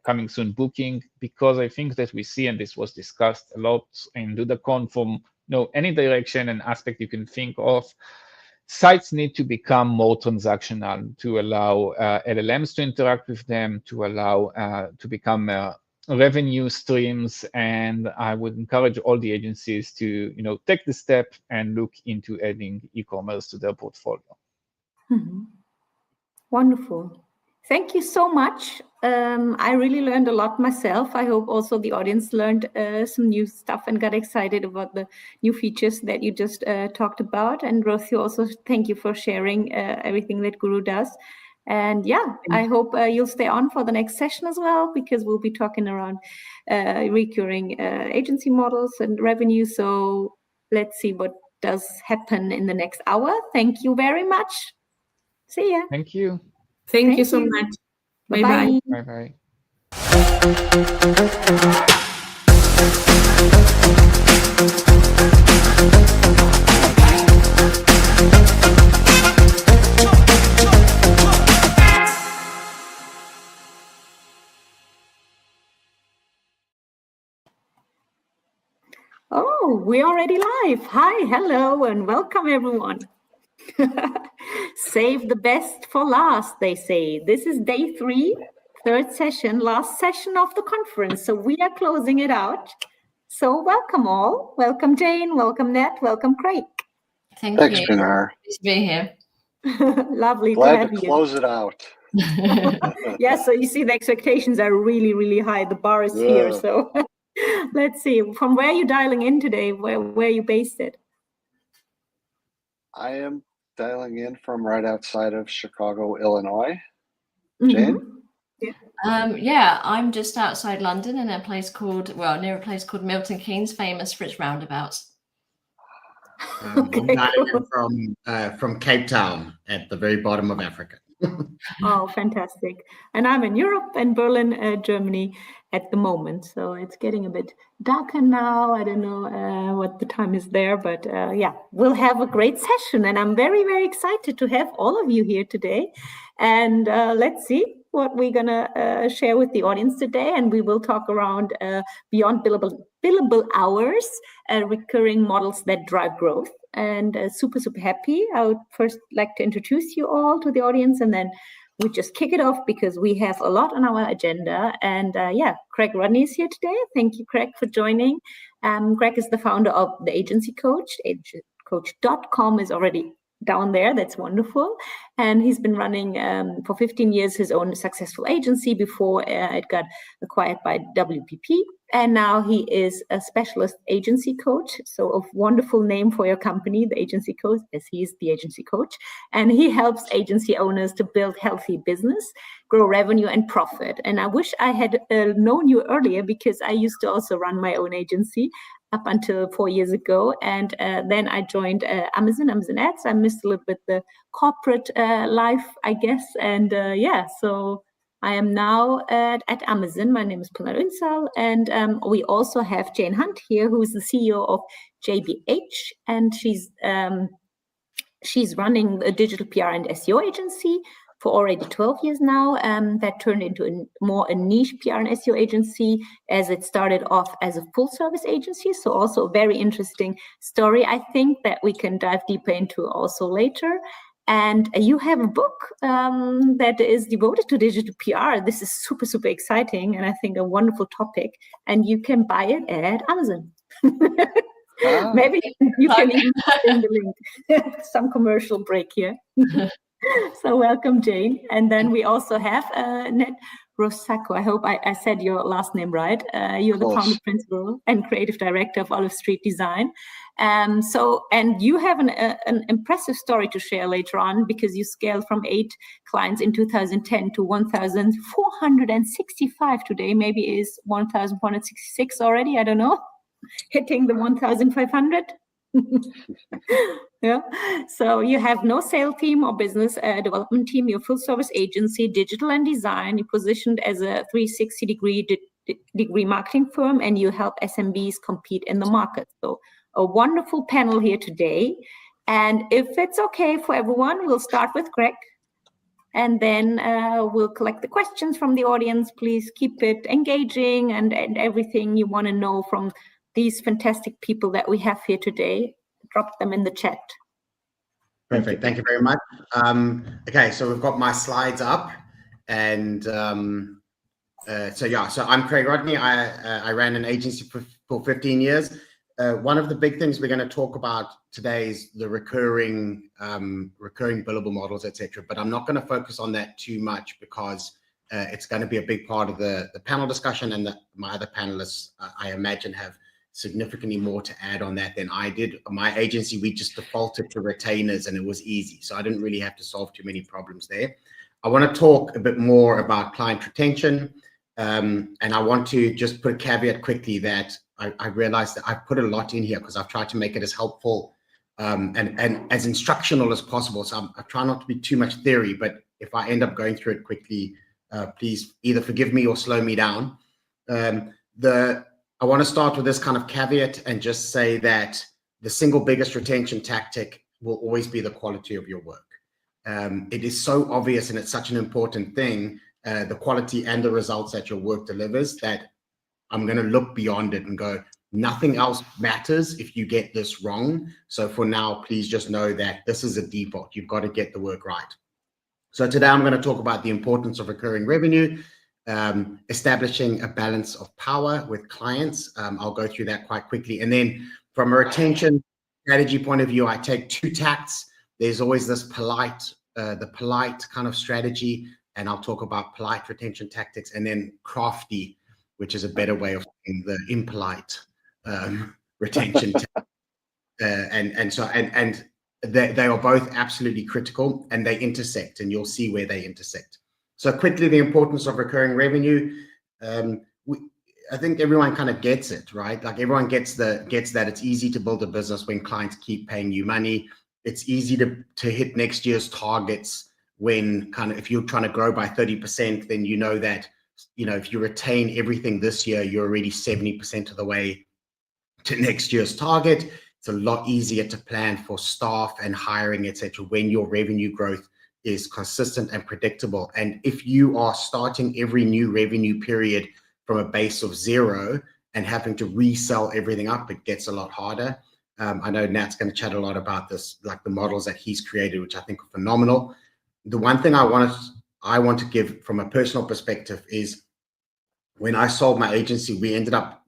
coming soon booking, because I think that we see, and this was discussed a lot in DudaCon, from any direction and aspect you can think of, sites need to become more transactional to allow LLMs to interact with them, to allow to become revenue streams. And I would encourage all the agencies to take the step and look into adding e-commerce to their portfolio. Mm-hmm. Wonderful. Thank you so much. I really learned a lot myself. I hope also the audience learned some new stuff and got excited about the new features that you just talked about. And Rosie, also thank you for sharing everything that Guru does. And I hope you'll stay on for the next session as well, because we'll be talking around recurring agency models and revenue. So let's see what does happen in the next hour. Thank you very much. See ya. Thank you. Thank you so much. Bye-bye. Bye-bye. Oh, we're already live. Hi, hello, and welcome everyone. Save the best for last, they say. This is day 3, third session, last session of the conference. So we are closing it out. So welcome all. Welcome Jane, welcome Nat, welcome Craig. Thanks, Thanks, Pinar. Nice to be here. Lovely Glad to have you. close it out. Yeah, so you see the expectations are really, really high. The bar is here. So let's see. From where are you dialing in today? Where are you based at? I am dialing in from right outside of Chicago, Illinois. Jane? Yeah, I'm just outside London in a place called, near a place called Milton Keynes, famous for its roundabouts. Okay, I'm dialing in from Cape Town at the very bottom of Africa. Oh, fantastic. And I'm in Europe and Berlin, Germany at the moment. So it's getting a bit darker now. I don't know what the time is there, but yeah, we'll have a great session. And I'm very, very excited to have all of you here today. And let's see what we're going to share with the audience today. And we will talk around beyond billable hours, recurring models that drive growth. And super, super happy. I would first like to introduce you all to the audience, and then we just kick it off because we have a lot on our agenda. And yeah, Craig Rodney is here today. Thank you, Craig, for joining. Craig is the founder of the Agency Coach. Agencycoach.com is already down there. That's wonderful. And he's been running for 15 years his own successful agency before it got acquired by WPP. And now he is a specialist agency coach. So a wonderful name for your company, the Agency Coach, as he is the agency coach. And he helps agency owners to build healthy business, grow revenue and profit. And I wish I had known you earlier, because I used to also run my own agency up until 4 years ago. And then I joined Amazon Ads. I missed a little bit the corporate life, I guess. And yeah, so I am now at Amazon. My name is Pinar Ünsal, and we also have Jane Hunt here, who is the CEO of JBH, and she's running a digital PR and SEO agency for already 12 years now. That turned into a niche PR and SEO agency, as it started off as a full service agency. So also a very interesting story, I think, that we can dive deeper into also later. And you have a book that is devoted to digital PR. This is super, super exciting, and I think a wonderful topic. And you can buy it at Amazon. Maybe you can even put in the link. Some commercial break here. So welcome, Jane. And then we also have Ned Rosacco. I hope I said your last name right. You're the founder, principal, and creative director of Olive Street Design. And you have an impressive story to share later on, because you scaled from 8 clients in 2010 to 1,465 today. Maybe is 1,466 already. I don't know. Hitting the 1,500. Yeah. So you have no sales team or business development team. You're a full service agency, digital and design. You're positioned as a 360-degree marketing firm, and you help SMBs compete in the market. So a wonderful panel here today. And if it's okay for everyone, we'll start with Greg, and then we'll collect the questions from the audience. Please keep it engaging, and everything you want to know from these fantastic people that we have here today, drop them in the chat. Perfect. Thank you very much. Okay, so we've got my slides up, and so I'm Craig Rodney. I ran an agency for 15 years. One of the big things we're going to talk about today is the recurring billable models, etc. But I'm not going to focus on that too much, because it's going to be a big part of the panel discussion, and my other panelists, I imagine, have significantly more to add on that than I did. My agency, we just defaulted to retainers, and it was easy. So I didn't really have to solve too many problems there. I want to talk a bit more about client retention. And I want to just put a caveat quickly that I realized that I've put a lot in here because I've tried to make it as helpful and as instructional as possible. So I try not to be too much theory, but if I end up going through it quickly, please either forgive me or slow me down. I want to start with this kind of caveat and just say that the single biggest retention tactic will always be the quality of your work. It is so obvious, and it's such an important thing, the quality and the results that your work delivers, that I'm going to look beyond it and go, Nothing else matters if you get this wrong. So for now, please just know that this is a default. You've got to get the work right. So today I'm going to talk about the importance of recurring revenue, establishing a balance of power with clients. I'll go through that quite quickly. And then from a retention strategy point of view, I take two tacts. There's always this polite, the polite kind of strategy, and I'll talk about polite retention tactics, and then crafty, which is a better way of saying the impolite retention. And they are both absolutely critical, and they intersect, and you'll see where they intersect. So quickly, the importance of recurring revenue. I think everyone kind of gets it, right? Like everyone gets that it's easy to build a business when clients keep paying you money. It's easy to hit next year's targets when kind of, if you're trying to grow by 30%, then you know that, you know, if you retain everything this year, you're already 70% of the way to next year's target. It's a lot easier to plan for staff and hiring, etc., when your revenue growth is consistent and predictable. And if you are starting every new revenue period from a base of 0 and having to resell everything up, it gets a lot harder. I know Nat's going to chat a lot about this, like the models that he's created, which I think are phenomenal. The one thing I want to give from a personal perspective is when I sold my agency, we ended up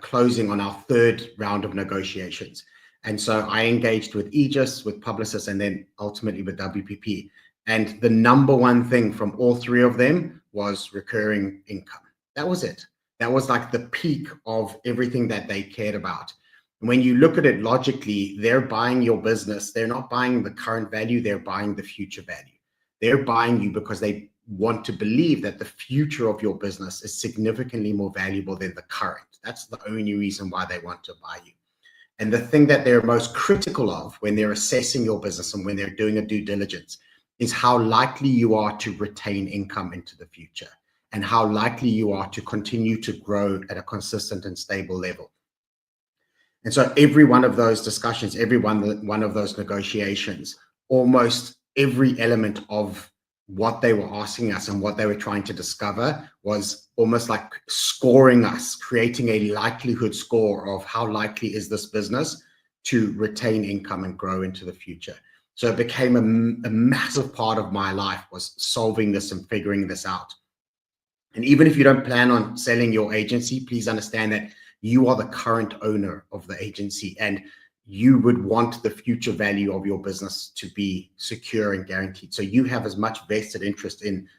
closing on our 3rd round of negotiations. And so I engaged with Aegis, with Publicis, and then ultimately with WPP. And the number one thing from all 3 of them was recurring income. That was it. That was like the peak of everything that they cared about. When you look at it logically, they're buying your business. They're not buying the current value. They're buying the future value. They're buying you because they want to believe that the future of your business is significantly more valuable than the current. That's the only reason why they want to buy you. And the thing that they're most critical of when they're assessing your business and when they're doing a due diligence is how likely you are to retain income into the future and how likely you are to continue to grow at a consistent and stable level. And so every one of those discussions, every one of those negotiations, almost every element of what they were asking us and what they were trying to discover was almost like scoring us, creating a likelihood score of how likely is this business to retain income and grow into the future. So it became a massive part of my life, was solving this and figuring this out. And even if you don't plan on selling your agency, please understand that you are the current owner of the agency, and you would want the future value of your business to be secure and guaranteed. So you have as much vested interest in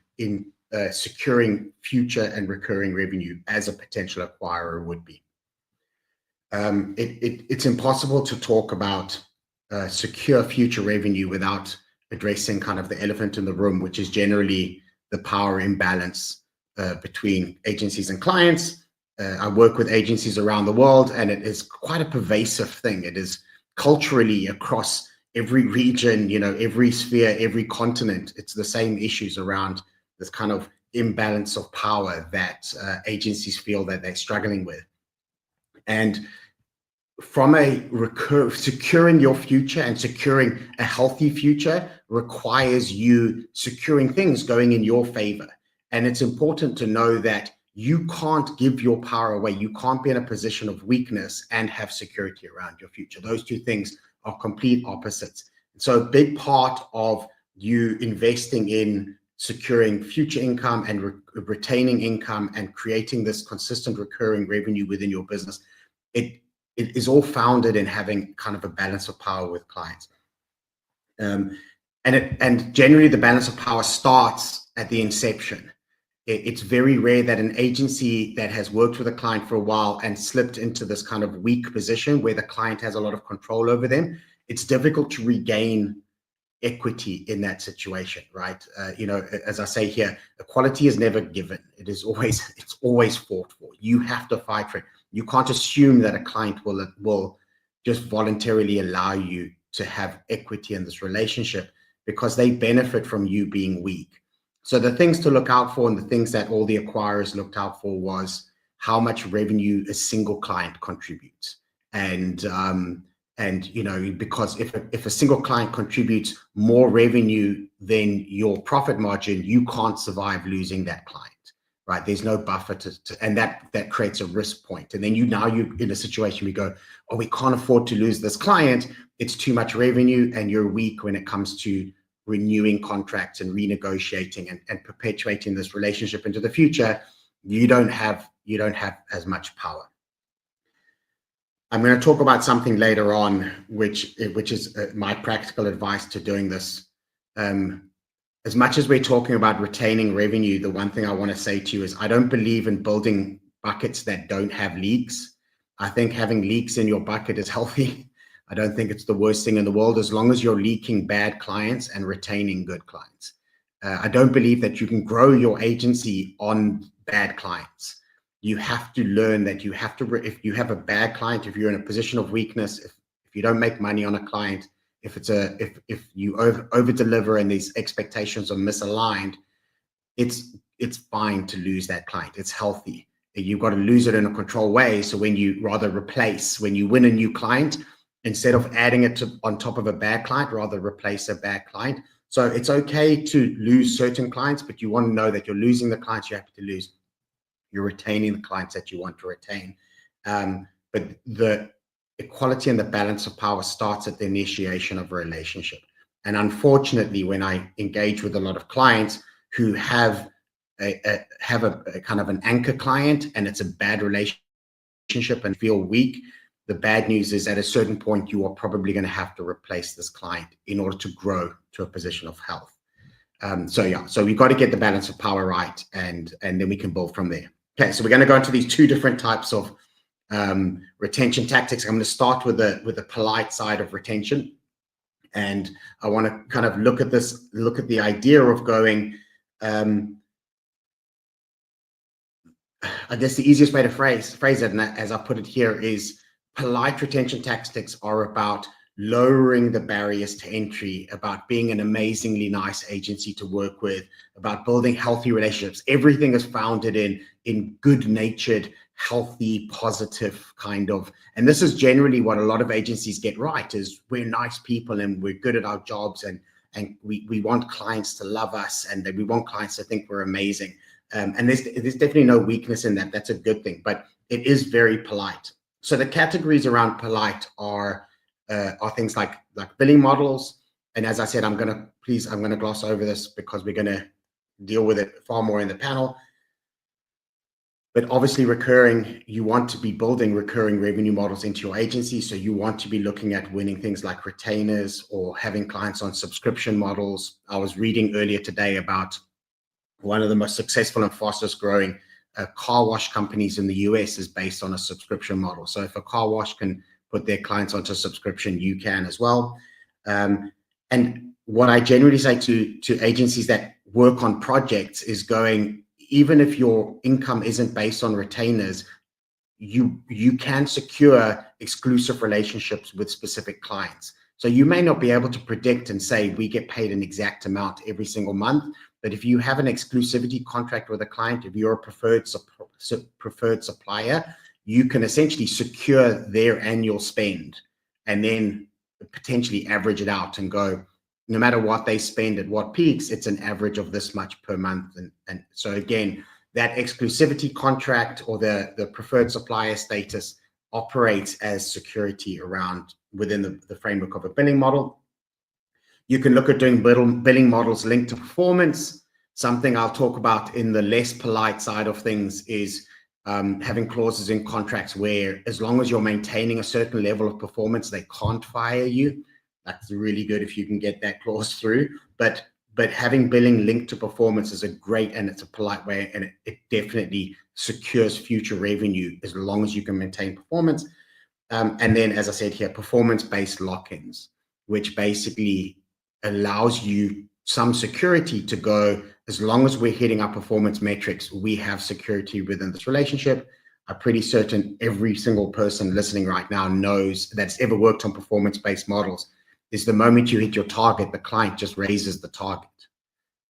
securing future and recurring revenue as a potential acquirer would be. It's impossible to talk about secure future revenue without addressing kind of the elephant in the room, which is generally the power imbalance between agencies and clients. I work with agencies around the world, and it is quite a pervasive thing. It is culturally across every region, you know, every sphere, every continent. It's the same issues around this kind of imbalance of power that agencies feel that they're struggling with. And from securing your future and securing a healthy future requires you securing things going in your favor. And it's important to know that you can't give your power away. You can't be in a position of weakness and have security around your future. Those two things are complete opposites. So a big part of you investing in securing future income and retaining income and creating this consistent recurring revenue within your business, it is all founded in having kind of a balance of power with clients. And generally the balance of power starts at the inception. It's very rare that an agency that has worked with a client for a while and slipped into this kind of weak position where the client has a lot of control over them, it's difficult to regain equity in that situation, right? You know, as I say here, equality is never given. It's always fought for. You have to fight for it. You can't assume that a client will just voluntarily allow you to have equity in this relationship because they benefit from you being weak. So the things to look out for and the things that all the acquirers looked out for was how much revenue a single client contributes. And you know, because if a single client contributes more revenue than your profit margin, you can't survive losing that client, right? There's no buffer and that creates a risk point. And then you're in a situation we go, oh, we can't afford to lose this client. It's too much revenue, and you're weak when it comes to renewing contracts and renegotiating and perpetuating this relationship into the future. You don't have as much power. I'm going to talk about something later on, which is my practical advice to doing this. As much as we're talking about retaining revenue, the one thing I want to say to you is I don't believe in building buckets that don't have leaks. I think having leaks in your bucket is healthy. I don't think it's the worst thing in the world, as long as you're leaking bad clients and retaining good clients. I don't believe that you can grow your agency on bad clients. You have to learn that you have to, if you have a bad client, if you're in a position of weakness, if you don't make money on a client, if you over deliver and these expectations are misaligned, it's fine to lose that client. It's healthy. You've got to lose it in a controlled way. So when you when you win a new client, instead of adding it on top of a bad client, rather replace a bad client. So it's okay to lose certain clients, but you want to know that you're losing the clients you have to lose. You're retaining the clients that you want to retain. But the equality and the balance of power starts at the initiation of a relationship. And unfortunately, when I engage with a lot of clients who have a kind of an anchor client and it's a bad relationship and feel weak, the bad news is at a certain point, you are probably going to have to replace this client in order to grow to a position of health. So we've got to get the balance of power right, and then we can build from there. Okay, so we're going to go into these two different types of retention tactics. I'm going to start with the polite side of retention, and I want to kind of look at the idea of going. I guess the easiest way to phrase it, and as I put it here, is polite retention tactics are about lowering the barriers to entry, about being an amazingly nice agency to work with, about building healthy relationships. Everything is founded in good-natured, healthy, positive kind of, and this is generally what a lot of agencies get right, is we're nice people and we're good at our jobs, and we want clients to love us, and we want clients to think we're amazing. And there's definitely no weakness in that. That's a good thing, but it is very polite. So the categories around polite are things like billing models. And as I said, I'm going to gloss over this because we're going to deal with it far more in the panel. But obviously you want to be building recurring revenue models into your agency. So you want to be looking at winning things like retainers or having clients on subscription models. I was reading earlier today about one of the most successful and fastest growing car wash companies in the US is based on a subscription model. So if a car wash can put their clients onto a subscription, you can as well. And what I generally say to agencies that work on projects is going, even if your income isn't based on retainers, you can secure exclusive relationships with specific clients. So you may not be able to predict and say, we get paid an exact amount every single month, but if you have an exclusivity contract with a client, if you're a preferred supplier, you can essentially secure their annual spend and then potentially average it out and go, no matter what they spend at what peaks, it's an average of this much per month. And so again, that exclusivity contract or the preferred supplier status operates as security within the framework of a billing model. You can look at doing billing models linked to performance. Something I'll talk about in the less polite side of things is having clauses in contracts where, as long as you're maintaining a certain level of performance, they can't fire you. That's really good if you can get that clause through. But having billing linked to performance is it's a polite way, and it definitely secures future revenue as long as you can maintain performance. And then, as I said here, performance-based lock-ins, which basically allows you some security to go, as long as we're hitting our performance metrics, we have security within this relationship. I'm pretty certain every single person listening right now knows that's ever worked on performance-based models is the moment you hit your target, the client just raises the target.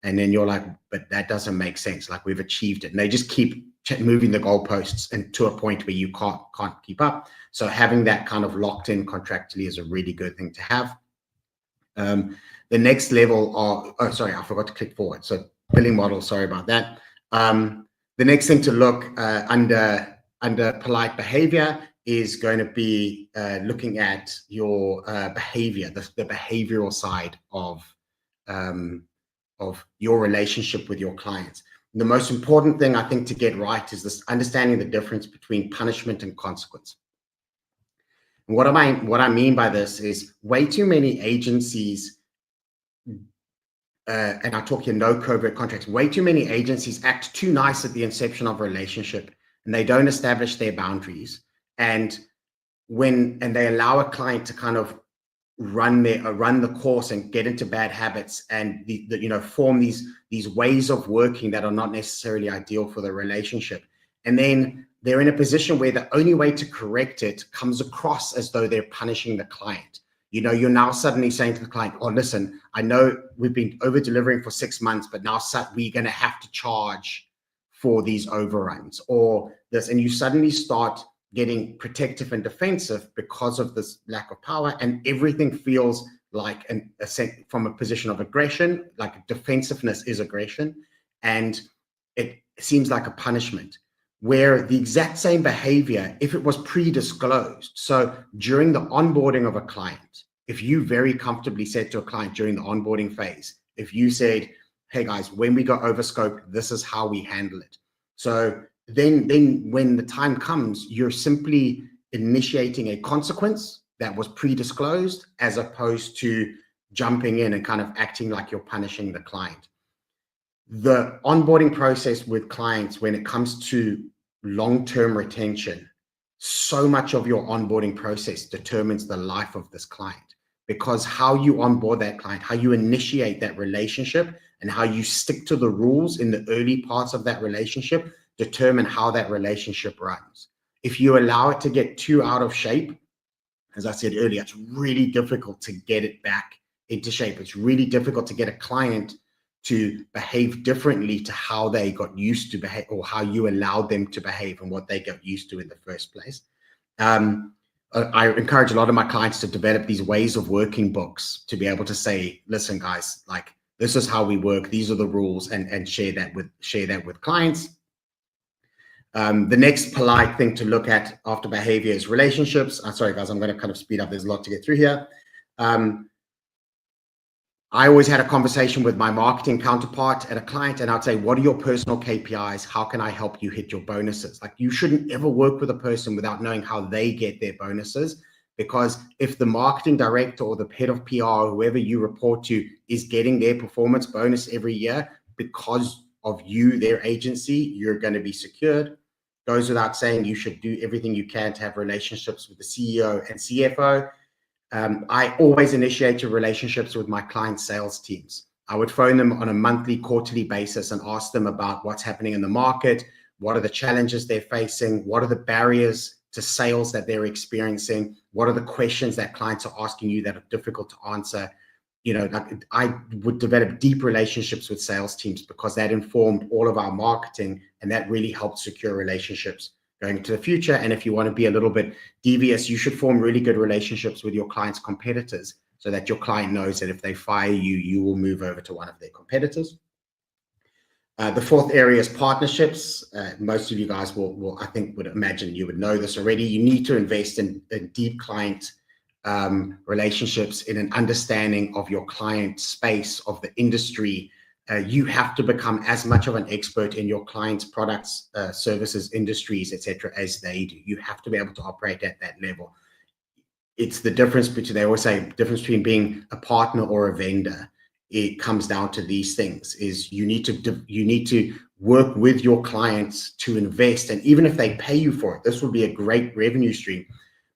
And then you're like, but that doesn't make sense. Like, we've achieved it. And they just keep moving the goalposts and to a point where you can't keep up. So having that kind of locked in contractually is a really good thing to have. The next level are, I forgot to click forward. So billing model, sorry about that. The The next thing to look under polite behavior is going to be looking at your behavior, the behavioral side of your relationship with your clients. The most important thing I think to get right is this understanding the difference between punishment and consequence. And what I mean by this is way too many agencies, and I talk here no covert contracts, way too many agencies act too nice at the inception of a relationship, and they don't establish their boundaries. And they allow a client to kind of run the course and get into bad habits and form these ways of working that are not necessarily ideal for the relationship. And then they're in a position where the only way to correct it comes across as though they're punishing the client. You're now suddenly saying to the client, oh, listen, I know we've been over delivering for 6 months, but now we're going to have to charge for these overruns or this. And you suddenly start getting protective and defensive because of this lack of power, and everything feels like from a position of aggression, like defensiveness is aggression, and it seems like a punishment, where the exact same behavior, if it was pre-disclosed, so during the onboarding of a client, if you very comfortably said to a client during the onboarding phase, if you said, hey guys, when we go over scope, this is how we handle it. So then when the time comes, you're simply initiating a consequence that was pre-disclosed as opposed to jumping in and kind of acting like you're punishing the client. The onboarding process with clients, when it comes to long-term retention, so much of your onboarding process determines the life of this client, because how you onboard that client, how you initiate that relationship, and how you stick to the rules in the early parts of that relationship determine how that relationship runs. If you allow it to get too out of shape, as I said earlier, it's really difficult to get it back into shape. It's really difficult to get a client to behave differently to how they got used to behave, or how you allowed them to behave and what they got used to in the first place. I encourage a lot of my clients to develop these ways of working books to be able to say, listen, guys, like this is how we work. These are the rules, and share that with clients. The next polite thing to look at after behavior is relationships. Sorry, guys, I'm going to kind of speed up. There's a lot to get through here. I always had a conversation with my marketing counterpart at a client, and I'd say, what are your personal KPIs? How can I help you hit your bonuses? Like, you shouldn't ever work with a person without knowing how they get their bonuses, because if the marketing director or the head of PR, or whoever you report to, is getting their performance bonus every year because of you, their agency, you're going to be secured. Goes without saying, you should do everything you can to have relationships with the CEO and CFO. I always initiate your relationships with my client sales teams. I would phone them on a monthly, quarterly basis and ask them about what's happening in the market, what are the challenges they're facing, what are the barriers to sales that they're experiencing, what are the questions that clients are asking you that are difficult to answer. Like, I would develop deep relationships with sales teams because that informed all of our marketing, and that really helped secure relationships going into the future. And if you want to be a little bit devious, you should form really good relationships with your client's competitors so that your client knows that if they fire you, you will move over to one of their competitors. The fourth area is partnerships. Most of you guys will I think, would imagine you would know this already. You need to invest in deep client relationships, in an understanding of your client space, of the industry. You have to become as much of an expert in your client's products, services, industries, etc., as they do. You have to be able to operate at that level. It's the difference between, they always say, the difference between being a partner or a vendor. It comes down to these things: is you need to work with your clients to invest, and even if they pay you for it, this will be a great revenue stream.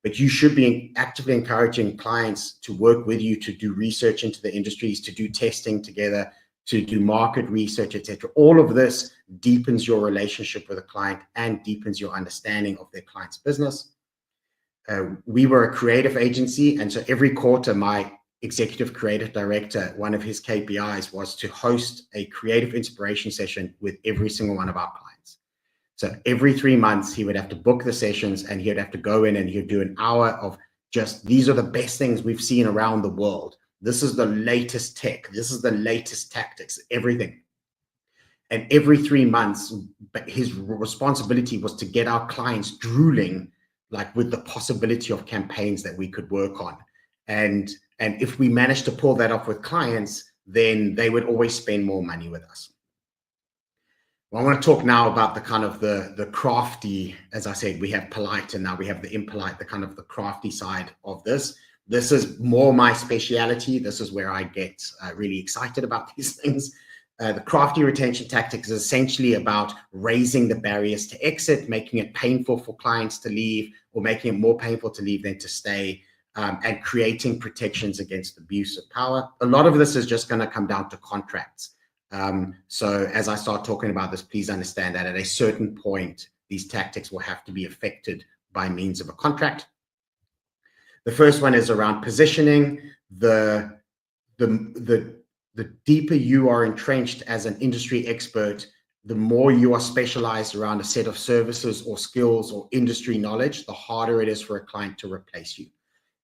But you should be actively encouraging clients to work with you, to do research into the industries, to do testing together, to do market research, etc. All of this deepens your relationship with a client and deepens your understanding of their client's business. We were a creative agency, and so every quarter, my executive creative director, one of his KPIs was to host a creative inspiration session with every single one of our clients. So every 3 months, he would have to book the sessions, and he'd have to go in and he'd do an hour of just, these are the best things we've seen around the world. This is the latest tech. This is the latest tactics, everything. And every 3 months, his responsibility was to get our clients drooling, like with the possibility of campaigns that we could work on. And if we managed to pull that off with clients, then they would always spend more money with us. Well, I want to talk now about the kind of the crafty, as I said, we have polite and now we have the impolite, the kind of the crafty side of this. This is more my speciality. This is where I get really excited about these things. The crafty retention tactics is essentially about raising the barriers to exit, making it painful for clients to leave, or making it more painful to leave than to stay, and creating protections against abuse of power. A lot of this is just going to come down to contracts. So as I start talking about this, please understand that at a certain point, these tactics will have to be affected by means of a contract. The first one is around positioning. The deeper you are entrenched as an industry expert, the more you are specialized around a set of services or skills or industry knowledge, the harder it is for a client to replace you.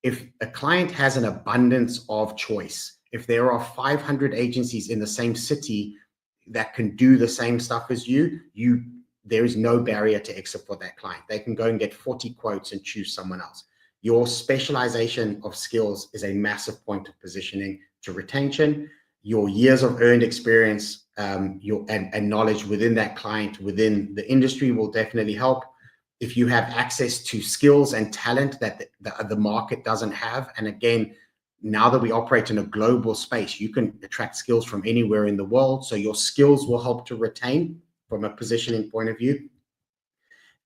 If a client has an abundance of choice, if there are 500 agencies in the same city that can do the same stuff as you, there is no barrier to exit for that client. They can go and get 40 quotes and choose someone else. Your specialization of skills is a massive point of positioning to retention. Your years of earned experience and knowledge within that client, within the industry will definitely help. If you have access to skills and talent that the market doesn't have, and again, now that we operate in a global space, you can attract skills from anywhere in the world. So your skills will help to retain from a positioning point of view.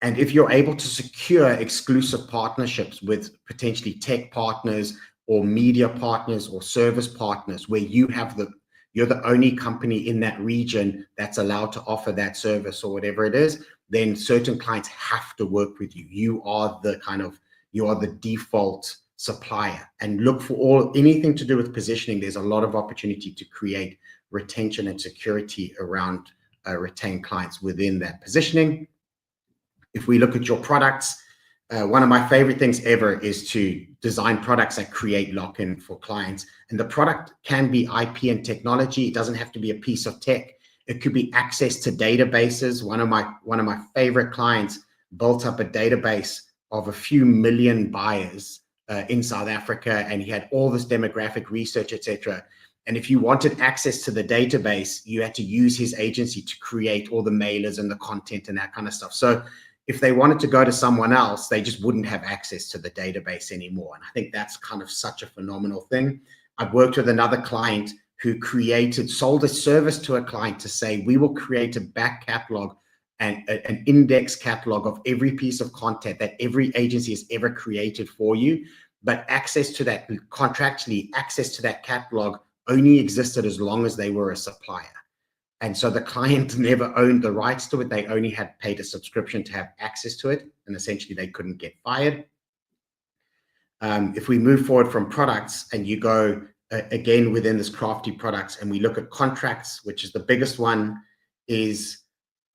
And if you're able to secure exclusive partnerships with potentially tech partners or media partners or service partners, where you're the only company in that region that's allowed to offer that service or whatever it is, then certain clients have to work with you. You are the default supplier. And look for anything to do with positioning. There's a lot of opportunity to create retention and security around retained clients within that positioning. If we look at your products, one of my favorite things ever is to design products that create lock-in for clients. And the product can be IP and technology. It doesn't have to be a piece of tech. It could be access to databases. One of my favorite clients built up a database of a few million buyers in South Africa, and he had all this demographic research, etc. And if you wanted access to the database, you had to use his agency to create all the mailers and the content and that kind of stuff. So if they wanted to go to someone else, they just wouldn't have access to the database anymore. And I think that's kind of such a phenomenal thing. I've worked with another client who sold a service to a client to say, we will create a back catalog and an index catalog of every piece of content that every agency has ever created for you. But access to that, contractually, access to that catalog only existed as long as they were a supplier. And so the client never owned the rights to it. They only had paid a subscription to have access to it. And essentially they couldn't get fired. If we move forward from products and you go again within this crafty products and we look at contracts, which is the biggest one, is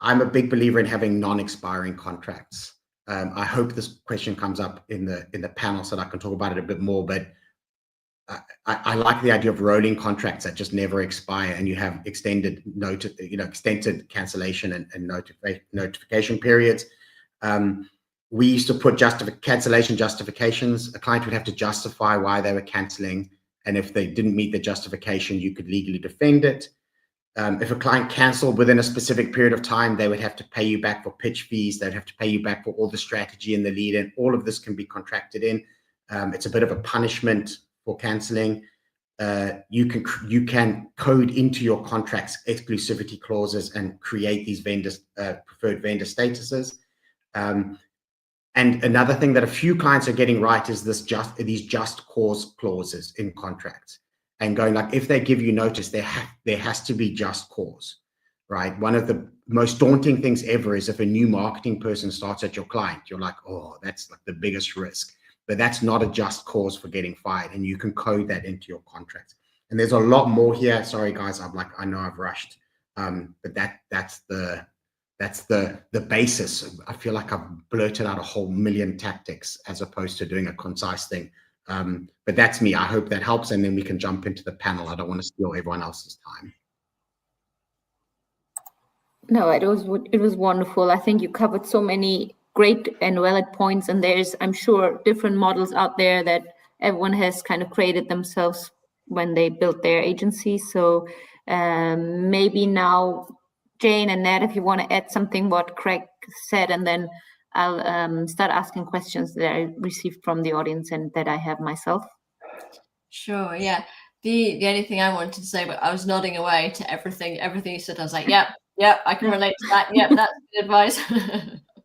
I'm a big believer in having non-expiring contracts. I hope this question comes up in the panel so that I can talk about it a bit more, but I like the idea of rolling contracts that just never expire, and you have extended cancellation and notification periods. We used to put cancellation justifications. A client would have to justify why they were canceling, and if they didn't meet the justification, you could legally defend it. If a client canceled within a specific period of time, they would have to pay you back for pitch fees. They'd have to pay you back for all the strategy and the lead, and all of this can be contracted in. It's a bit of a punishment for canceling. You can code into your contracts exclusivity clauses and create these preferred vendor statuses. And another thing that a few clients are getting right is these just cause clauses in contracts, and going like, if they give you notice, there has to be just cause, right? One of the most daunting things ever is if a new marketing person starts at your client, you're like, oh, that's like the biggest risk. But that's not a just cause for getting fired, and you can code that into your contracts. And there's a lot more here. Sorry, guys, I know I've rushed, but that's the basis. I feel like I've blurted out a whole million tactics as opposed to doing a concise thing. But that's me. I hope that helps, and then we can jump into the panel. I don't want to steal everyone else's time. No, it was wonderful. I think you covered so many great and valid points, and there's, I'm sure, different models out there that everyone has kind of created themselves when they built their agency. So maybe now, Jane and Ned, if you want to add something what Craig said, and then I'll start asking questions that I received from the audience and that I have myself. Sure, yeah. The only thing I wanted to say, but I was nodding away to everything you said. I was like, yep, I can relate to that. Yep, that's good advice.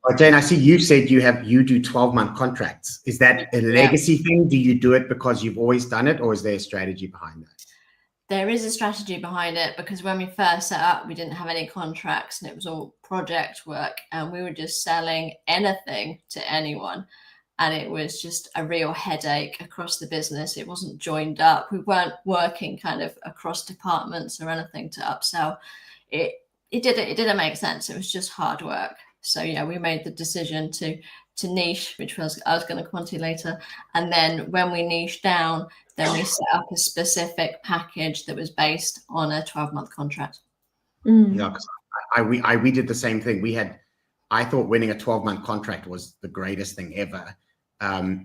Oh, Jane, I see you said you do 12-month contracts. Is that a legacy thing? Do you do it because you've always done it, or is there a strategy behind that? There is a strategy behind it, because when we first set up, we didn't have any contracts and it was all project work, and we were just selling anything to anyone. And it was just a real headache across the business. It wasn't joined up. We weren't working kind of across departments or anything to upsell. It didn't make sense. It was just hard work. So yeah, we made the decision to niche, which I was going to come on to later. And then when we niched down, then we set up a specific package that was based on a 12-month contract. Yeah, because we did the same thing. I thought winning a 12-month contract was the greatest thing ever.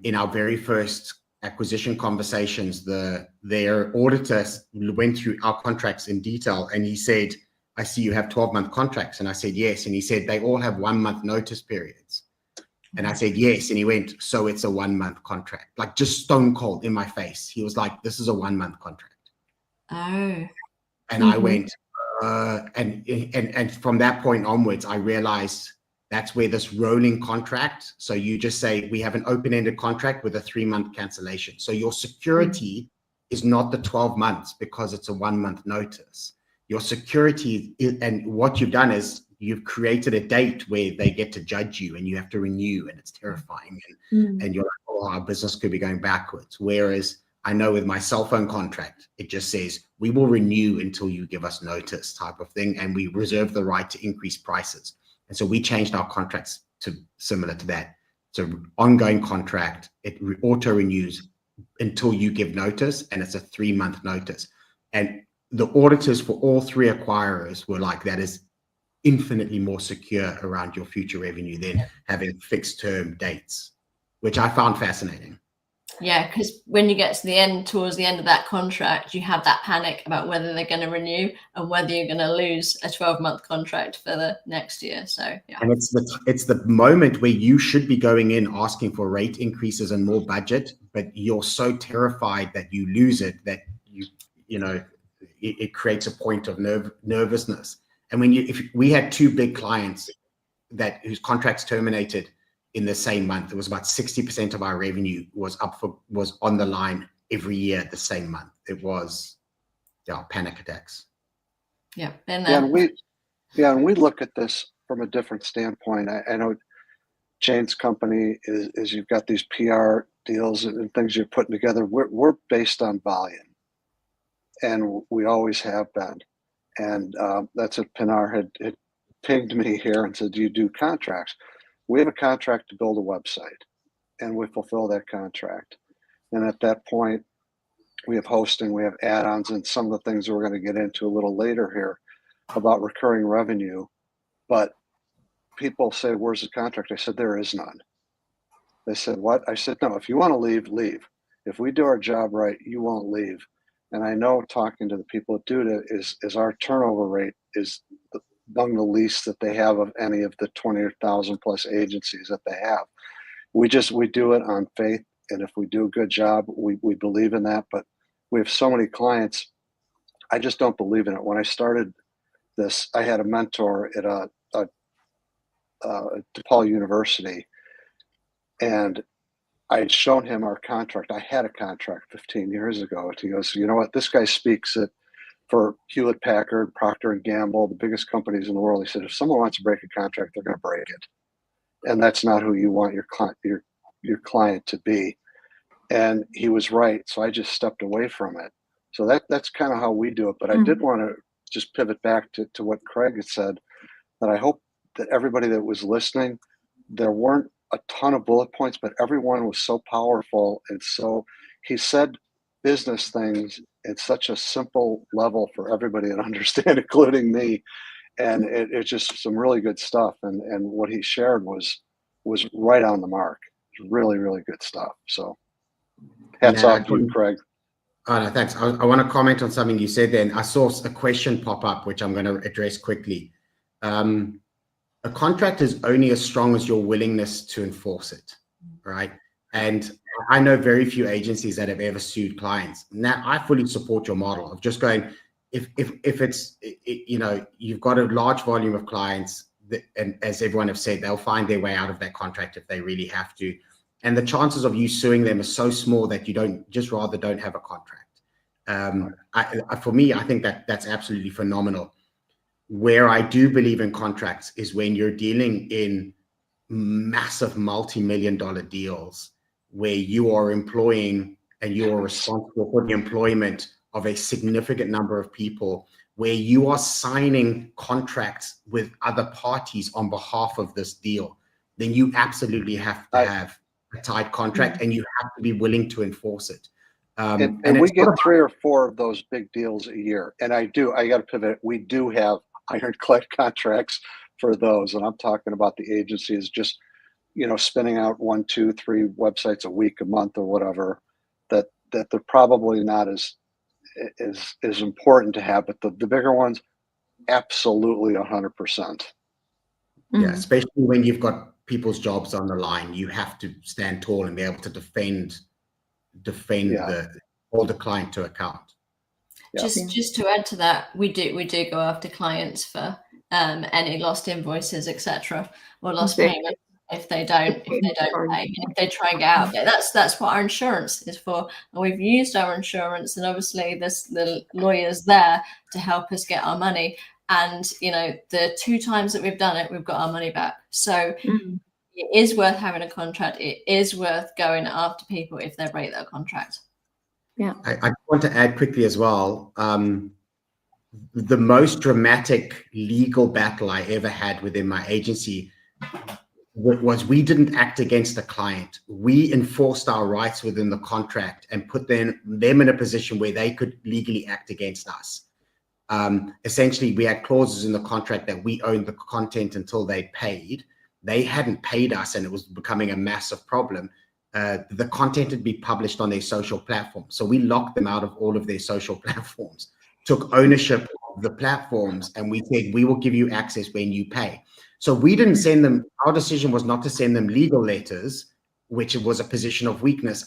In our very first acquisition conversations, their auditor went through our contracts in detail, and he said, I see you have 12-month contracts. And I said, yes. And he said, they all have 1-month notice periods. And I said, yes. And he went, so it's a 1-month contract, like just stone cold in my face. He was like, this is a 1-month contract. Oh. And I went, and from that point onwards, I realized that's where this rolling contract. So you just say, we have an open-ended contract with a 3-month cancellation. So your security is not the 12 months because it's a 1-month notice. Your security and what you've done is you've created a date where they get to judge you and you have to renew, and it's terrifying. And you're like, oh, our business could be going backwards. Whereas I know with my cell phone contract, it just says, we will renew until you give us notice type of thing. And we reserve the right to increase prices. And so we changed our contracts to similar to that. It's an ongoing contract. It auto renews until you give notice, and it's a 3-month notice. And the auditors for all 3 acquirers were like, that is infinitely more secure around your future revenue than having fixed term dates, which I found fascinating. Yeah, because when you get to the end, towards the end of that contract, you have that panic about whether they're going to renew and whether you're going to lose a 12-month contract for the next year. So yeah, and it's the moment where you should be going in asking for rate increases and more budget, but you're so terrified that you lose it that it creates a point of nervousness. And if we had 2 big clients whose contracts terminated in the same month, it was about 60% of our revenue was on the line every year at the same month. It was panic attacks. Yeah, and we look at this from a different standpoint. I know Jane's company is you've got these PR deals and things you're putting together. We're based on volume, and we always have been. And that's what Pinar had pinged me here and said, do you do contracts? We have a contract to build a website, and we fulfill that contract. And at that point, we have hosting, we have add-ons, and some of the things we're going to get into a little later here about recurring revenue. But people say, where's the contract? I said, there is none. They said, what? I said, no, if you want to leave, leave. If we do our job right, you won't leave. And I know, talking to the people at Duda, is our turnover rate is among the least that they have of any of the 20,000 plus agencies that they have. We do it on faith, and if we do a good job, we believe in that. But we have so many clients, I just don't believe in it. When I started this, I had a mentor at DePaul University, and I had shown him our contract. I had a contract 15 years ago. And he goes, you know what? This guy speaks for Hewlett Packard, Procter & Gamble, the biggest companies in the world. He said, if someone wants to break a contract, they're going to break it. And that's not who you want your client to be. And he was right. So I just stepped away from it. So that's kind of how we do it. But I did want to just pivot back to what Craig had said, that I hope that everybody that was listening, there weren't a ton of bullet points, but everyone was so powerful. And so he said business things at such a simple level for everybody to understand, including me. and it's just some really good stuff. And what he shared was right on the mark. Really, really good stuff. So hats off to you, Craig. Oh, no, thanks. I want to comment on something you said then. I saw a question pop up, which I'm going to address quickly. A contract is only as strong as your willingness to enforce it, right? And I know very few agencies that have ever sued clients. Now, I fully support your model of just going, if it's, you know, you've got a large volume of clients, and as everyone have said, they'll find their way out of that contract if they really have to. And the chances of you suing them are so small that you rather don't have a contract. For me, I think that's absolutely phenomenal. Where I do believe in contracts is when you're dealing in massive multi-million-dollar deals where you are employing and you are responsible for the employment of a significant number of people, where you are signing contracts with other parties on behalf of this deal, then you absolutely have to have a tight contract, and you have to be willing to enforce it. And we get 3 or 4 of those big deals a year. And I got to pivot. We do have ironclad contracts for those. And I'm talking about the agencies just, you know, spinning out 1, 2, 3 websites a week, a month, or whatever, that they're probably not as important to have. But the bigger ones, absolutely 100%. Yeah, especially when you've got people's jobs on the line, you have to stand tall and be able to defend hold the client to account. Just to add to that, we do go after clients for any lost invoices, etc., or lost payment if they don't pay, and if they try and get out of it. That's what our insurance is for, and we've used our insurance, and obviously there's the lawyers there to help us get our money. And you know, the 2 times that we've done it, we've got our money back. So it is worth having a contract. It is worth going after people if they break their contract. Yeah. I want to add quickly as well. The most dramatic legal battle I ever had within my agency was we didn't act against the client. We enforced our rights within the contract and put them in a position where they could legally act against us. Essentially, we had clauses in the contract that we owned the content until they paid. They hadn't paid us, and it was becoming a massive problem. The content would be published on their social platforms. So we locked them out of all of their social platforms, took ownership of the platforms, and we said, we will give you access when you pay. So we didn't send them, our decision was not to send them legal letters, which was a position of weakness.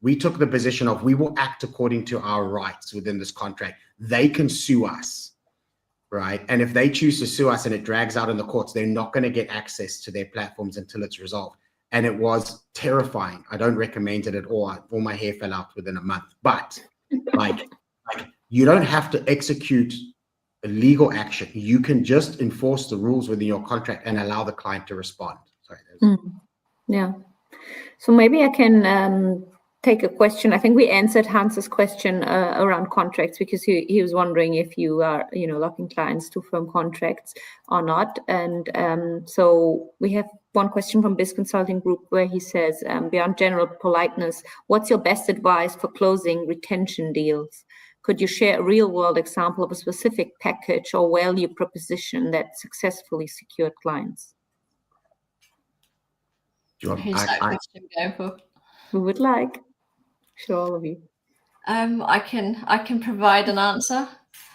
We took the position of, we will act according to our rights within this contract. They can sue us, right? And if they choose to sue us and it drags out in the courts, they're not going to get access to their platforms until it's resolved. And it was terrifying. I don't recommend it at all. All my hair fell out within a month. But like you don't have to execute a legal action. You can just enforce the rules within your contract and allow the client to respond. Sorry. Yeah. So maybe I can take a question. I think we answered Hans's question around contracts, because he was wondering if you are, locking clients to firm contracts or not. And so we have one question from Biz Consulting Group where he says, beyond general politeness, what's your best advice for closing retention deals? Could you share a real-world example of a specific package or value proposition that successfully secured clients? Who's that question go for? Who would like? Sure, all of you. I can provide an answer.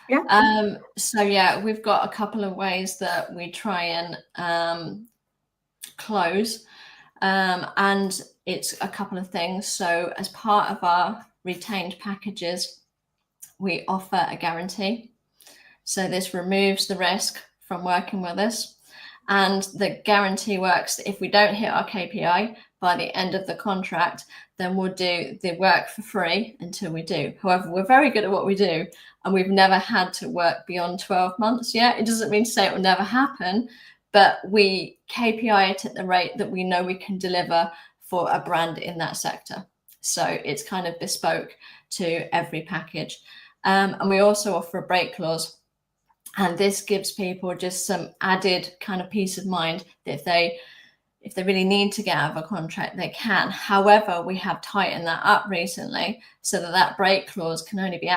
Yeah. So yeah, we've got a couple of ways that we try and close, and it's a couple of things. So as part of our retained packages, we offer a guarantee. So this removes the risk from working with us. And the guarantee works that if we don't hit our KPI by the end of the contract, then we'll do the work for free until we do. However, we're very good at what we do, and we've never had to work beyond 12 months yet. It doesn't mean to say it will never happen, but we KPI it at the rate that we know we can deliver for a brand in that sector. So it's kind of bespoke to every package. And we also offer a break clause. And this gives people just some added kind of peace of mind that if they really need to get out of a contract, they can. However, we have tightened that up recently so that break clause can only be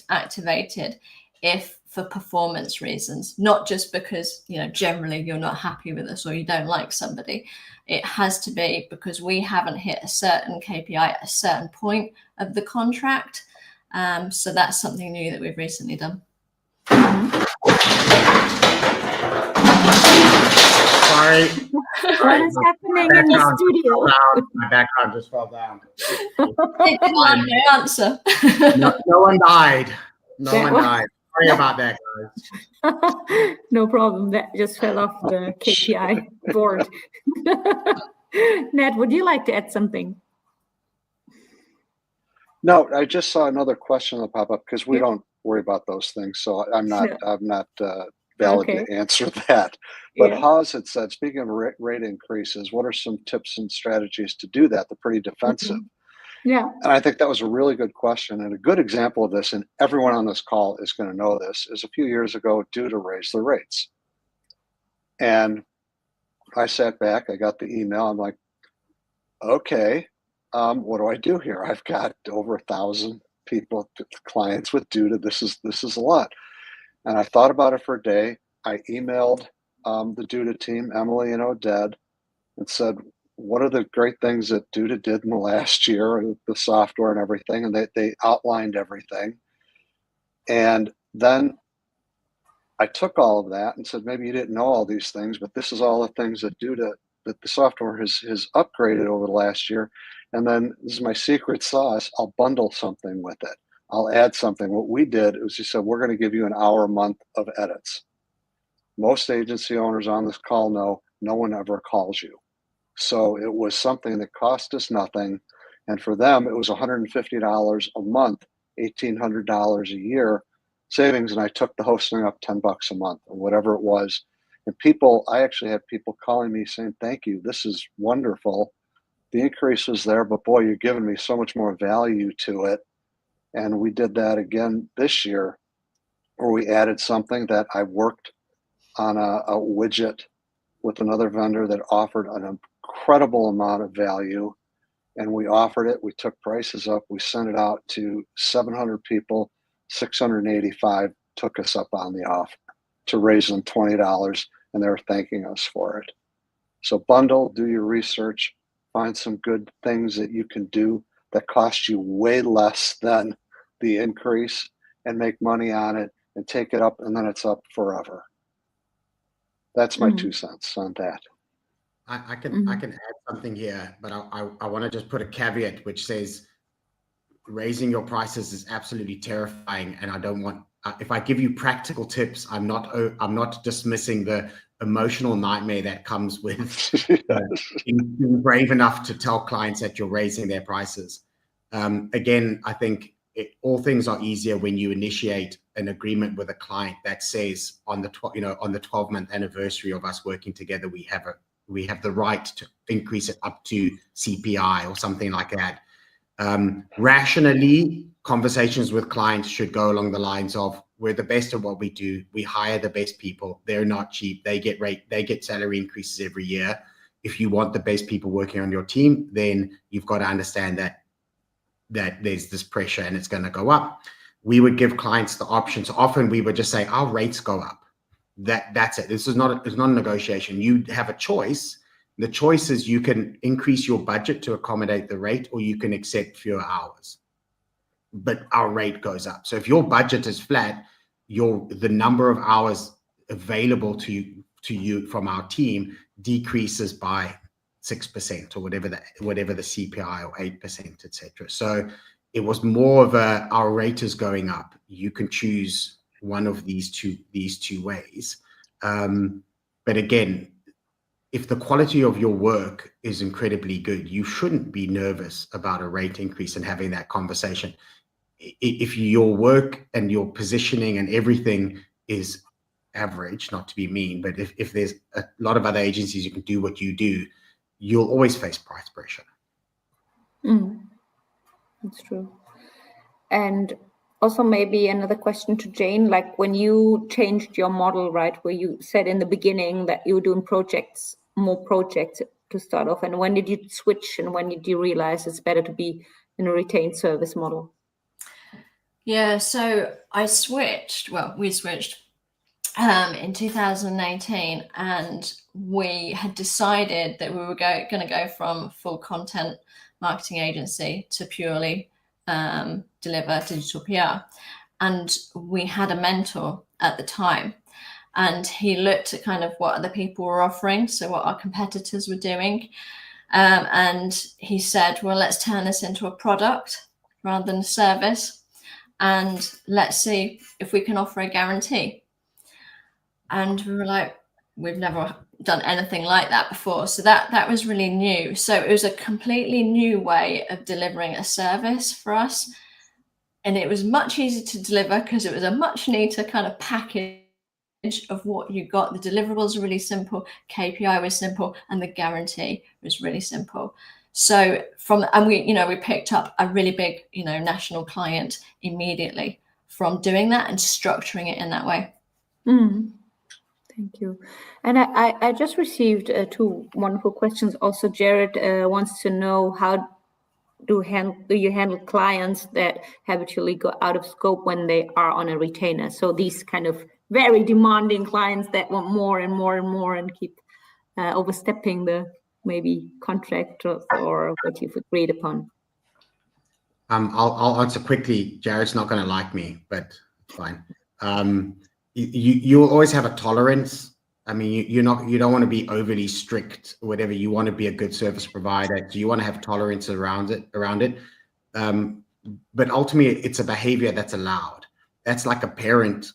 activated if for performance reasons, not just because, you know, generally you're not happy with us or you don't like somebody. It has to be because we haven't hit a certain KPI at a certain point of the contract. So that's something new that we've recently done. Sorry. What is happening in the studio? My background just fell down. It didn't like my answer. No one died. No one died. Sorry about that, guys. No problem. That just fell off the KPI board. Ned, would you like to add something? No, I just saw another question that pop up because we don't worry about those things. So I'm not valid to answer that. But Haas had said, speaking of rate increases, what are some tips and strategies to do that? They're pretty defensive. Yeah. And I think that was a really good question. And a good example of this, and everyone on this call is going to know this, is a few years ago, Duda raised their rates. And I sat back, I got the email. I'm like, okay, what do I do here? I've got over 1,000 people, clients with Duda. This is a lot. And I thought about it for a day. I emailed the Duda team, Emily and Oded, and said, what are the great things that Duda did in the last year, the software and everything? And they outlined everything. And then I took all of that and said, maybe you didn't know all these things, but this is all the things that Duda, that the software has upgraded over the last year. And then this is my secret sauce. I'll bundle something with it. I'll add something. What we did was we said, we're going to give you an hour a month of edits. Most agency owners on this call know no one ever calls you. So it was something that cost us nothing. And for them, it was $150 a month, $1,800 a year savings. And I took the hosting up $10 a month or whatever it was. And I actually had people calling me saying, thank you, this is wonderful. The increase was there, but boy, you're giving me so much more value to it. And we did that again this year, where we added something that I worked on a widget with another vendor that offered an incredible amount of value. And we offered it, we took prices up, we sent it out to 700 people, 685 took us up on the offer to raise them $20, and they were thanking us for it. So bundle, do your research, find some good things that you can do that cost you way less than the increase, and make money on it and take it up, and then it's up forever. That's my 2 cents on that. I can add something here, but I want to just put a caveat which says raising your prices is absolutely terrifying, and I don't want. If I give you practical tips, I'm not dismissing the emotional nightmare that comes with being brave enough to tell clients that you're raising their prices. Again, I think all things are easier when you initiate an agreement with a client that says on the 12-month anniversary of us working together, we have the right to increase it up to CPI or something like that. Rationally, conversations with clients should go along the lines of, we're the best at what we do. We hire the best people. They're not cheap. They get salary increases every year. If you want the best people working on your team, then you've got to understand that there's this pressure and it's going to go up. We would give clients the option. So often we would just say, our rates go up. That's it. It's not a negotiation. You have a choice. The choice is you can increase your budget to accommodate the rate, or you can accept fewer hours. But our rate goes up. So if your budget is flat, the number of hours available to you from our team decreases by 6% or whatever the CPI, or 8%, etc. So it was more of our rate is going up. You can choose one of these two ways. But again, if the quality of your work is incredibly good, you shouldn't be nervous about a rate increase and having that conversation. If your work and your positioning and everything is average, not to be mean, but if there's a lot of other agencies you can do what you do, you'll always face price pressure. That's true. And also maybe another question to Jane, like when you changed your model, right, where you said in the beginning that you were doing more projects to start off, and when did you switch and when did you realize it's better to be in a retained service model? Yeah, so we switched in 2018, and we had decided that we were going to go from full content marketing agency to purely deliver digital PR. And we had a mentor at the time, and he looked at kind of what other people were offering, so what our competitors were doing. And he said, well, let's turn this into a product rather than a service, and let's see if we can offer a guarantee. And we were like, we've never done anything like that before. So that was really new. So it was a completely new way of delivering a service for us. And it was much easier to deliver because it was a much neater kind of package of what you got. The deliverables were really simple, KPI was simple, and the guarantee was really simple. So we picked up a really big, national client immediately from doing that and structuring it in that way. Mm. Thank you. And I just received 2 wonderful questions. Also, Jared wants to know, how do you handle clients that habitually go out of scope when they are on a retainer? So these kind of very demanding clients that want more and more and more and keep overstepping the maybe contract or what you've agreed upon. I'll answer quickly. Jared's not going to like me, but it's fine. You'll always have a tolerance. I mean, you don't want to be overly strict or whatever. You want to be a good service provider. So you want to have tolerance around it. But ultimately, it's a behavior that's allowed. That's like a parent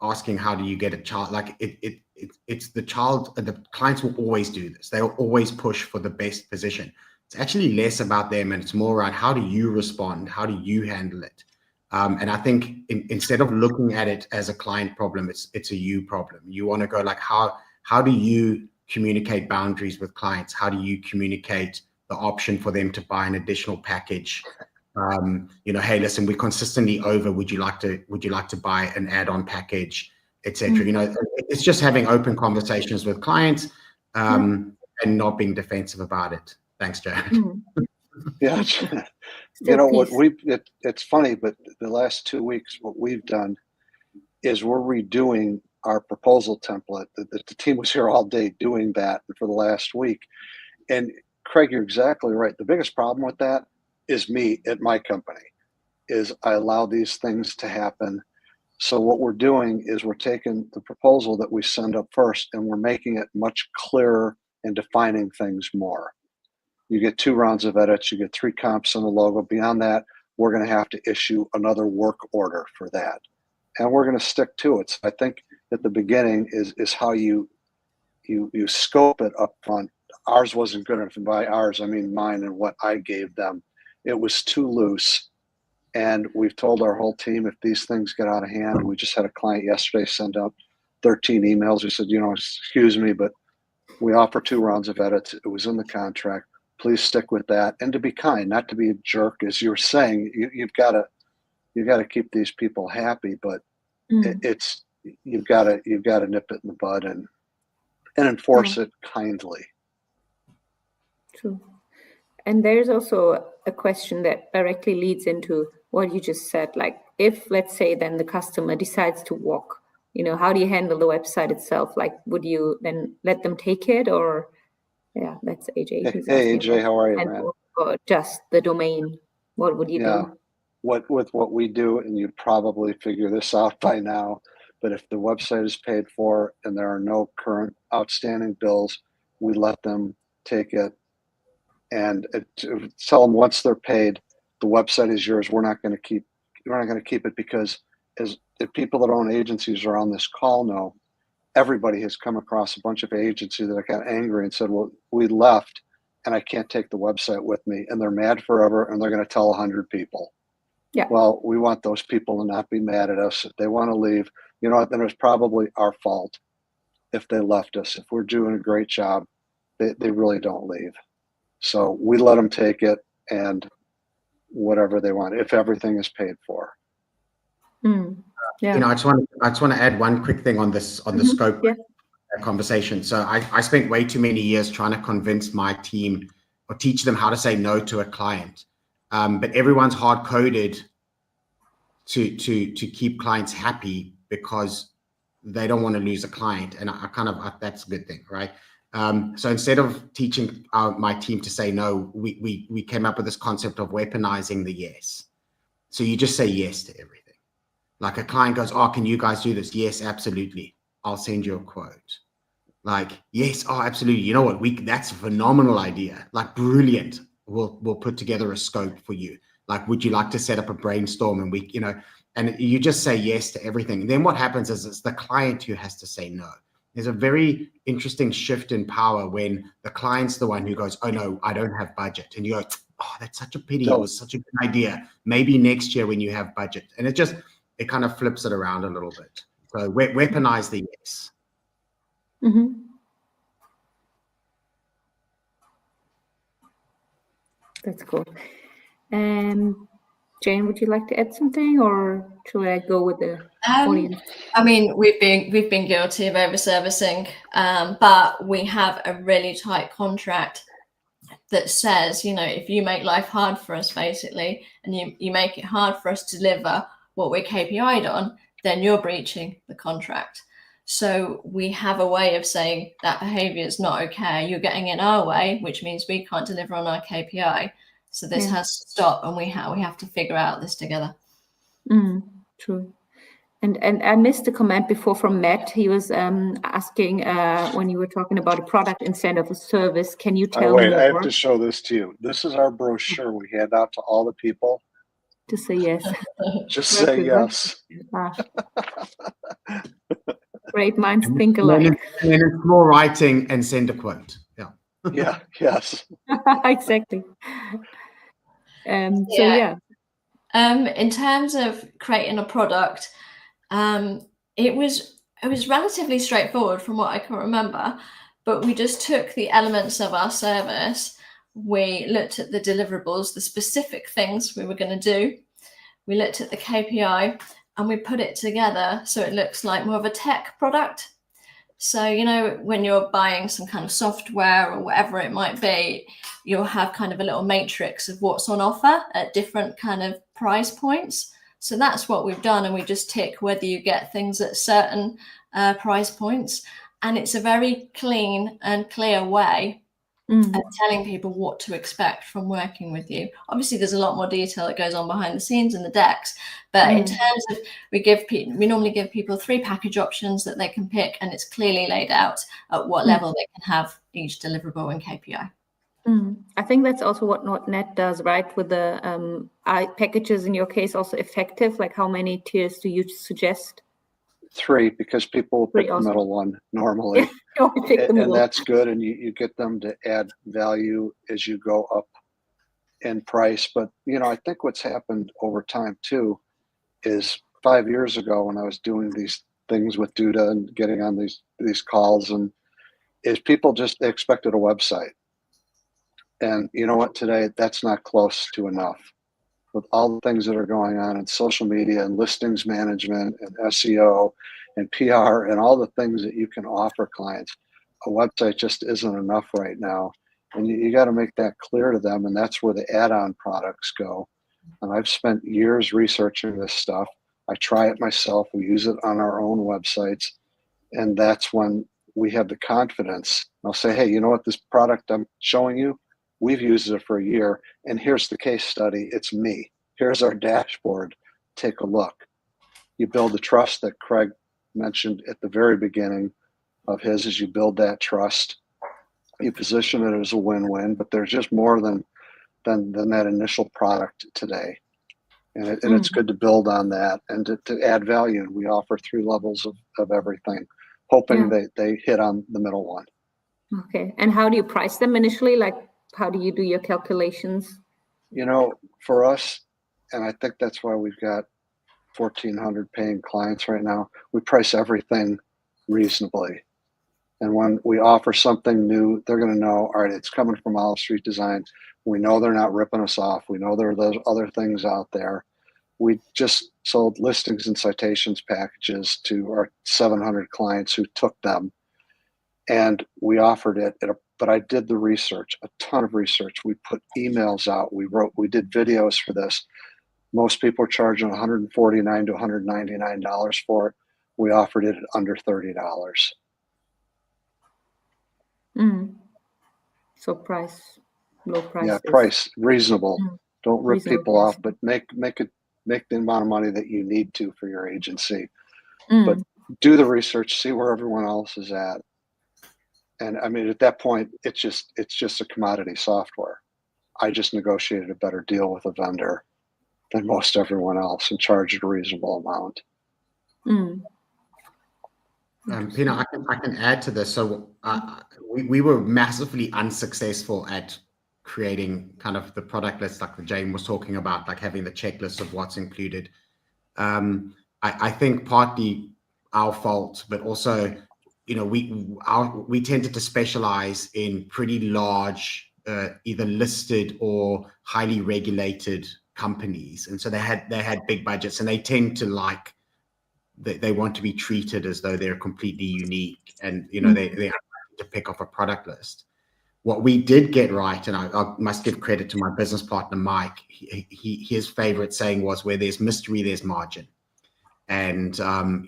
asking, how do you get a child? Like it's the child. The clients will always do this. They'll always push for the best position. It's actually less about them, and it's more around, how do you respond? How do you handle it? And I think instead of looking at it as a client problem, it's a you problem. You want to go like, how do you communicate boundaries with clients? How do you communicate the option for them to buy an additional package? Hey, listen, we're consistently over. Would you like to buy an add-on package, etc.? It's just having open conversations with clients and not being defensive about it. Thanks, Jared. Yeah. It's funny, but the last 2 weeks, what we've done is we're redoing our proposal template. The team was here all day doing that for the last week. And Craig, you're exactly right. The biggest problem with that is me at my company, is I allow these things to happen. So what we're doing is we're taking the proposal that we send up first, and we're making it much clearer and defining things more. You get 2 rounds of edits, you get 3 comps on the logo. Beyond that, we're going to have to issue another work order for that. And we're going to stick to it. So I think at the beginning is how you scope it up front. Ours wasn't good enough. And by ours, I mean mine and what I gave them. It was too loose. And we've told our whole team, if these things get out of hand, we just had a client yesterday send out 13 emails. We said, excuse me, but we offer 2 rounds of edits. It was in the contract. Please stick with that, and to be kind, not to be a jerk, as you were saying. You've got to keep these people happy, but you've got to nip it in the bud and enforce it kindly. True. And there's also a question that directly leads into what you just said. Like, if, let's say, then the customer decides to walk, how do you handle the website itself? Like, would you then let them take it, or? Yeah, that's AJ. Hey, AJ, how are you, man? Or just the domain, what would you do? With what we do, and you probably figure this out by now, but if the website is paid for and there are no current outstanding bills, we let them take it and tell them once they're paid, the website is yours. We're not going to keep it, because as the people that own agencies are on this call know, everybody has come across a bunch of agencies that got angry and said, well, we left and I can't take the website with me, and they're mad forever, and they're going to tell 100 people. Yeah. Well, we want those people to not be mad at us. If they want to leave, then it was probably our fault if they left us. If we're doing a great job, they really don't leave. So we let them take it and whatever they want, if everything is paid for. Yeah. I just want to add one quick thing on this, on the scope conversation. So I spent way too many years trying to convince my team or teach them how to say no to a client. But everyone's hard coded to keep clients happy because they don't want to lose a client. And that's a good thing, right? So instead of teaching my team to say no, we came up with this concept of weaponizing the yes. So you just say yes to everything. Like a client goes, oh, can you guys do this? Yes, absolutely. I'll send you a quote. Like, yes, oh, absolutely. You know what? That's a phenomenal idea. Like, brilliant. We'll put together a scope for you. Like, would you like to set up a brainstorm? And and you just say yes to everything. And then what happens is it's the client who has to say no. There's a very interesting shift in power when the client's the one who goes, oh no, I don't have budget. And you go, oh, that's such a pity. It was such a good idea. Maybe next year when you have budget. And it kind of flips it around a little bit. So weaponize the yes. Mm-hmm. That's cool. Jane, would you like to add something, or should I go with the audience? I mean, we've been guilty of over-servicing, but we have a really tight contract that says, if you make life hard for us, basically, and you make it hard for us to deliver what we're KPI'd on, then you're breaching the contract. So we have a way of saying that behavior is not okay. You're getting in our way, which means we can't deliver on our KPI. So this has to stop, and we have to figure out this together. True. And I missed the comment before from Matt. He was asking when you were talking about a product instead of a service. Can you tell me more? I have to show this to you. This is our brochure we hand out to all the people. To say yes. Just say yes. Great minds think alike. And then small writing and send a quote. Yeah. Yeah. Yes. Exactly. In terms of creating a product, it was relatively straightforward from what I can remember, but we just took the elements of our service. We looked at the deliverables, the specific things we were going to do. We looked at the KPI, and we put it together so it looks like more of a tech product. So, when you're buying some kind of software or whatever it might be, you'll have kind of a little matrix of what's on offer at different kind of price points. So that's what we've done. And we just tick whether you get things at certain price points. And it's a very clean and clear way of telling people what to expect from working with you. Obviously, there's a lot more detail that goes on behind the scenes in the decks, but in terms of we normally give people 3 package options that they can pick, and it's clearly laid out at what level they can have each deliverable and KPI. I think that's also what Net does, right? With the packages, in your case, also effective. Like, how many tiers do you suggest? 3, because people will pick the middle one normally. And that's good, and you get them to add value as you go up in price. But I think what's happened over time too is 5 years ago when I was doing these things with Duda and getting on these calls, and is people just expected a website. And you know what, today that's not close to enough. With all the things that are going on in social media and listings management and SEO and PR and all the things that you can offer clients, a website just isn't enough right now. And you got to make that clear to them. And that's where the add-on products go. And I've spent years researching this stuff. I try it myself. We use it on our own websites. And that's when we have the confidence. I'll say, hey, you know what, this product I'm showing you, we've used it for a year, and here's the case study. It's me. Here's our dashboard. Take a look. You build the trust that Craig mentioned at the very beginning of his. As you build that trust, you position it as a win-win. But there's just more than that initial product today, and it's good to build on that and to add value. And we offer 3 levels of everything, hoping they hit on the middle one. Okay. And how do you price them initially? Like, how do you do your calculations? For us, and I think that's why we've got 1,400 paying clients right now, we price everything reasonably. And when we offer something new, they're going to know, all right, it's coming from Olive Street Design. We know they're not ripping us off. We know there are those other things out there. We just sold listings and citations packages to our 700 clients who took them. And we offered it but I did the research, a ton of research. We put emails out. We did videos for this. Most people are charging $149 to $199 for it. We offered it at under $30. So price, low price. Yeah, price reasonable. Don't rip Reasonable people off, price. but make the amount of money that you need to for your agency. But do the research, see where everyone else is at. And I mean, at that point, it's just a commodity software. I just negotiated a better deal with a vendor than most everyone else and charged a reasonable amount. Pina, I can add to this. So we were massively unsuccessful at creating kind of the product list, like Jane was talking about, like having the checklist of what's included. I think partly our fault, but also, we tended to specialize in pretty large, either listed or highly regulated companies, and so they had big budgets, and they tend to they want to be treated as though they're completely unique, and they to pick off a product list. What we did get right, and I must give credit to my business partner Mike, his favorite saying was, where there's mystery, there's margin. And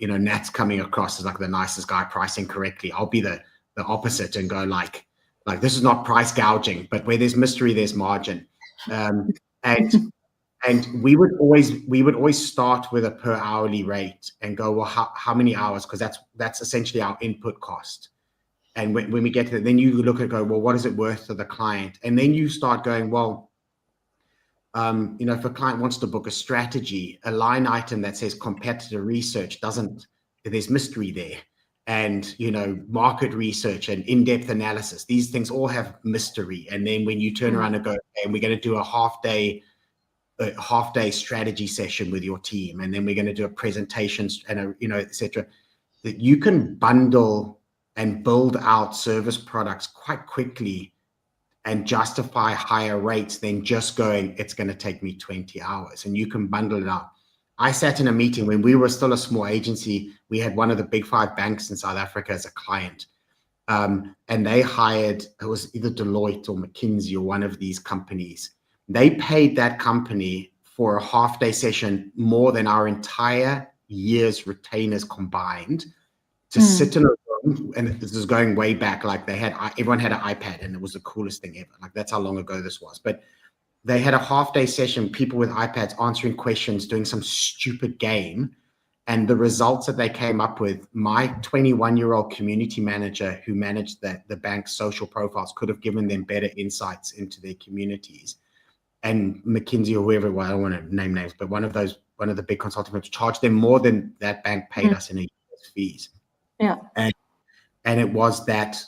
Nat's coming across as like the nicest guy pricing correctly. I'll be the opposite and go like this is not price gouging, but where there's mystery, there's margin. And we would always start with a per hourly rate and go, well, how many hours? Because that's essentially our input cost. And when we get to it, then you look at go, well, what is it worth to the client? And then you start going, well, if a client wants to book a strategy, a line item that says competitor research there's mystery there. And, market research and in-depth analysis, these things all have mystery. And then when you turn around and go, okay, and we're going to do a half-day strategy session with your team, and then we're going to do a presentation and et cetera, that you can bundle and build out service products quite quickly and justify higher rates than just going, it's going to take me 20 hours, and you can bundle it up. I sat in a meeting when we were still a small agency. We had one of the big 5 banks in South Africa as a client. And they hired, it was either Deloitte or McKinsey or one of these companies. They paid that company for a half-day session more than our entire year's retainers combined to sit in a room. And this is going way back. Like everyone had an iPad, and it was the coolest thing ever. Like that's how long ago this was. But they had a half-day session, people with iPads answering questions, doing some stupid game. And the results that they came up with, my 21-year-old community manager who managed the bank's social profiles could have given them better insights into their communities. And McKinsey or whoever, well, I don't want to name names, but one of the big consulting firms charged them more than that bank paid us in a year's fees. Yeah. And it was that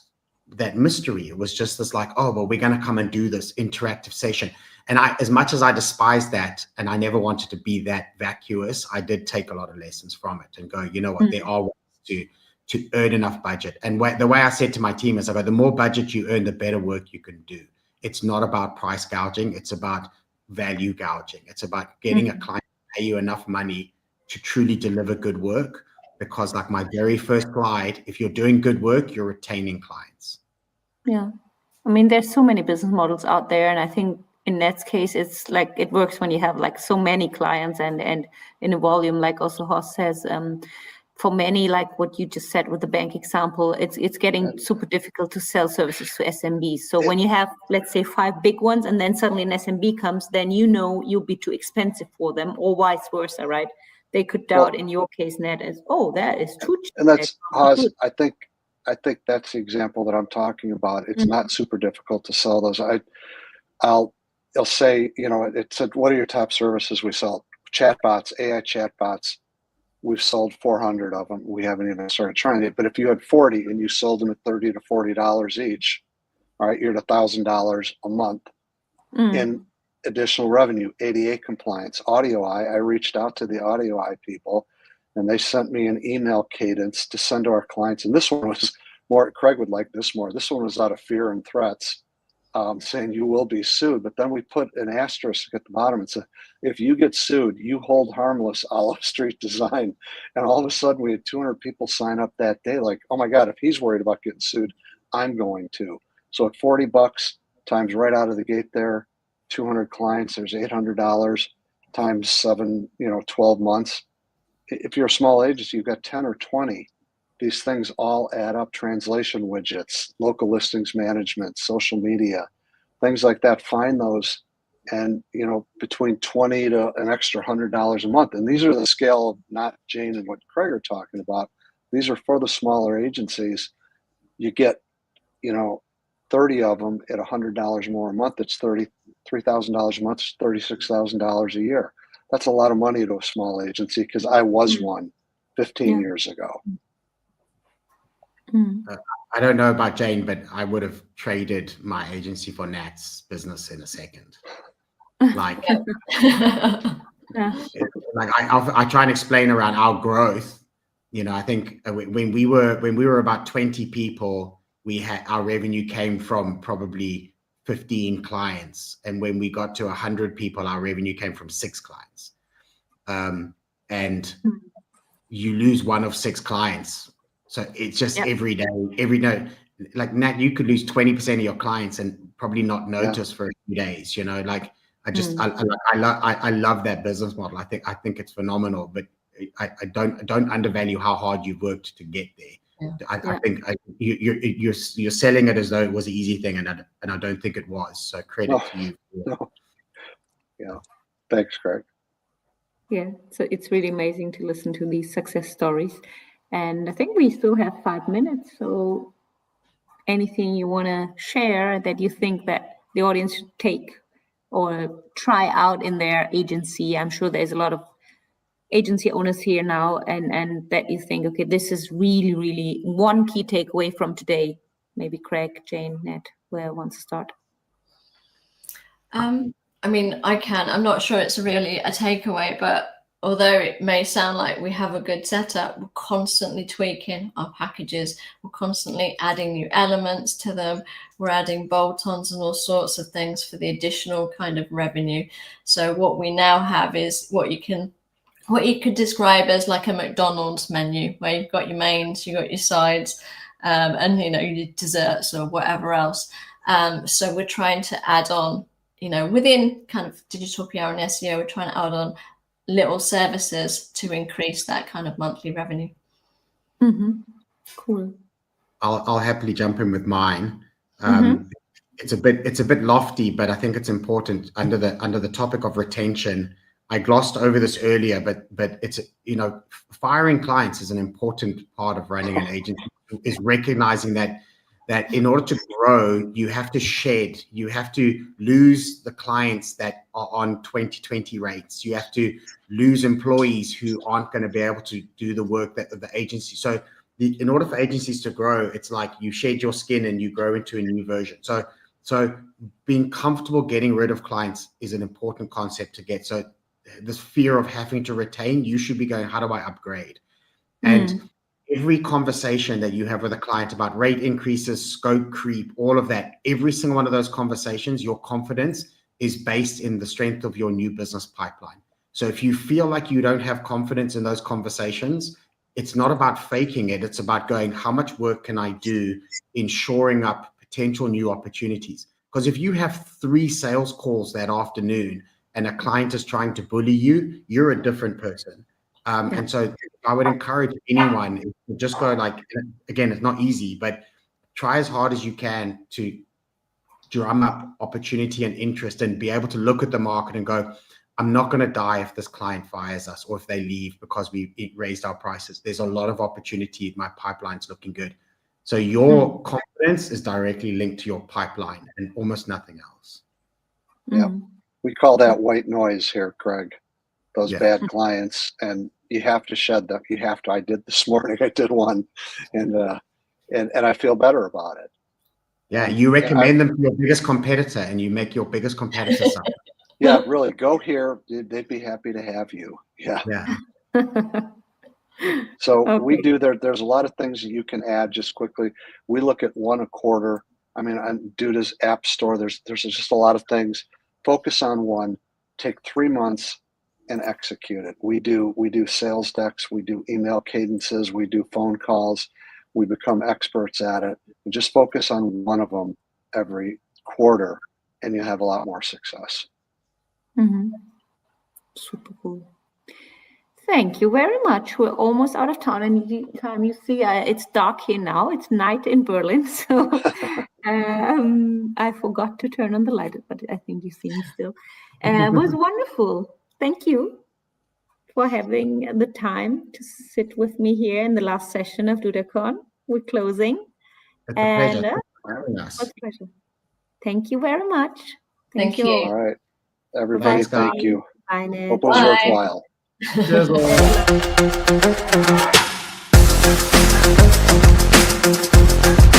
mystery. It was just this like, oh, well, we're going to come and do this interactive session. And as much as I despise that, and I never wanted to be that vacuous, I did take a lot of lessons from it and go, you know what, there are ways to earn enough budget. And the way I said to my team is, I go, the more budget you earn, the better work you can do. It's not about price gouging. It's about value gouging. It's about getting a client to pay you enough money to truly deliver good work. Because like my very first slide, if you're doing good work, you're retaining clients. Yeah. I mean, there's so many business models out there. And I think in Net's case, it's like it works when you have like so many clients and in a volume, like also Horst says, for many, like what you just said with the bank example, it's getting super difficult to sell services to SMBs. So when you have, let's say, 5 big ones, and then suddenly an SMB comes, then you'll be too expensive for them, or vice versa, right? They could doubt in your case, Net, as, oh, that is too cheap. And that's, I think that's the example that I'm talking about. It's not super difficult to sell those. I'll say, it said, what are your top services we sell? Chatbots, AI chatbots. We've sold 400 of them. We haven't even started trying it. But if you had 40 and you sold them at $30 to $40 each, all right, you're at $1,000 a month in additional revenue. ADA compliance, AudioEye. I reached out to the AudioEye people, and they sent me an email cadence to send to our clients. And this one was more, Craig would like this more. This one was out of fear and threats, saying you will be sued. But then we put an asterisk at the bottom and said, if you get sued, you hold harmless Olive Street Design. And all of a sudden we had 200 people sign up that day. Like, oh my God, if he's worried about getting sued, I'm going to. So at $40 times right out of the gate there, 200 clients, there's $800. times 7, 12 months. If you're a small agency, you've got 10 or 20. These things all add up: translation widgets, local listings management, social media, things like that. Find those, and between 20 to an extra $100 a month. And these are the scale of not Jane and what Craig are talking about. These are for the smaller agencies. You get 30 of them at $100 more a month. It's $33,000 a month. It's $36,000 a year. That's a lot of money to a small agency, because I was one 15 years ago. I don't know about Jane, but I would have traded my agency for Nat's business in a second. Like, I try and explain around our growth. I think when we were about 20 people, our revenue came from probably 15 clients, and when we got to 100 people, our revenue came from 6 clients. And you lose one of 6 clients, so it's just every day. Like Nat, you could lose 20% of your clients and probably not notice for a few days. I love that business model. I think it's phenomenal, but I don't undervalue how hard you've worked to get there. I think you're selling it as though it was an easy thing, and I don't think it was. So credit to you. Yeah, thanks, Craig. Yeah, so it's really amazing to listen to these success stories, and I think we still have 5 minutes. So, anything you want to share that you think that the audience should take or try out in their agency? I'm sure there's a lot of agency owners here now, and that you think, okay, this is really, really one key takeaway from today. Maybe Craig, Jane, Ned, whoever wants to start. I mean, I'm not sure it's really a takeaway, but although it may sound like we have a good setup, we're constantly tweaking our packages. We're constantly adding new elements to them. We're adding bolt-ons and all sorts of things for the additional kind of revenue. So what we now have is what you could describe as like a McDonald's menu, where you've got your mains, you've got your sides, and your desserts or whatever else. So we're trying to add on, within kind of digital PR and SEO, we're trying to add on little services to increase that kind of monthly revenue. Cool. I'll happily jump in with mine. It's a bit lofty, but I think it's important under the topic of retention. I glossed over this earlier, but it's firing clients is an important part of running an agency. Is recognizing that in order to grow, you have to lose the clients that are on 2020 rates. You have to lose employees who aren't going to be able to do the work that the agency. So in order for agencies to grow, it's like you shed your skin and you grow into a new version. So being comfortable getting rid of clients is an important concept to get. So this fear of having to retain, you should be going, how do I upgrade? And every conversation that you have with a client about rate increases, scope creep, all of that, every single one of those conversations, your confidence is based in the strength of your new business pipeline. So if you feel like you don't have confidence in those conversations, it's not about faking it. It's about going, how much work can I do in shoring up potential new opportunities? Because if you have 3 sales calls that afternoon and a client is trying to bully you, you're a different person. And so I would encourage anyone to just go, like, again, it's not easy, but try as hard as you can to drum up opportunity and interest and be able to look at the market and go, I'm not going to die if this client fires us or if they leave because we raised our prices. There's a lot of opportunity. My pipeline's looking good. So your confidence is directly linked to your pipeline and almost nothing else. Yeah. We call that white noise here, Craig. Those bad clients, and you have to shed them. You have to. I did this morning. I did one, and I feel better about it. Yeah, you recommend them to your biggest competitor, and you make your biggest competitor suffer. Yeah, really. Go here. They'd be happy to have you. Yeah. So we do. There's a lot of things that you can add just quickly. We look at 1 a quarter. I mean, on Duda's app store, there's just a lot of things. Focus on one. Take 3 months and execute it. We do sales decks, we do email cadences, we do phone calls, we become experts at it. And just focus on one of them every quarter and you have a lot more success. Super cool. Thank you very much. We're almost out of time, and you see, it's dark here now. It's night in Berlin, so I forgot to turn on the light, but I think you see me still. It was wonderful. Thank you for having the time to sit with me here in the last session of DudaCon. We're closing. It's a pleasure. Thanks for having us. It's a pleasure. Thank you very much. Thank you. All right, everybody. Bye, Thank you. Bye, Ned. Hope it was Bye. worthwhile. Cheers, all.